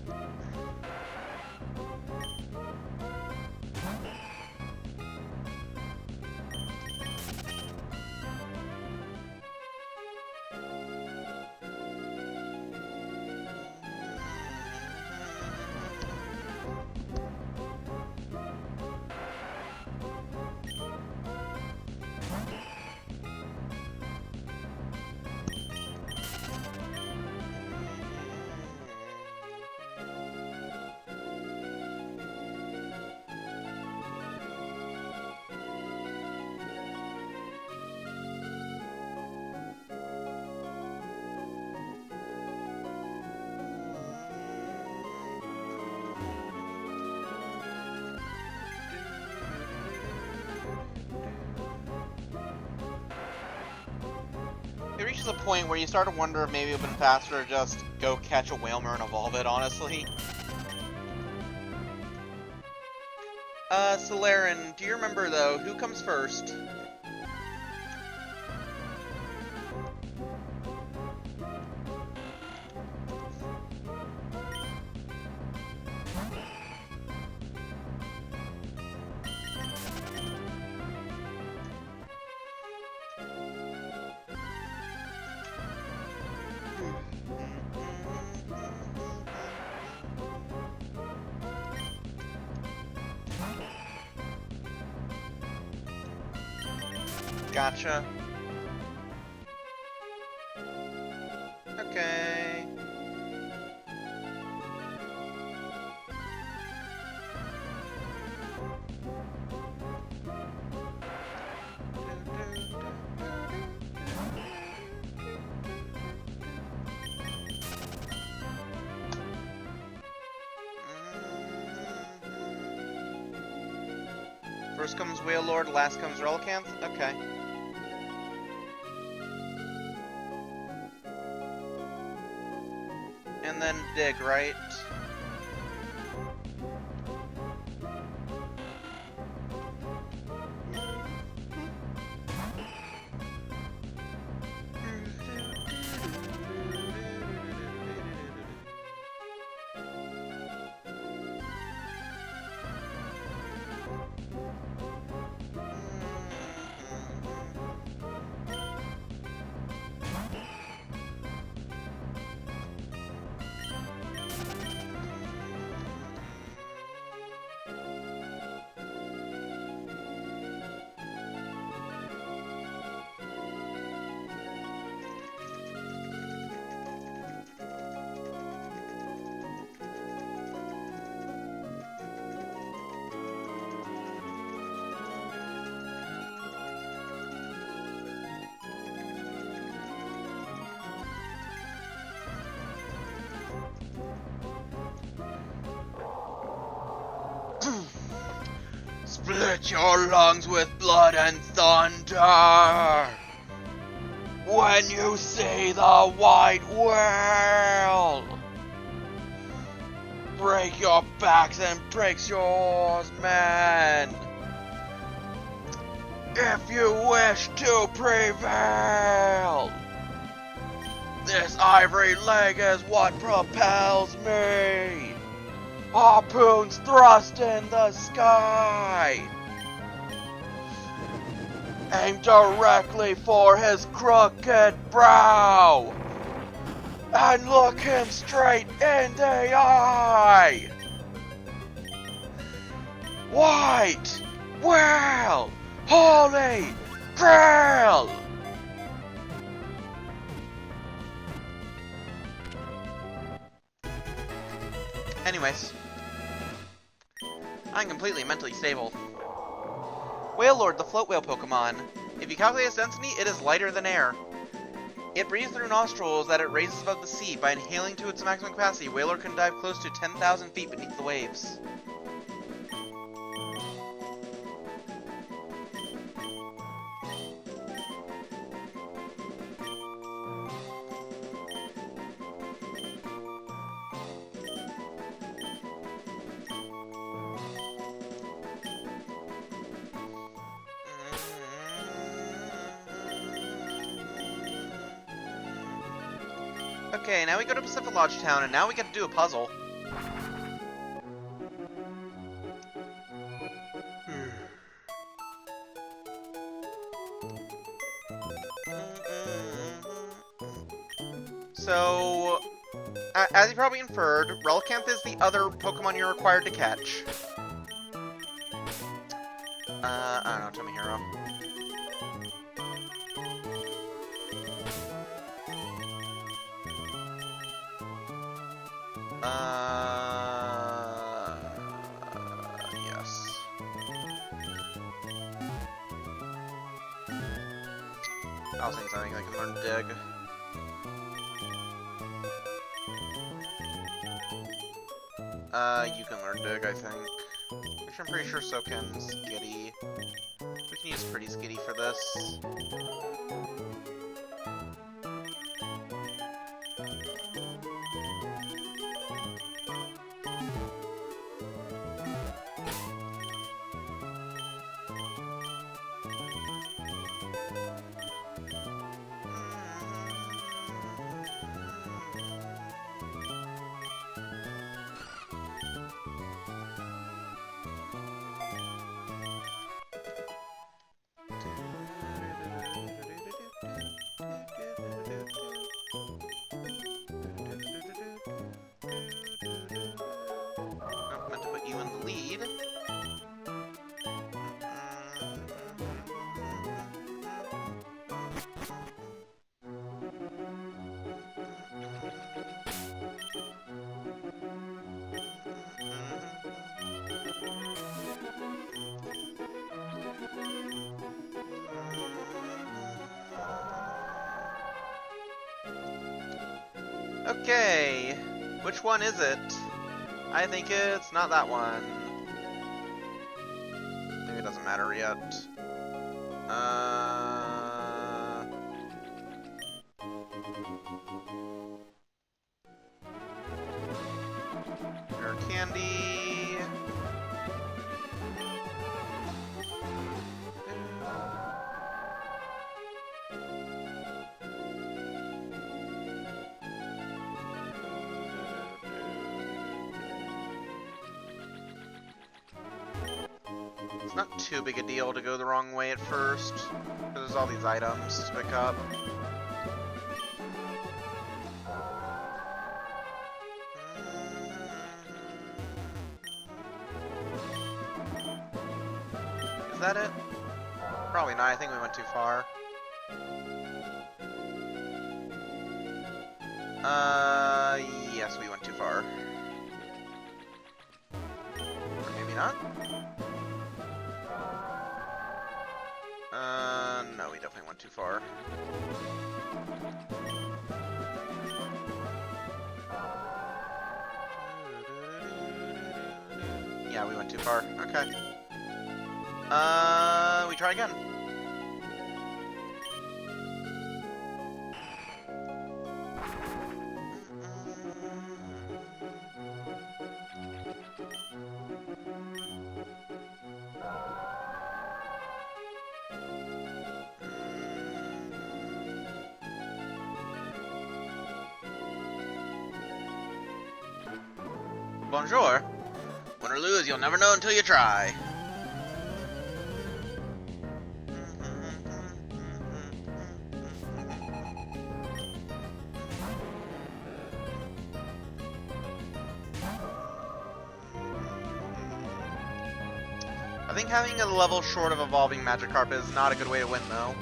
It reaches a point where you start to wonder if maybe it would have been faster to just go catch a Wailmer and evolve it, honestly. Solaren, do you remember, though, who comes first? Gotcha. Okay. First comes Wailord, last comes Relicanth? Okay. And then dig, right? Split your lungs with blood and thunder when you see the white whale. Break your backs and breaks yours, man. If you wish to prevail, this ivory leg is what propels me. Harpoons thrust in the sky. Aim directly for his crooked brow. And look him straight in the eye. White whale, holy grail. Anyways, I'm completely mentally stable. Whale Lord, the float whale Pokemon. If you calculate its density, it is lighter than air. It breathes through nostrils that it raises above the sea. By inhaling to its maximum capacity, Whalor can dive close to 10,000 feet beneath the waves. Okay, now we go to Pacific Lodge Town, and now we get to do a puzzle. So, as you probably inferred, Relicanth is the other Pokemon you're required to catch. I don't know, tell me, Hero. Yes. I was thinking something I can learn Dig. You can learn Dig, I think. Which I'm pretty sure so can Skitty. We can use Pretty Skitty for this. Okay, which one is it? I think it's not that one. Maybe it doesn't matter yet. Rare candy. It's not too big a deal to go the wrong way at first, because there's all these items to pick up. Is that it? Probably not, I think we went too far. Yes, we went too far. Or maybe not? No, we definitely went too far. Yeah, we went too far. Okay. We try again. Bonjour. Win or lose, you'll never know until you try. I think having a level short of evolving Magikarp is not a good way to win, though.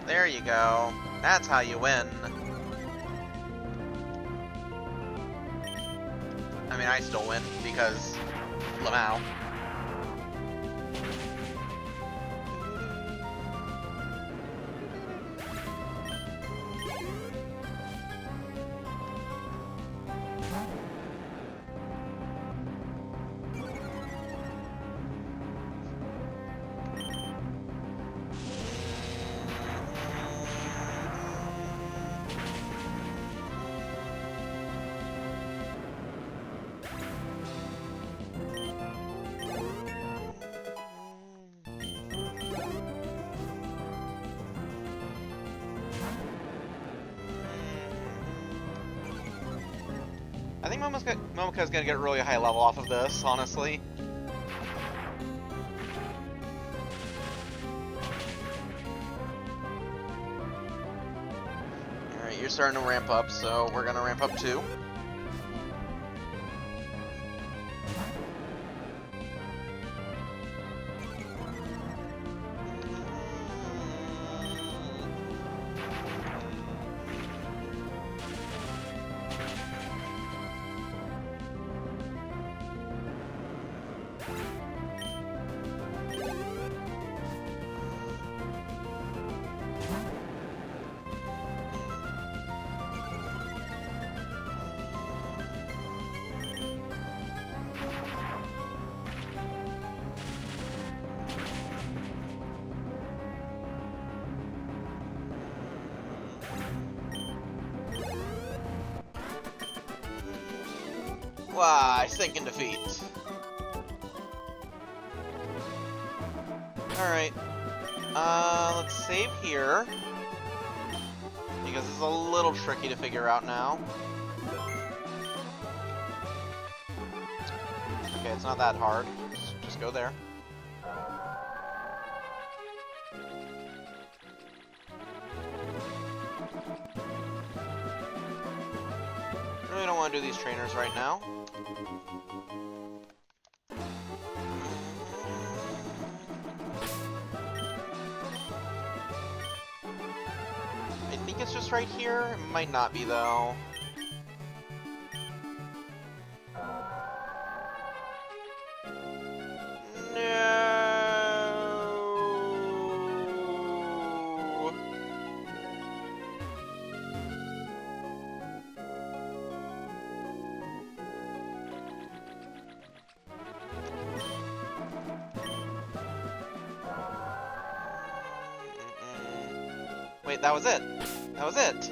There you go. That's how you win. I mean, I still win, because Lamau. I think Momoka's gonna get a really high level off of this, honestly. Alright, you're starting to ramp up, so we're gonna ramp up too. Why, sink in defeat. Alright. Let's save here. Because it's a little tricky to figure out now. Okay, it's not that hard. Just go there. Really don't want to do these trainers right now. I think it's just right here. It might not be, though. Wait, that was it. That was it.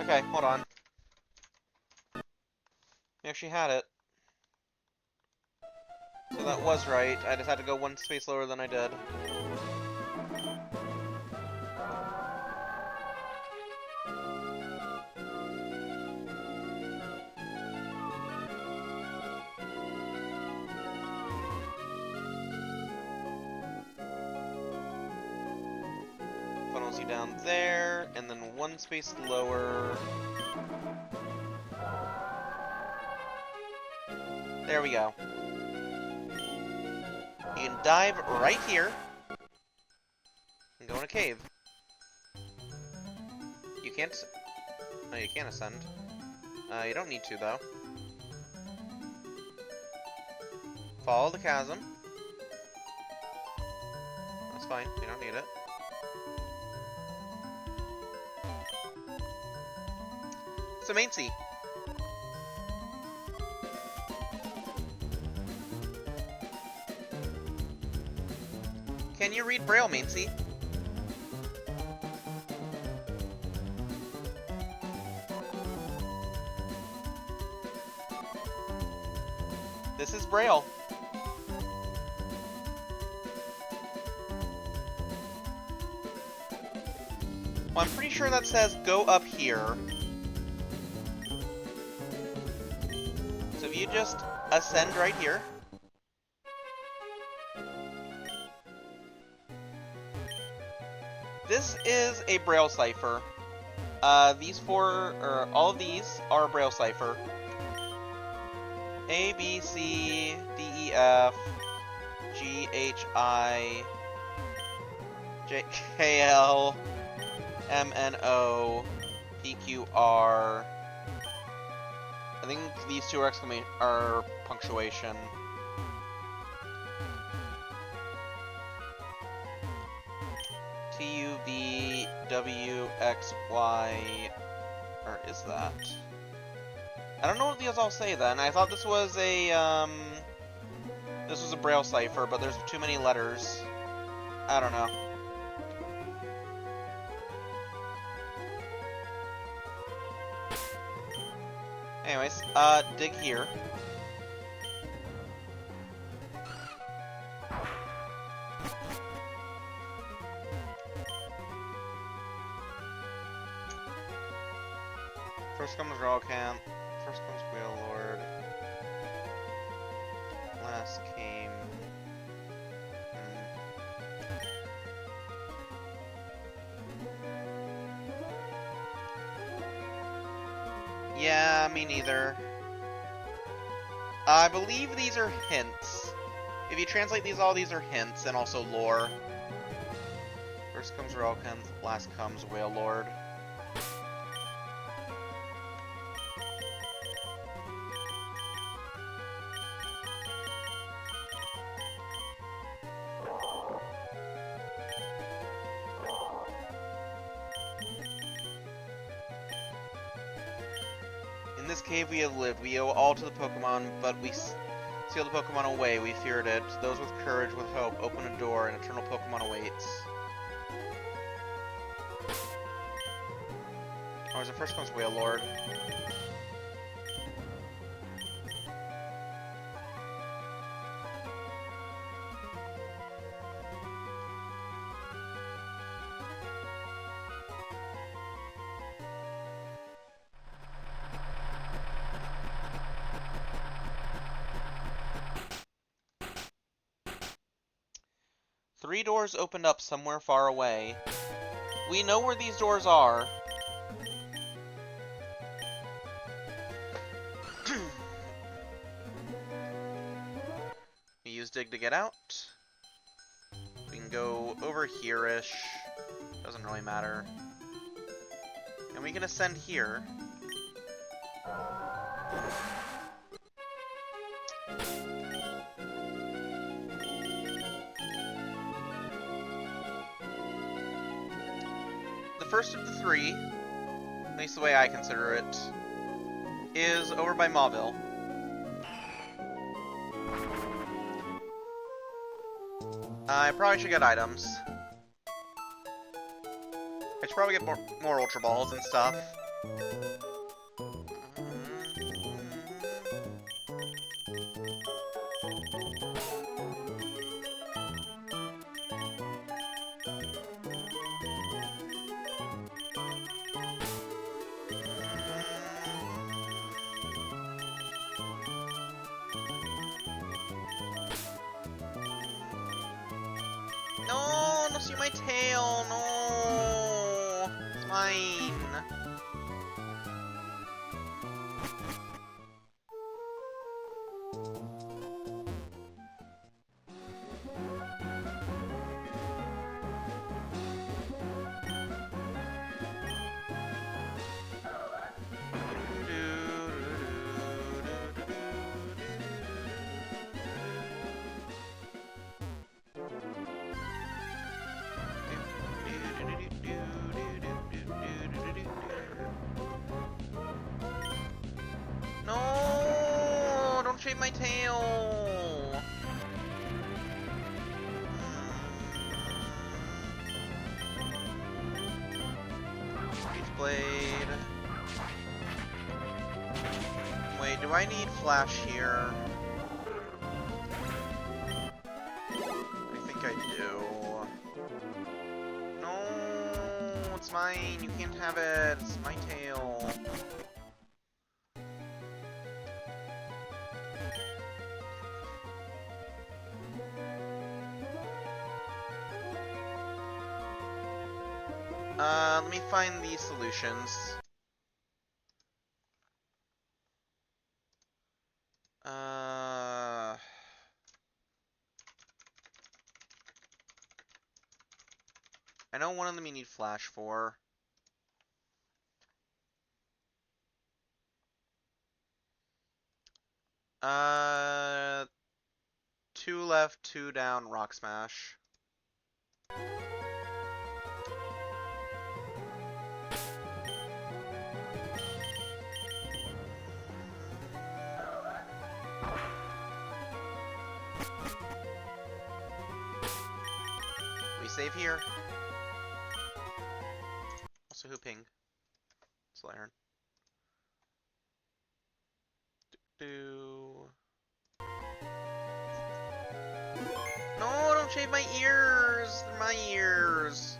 Okay, hold on. We actually had it. So that was right. I just had to go one space lower than I did. Funnels you down there, and then one space lower. There we go. You can dive right here and go in a cave. You can't... No, you can't ascend. You don't need to, though. Follow the chasm. That's fine. You don't need it. So Maincy. Can you read Braille, Maincy? This is Braille. Well, I'm pretty sure that says go up here. So if you just ascend right here. This is a Braille cipher. All of these are a Braille cipher. A, B, C, D, E, F, G, H, I, J, K, L, M, N, O, P, Q, R. I think these two are punctuation. T, U, V, W, X, Y, or is that? I don't know what these all say then. I thought this was a Braille cipher, but there's too many letters. I don't know. Anyways, dig here. First comes Raw Camp. First comes Whale Lord. Last came... Yeah, me neither. I believe these are hints. If you translate these, all these are hints, and also lore. First comes Relkins, last comes Whale Lord. In this cave we have lived. We owe all to the Pokemon, but we seal the Pokemon away. We feared it. Those with courage, with hope, open a door, and eternal Pokemon awaits. Or is it first comes Whale Lord? Three doors opened up somewhere far away. We know where these doors are. We use dig to get out. We can go over here-ish. Doesn't really matter. And we can ascend here. The first of the three, at least the way I consider it, is over by Mauville. I probably should get items. I should probably get more Ultra Balls and stuff. No, don't see my tail, no! It's mine! shave my tail! Beach Blade. Wait, do I need Flash here? I think I do. No, it's mine. You can't have it. It's my tail. Let me find these solutions. I know one of them you need Flash for. Two left, two down, Rock Smash. We save here. Also hooping. Slayer. No, don't shave my ears! They're my ears!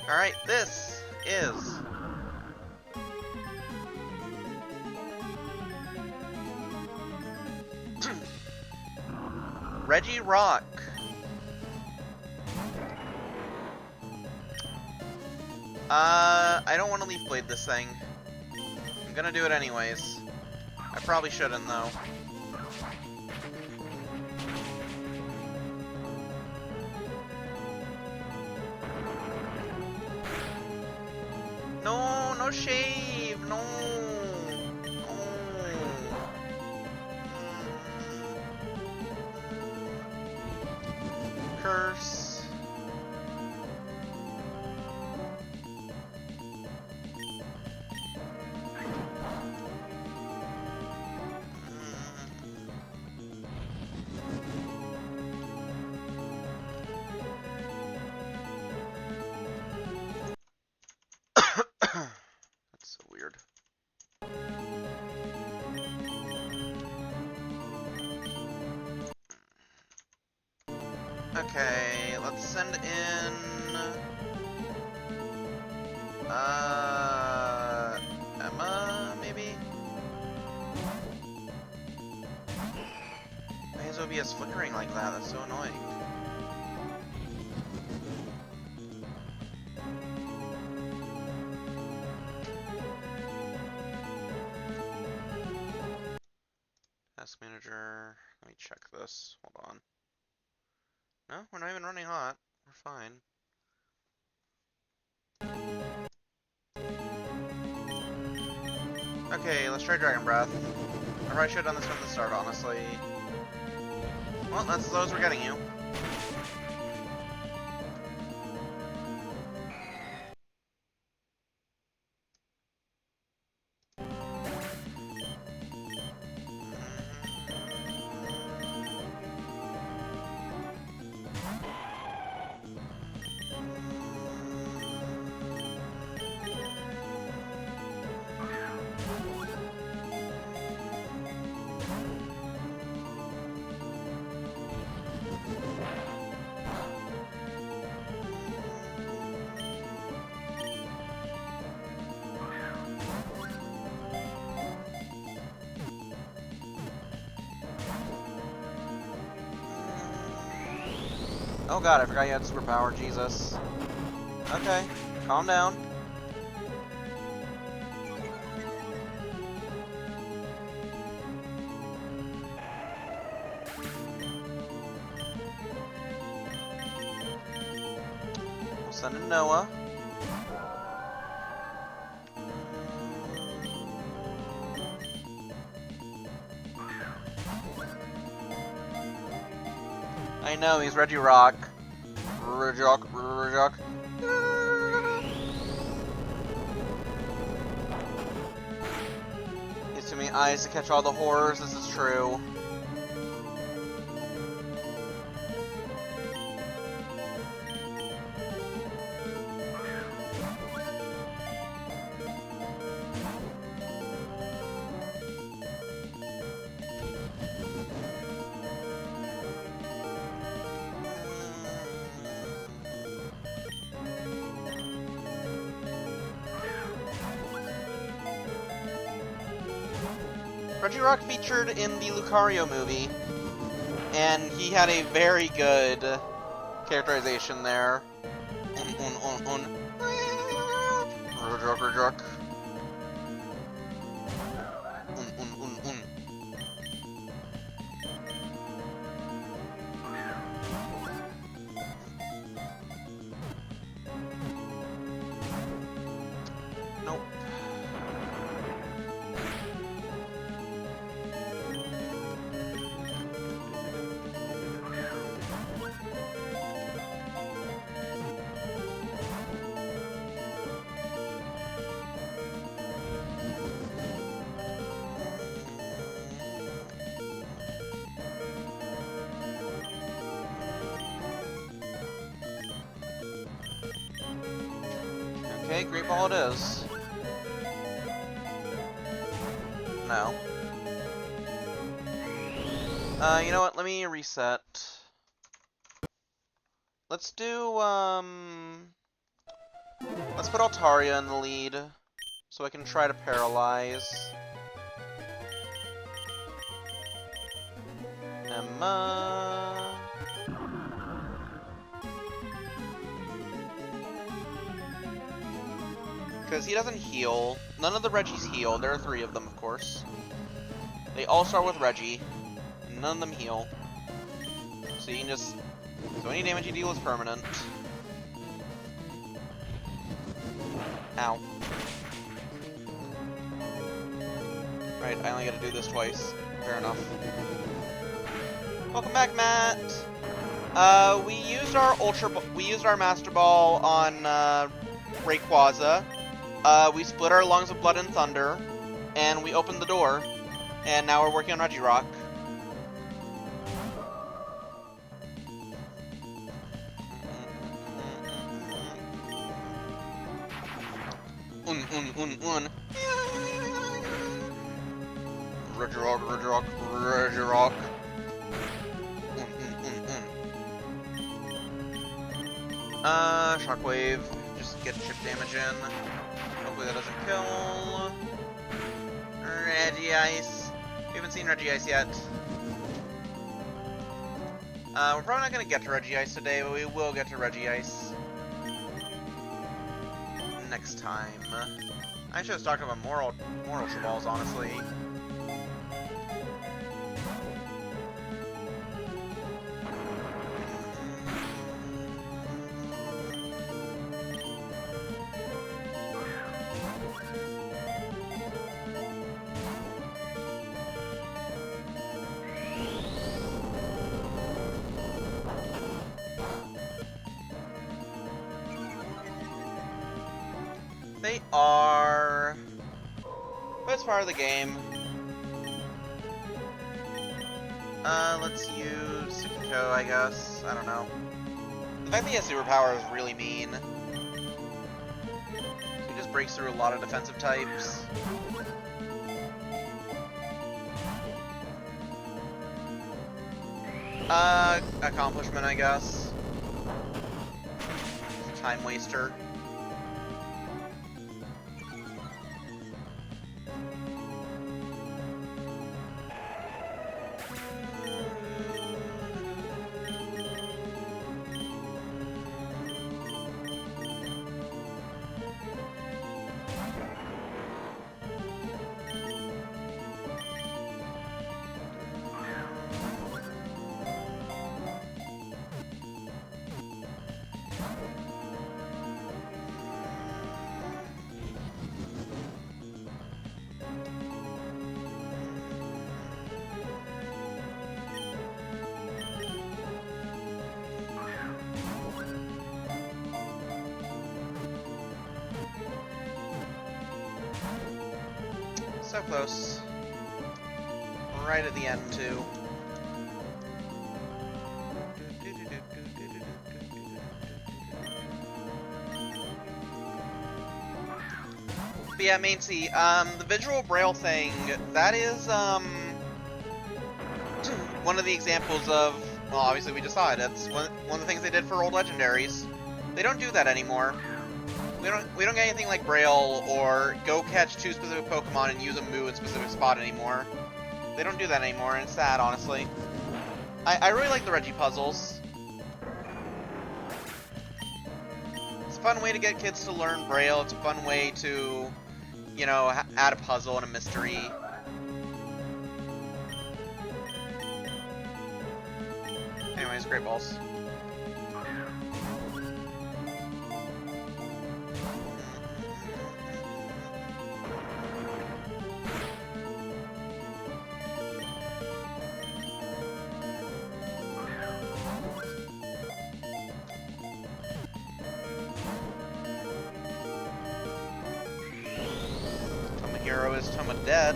Alright, this is... Regirock. I don't want to Leaf Blade this thing. I'm gonna do it anyways. I probably shouldn't, though. No, no shave, no. Curse. That's so weird. Okay, let's send in... Emma, maybe? Why is OBS flickering like that? That's so annoying. Task Manager, let me check this. Hold on. No, we're not even running hot. We're fine. Okay, let's try Dragon Breath. I probably should have done this from the start, honestly. Well, that's as low as we're getting you. Oh god, I forgot you had superpower, Jesus. Okay, calm down. We'll send in Noah. I know, he's Regirock. Regirock. He's too me eyes to catch all the horrors, this is true. Regirock featured in the Lucario movie, and he had a very good characterization there. Regirock. Nope. Okay, Great Ball it is. No. You know what? Let me reset. Let's do, let's put Altaria in the lead, so I can try to paralyze. Emma... Because he doesn't heal. None of the Reggies heal. There are 3 of them, of course. They all start with Reggie, and none of them heal. So you can just... So any damage you deal is permanent. Ow. Right, I only gotta do this twice. Fair enough. Welcome back, Matt! We used our Master Ball on, Rayquaza. We split our lungs with Blood and Thunder, and we opened the door, and now we're working on Regirock. Regirock. Shockwave. Just get chip damage in. Hopefully that doesn't kill. Regice. We haven't seen Regice yet. We're probably not going to get to Regice today, but we will get to Regice next time. I should have talked about more Ultra Balls, honestly. They are... But it's part of the game. Let's use Sukiko, I guess. I don't know. The fact that he has superpower is really mean. He just breaks through a lot of defensive types. Accomplishment, I guess. Time waster. So close. right at the end, too. But yeah, Mainty, the visual braille thing, that is, one of the examples of, well, obviously we just saw it, that's one of the things they did for old legendaries. They don't do that anymore. We don't get anything like braille or go catch 2 specific Pokemon and use a Moo in a specific spot anymore. They don't do that anymore, and it's sad, honestly. I really like the Reggie puzzles. It's a fun way to get kids to learn braille. It's a fun way to, you know, add a puzzle and a mystery. Anyways, great balls. Hero is Toma dead.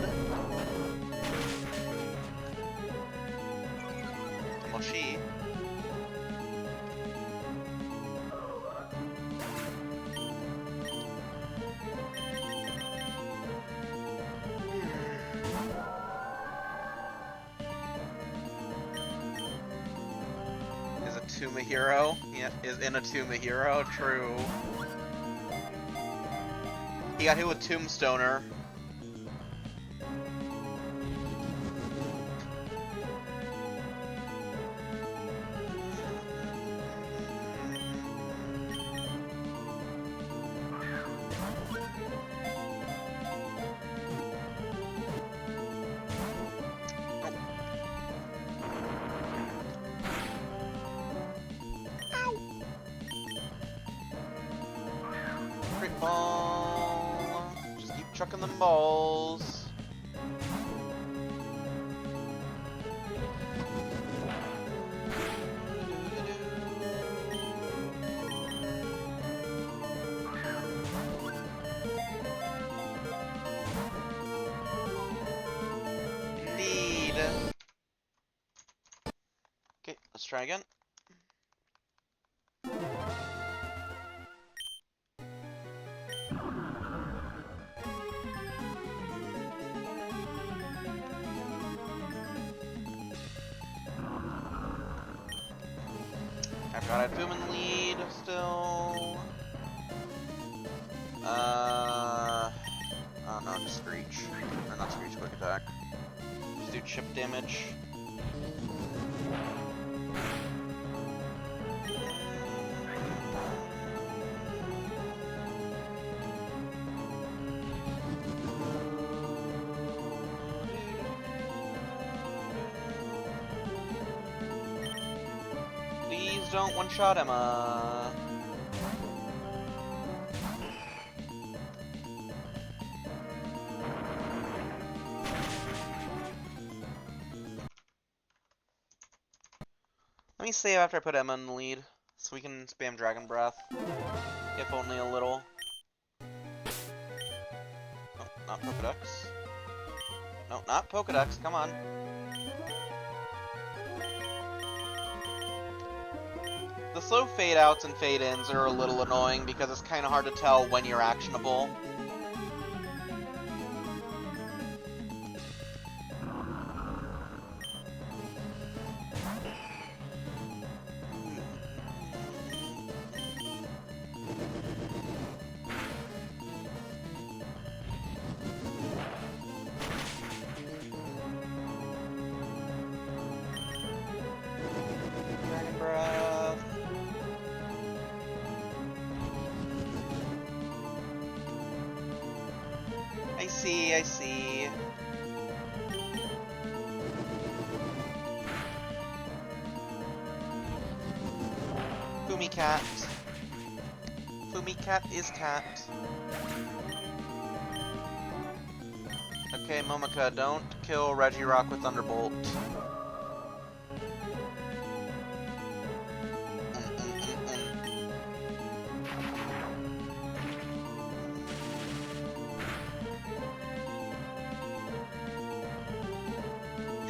Tomoshi. Is a Tuma hero? Yeah, is in a Tuma hero? True. He got hit with Tombstoner. Great ball. Just keep chucking them balls. Indeed. Okay, let's try again. I forgot I had Boom in the lead still. Oh no, just Screech. Or not Screech, Quick Attack. Just do chip damage. Please don't one-shot Emma. Let me save after I put Emma in the lead, so we can spam Dragon Breath, if only a little. Oh, not Pokedex. No, not Pokedex, come on. The slow fade-outs and fade-ins are a little annoying because it's kind of hard to tell when you're actionable. Dragon Breath. I see. Fumicat. Fumicat is cat. Okay, Momika, don't kill Regirock with Thunderbolt.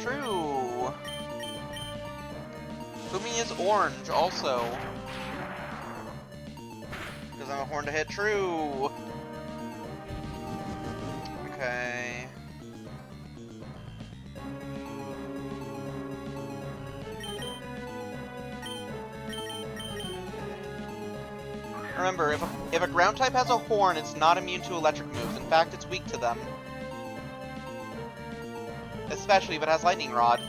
True. Fumi is orange, also. Because I'm a horn to hit. True. Okay. Remember, if a ground type has a horn, it's not immune to electric moves. In fact, it's weak to them. Especially if it has lightning rod.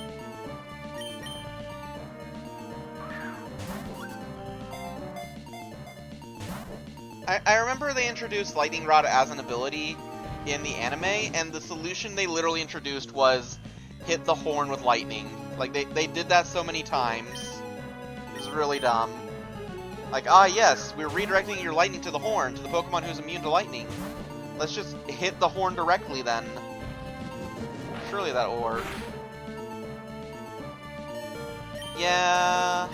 I remember they introduced lightning rod as an ability in the anime, and the solution they literally introduced was hit the horn with lightning. Like, they did that so many times. It was really dumb. Like, yes, we're redirecting your lightning to the horn, to the Pokemon who's immune to lightning. Let's just hit the horn directly then. Surely that will work. Yeah.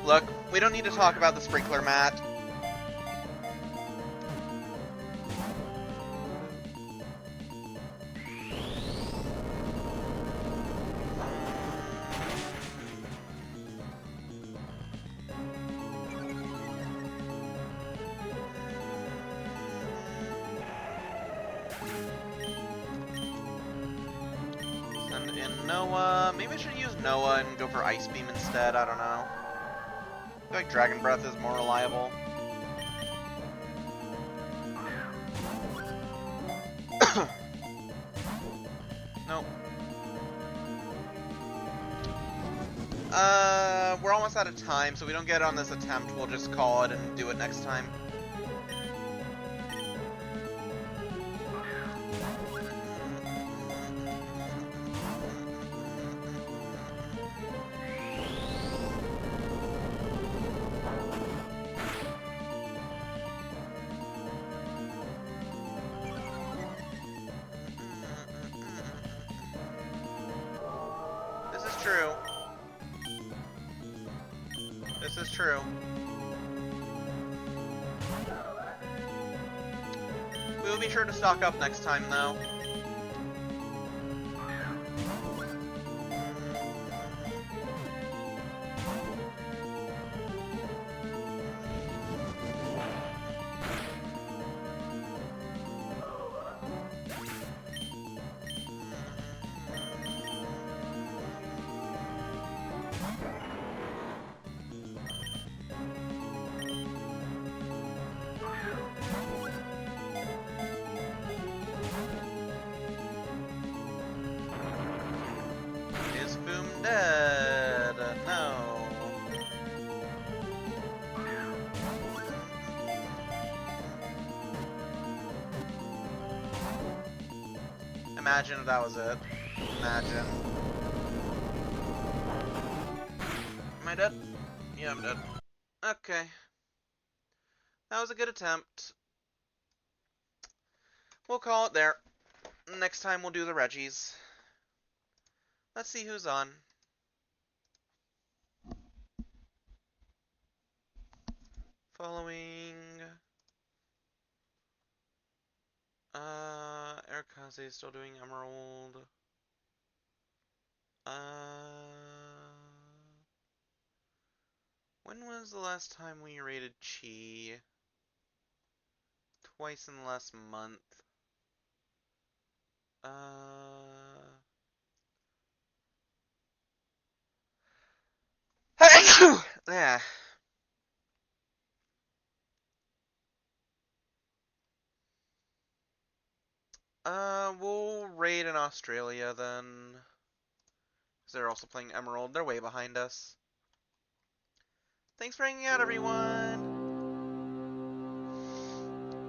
Look, we don't need to talk about the sprinkler mat. Send in Noah. Maybe I should use Noah and go for Ice Beam instead. I don't know. I feel like Dragon Breath is more reliable. Nope. We're almost out of time, so we don't get on this attempt. We'll just call it and do it next time. This is true. This is true. We will be sure to stock up next time, though. Is Boom dead? No. Imagine if that was it. Imagine. Am I dead? Yeah, I'm dead. Okay. That was a good attempt. We'll call it there. Next time we'll do the Reggies. Let's see who's on. Following... Erikaze is still doing Emerald. When was the last time we rated Chi? Twice in the last month. Yeah. We'll raid in Australia then. Because they're also playing Emerald. They're way behind us. Thanks for hanging out, everyone!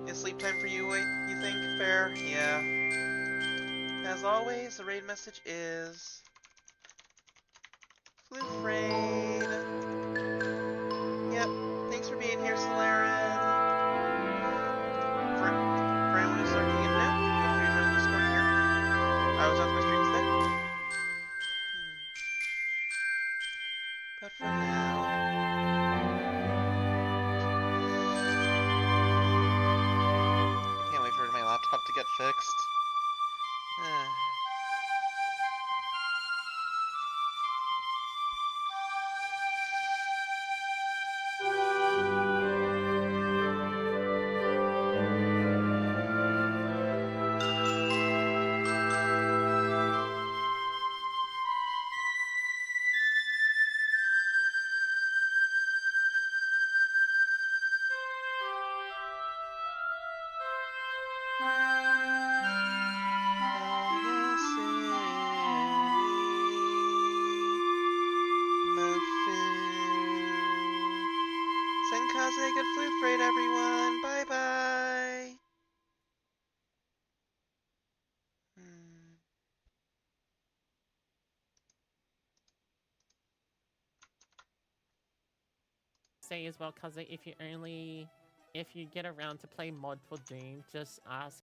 Is sleep time for you, you think? Fair? Yeah. As always, the raid message is... Floof raid! But for now... I can't wait for my laptop to get fixed. Senkaze, good flute freight, everyone. Bye bye. Say as well, Kaze, if you get around to play mod for Doom, just ask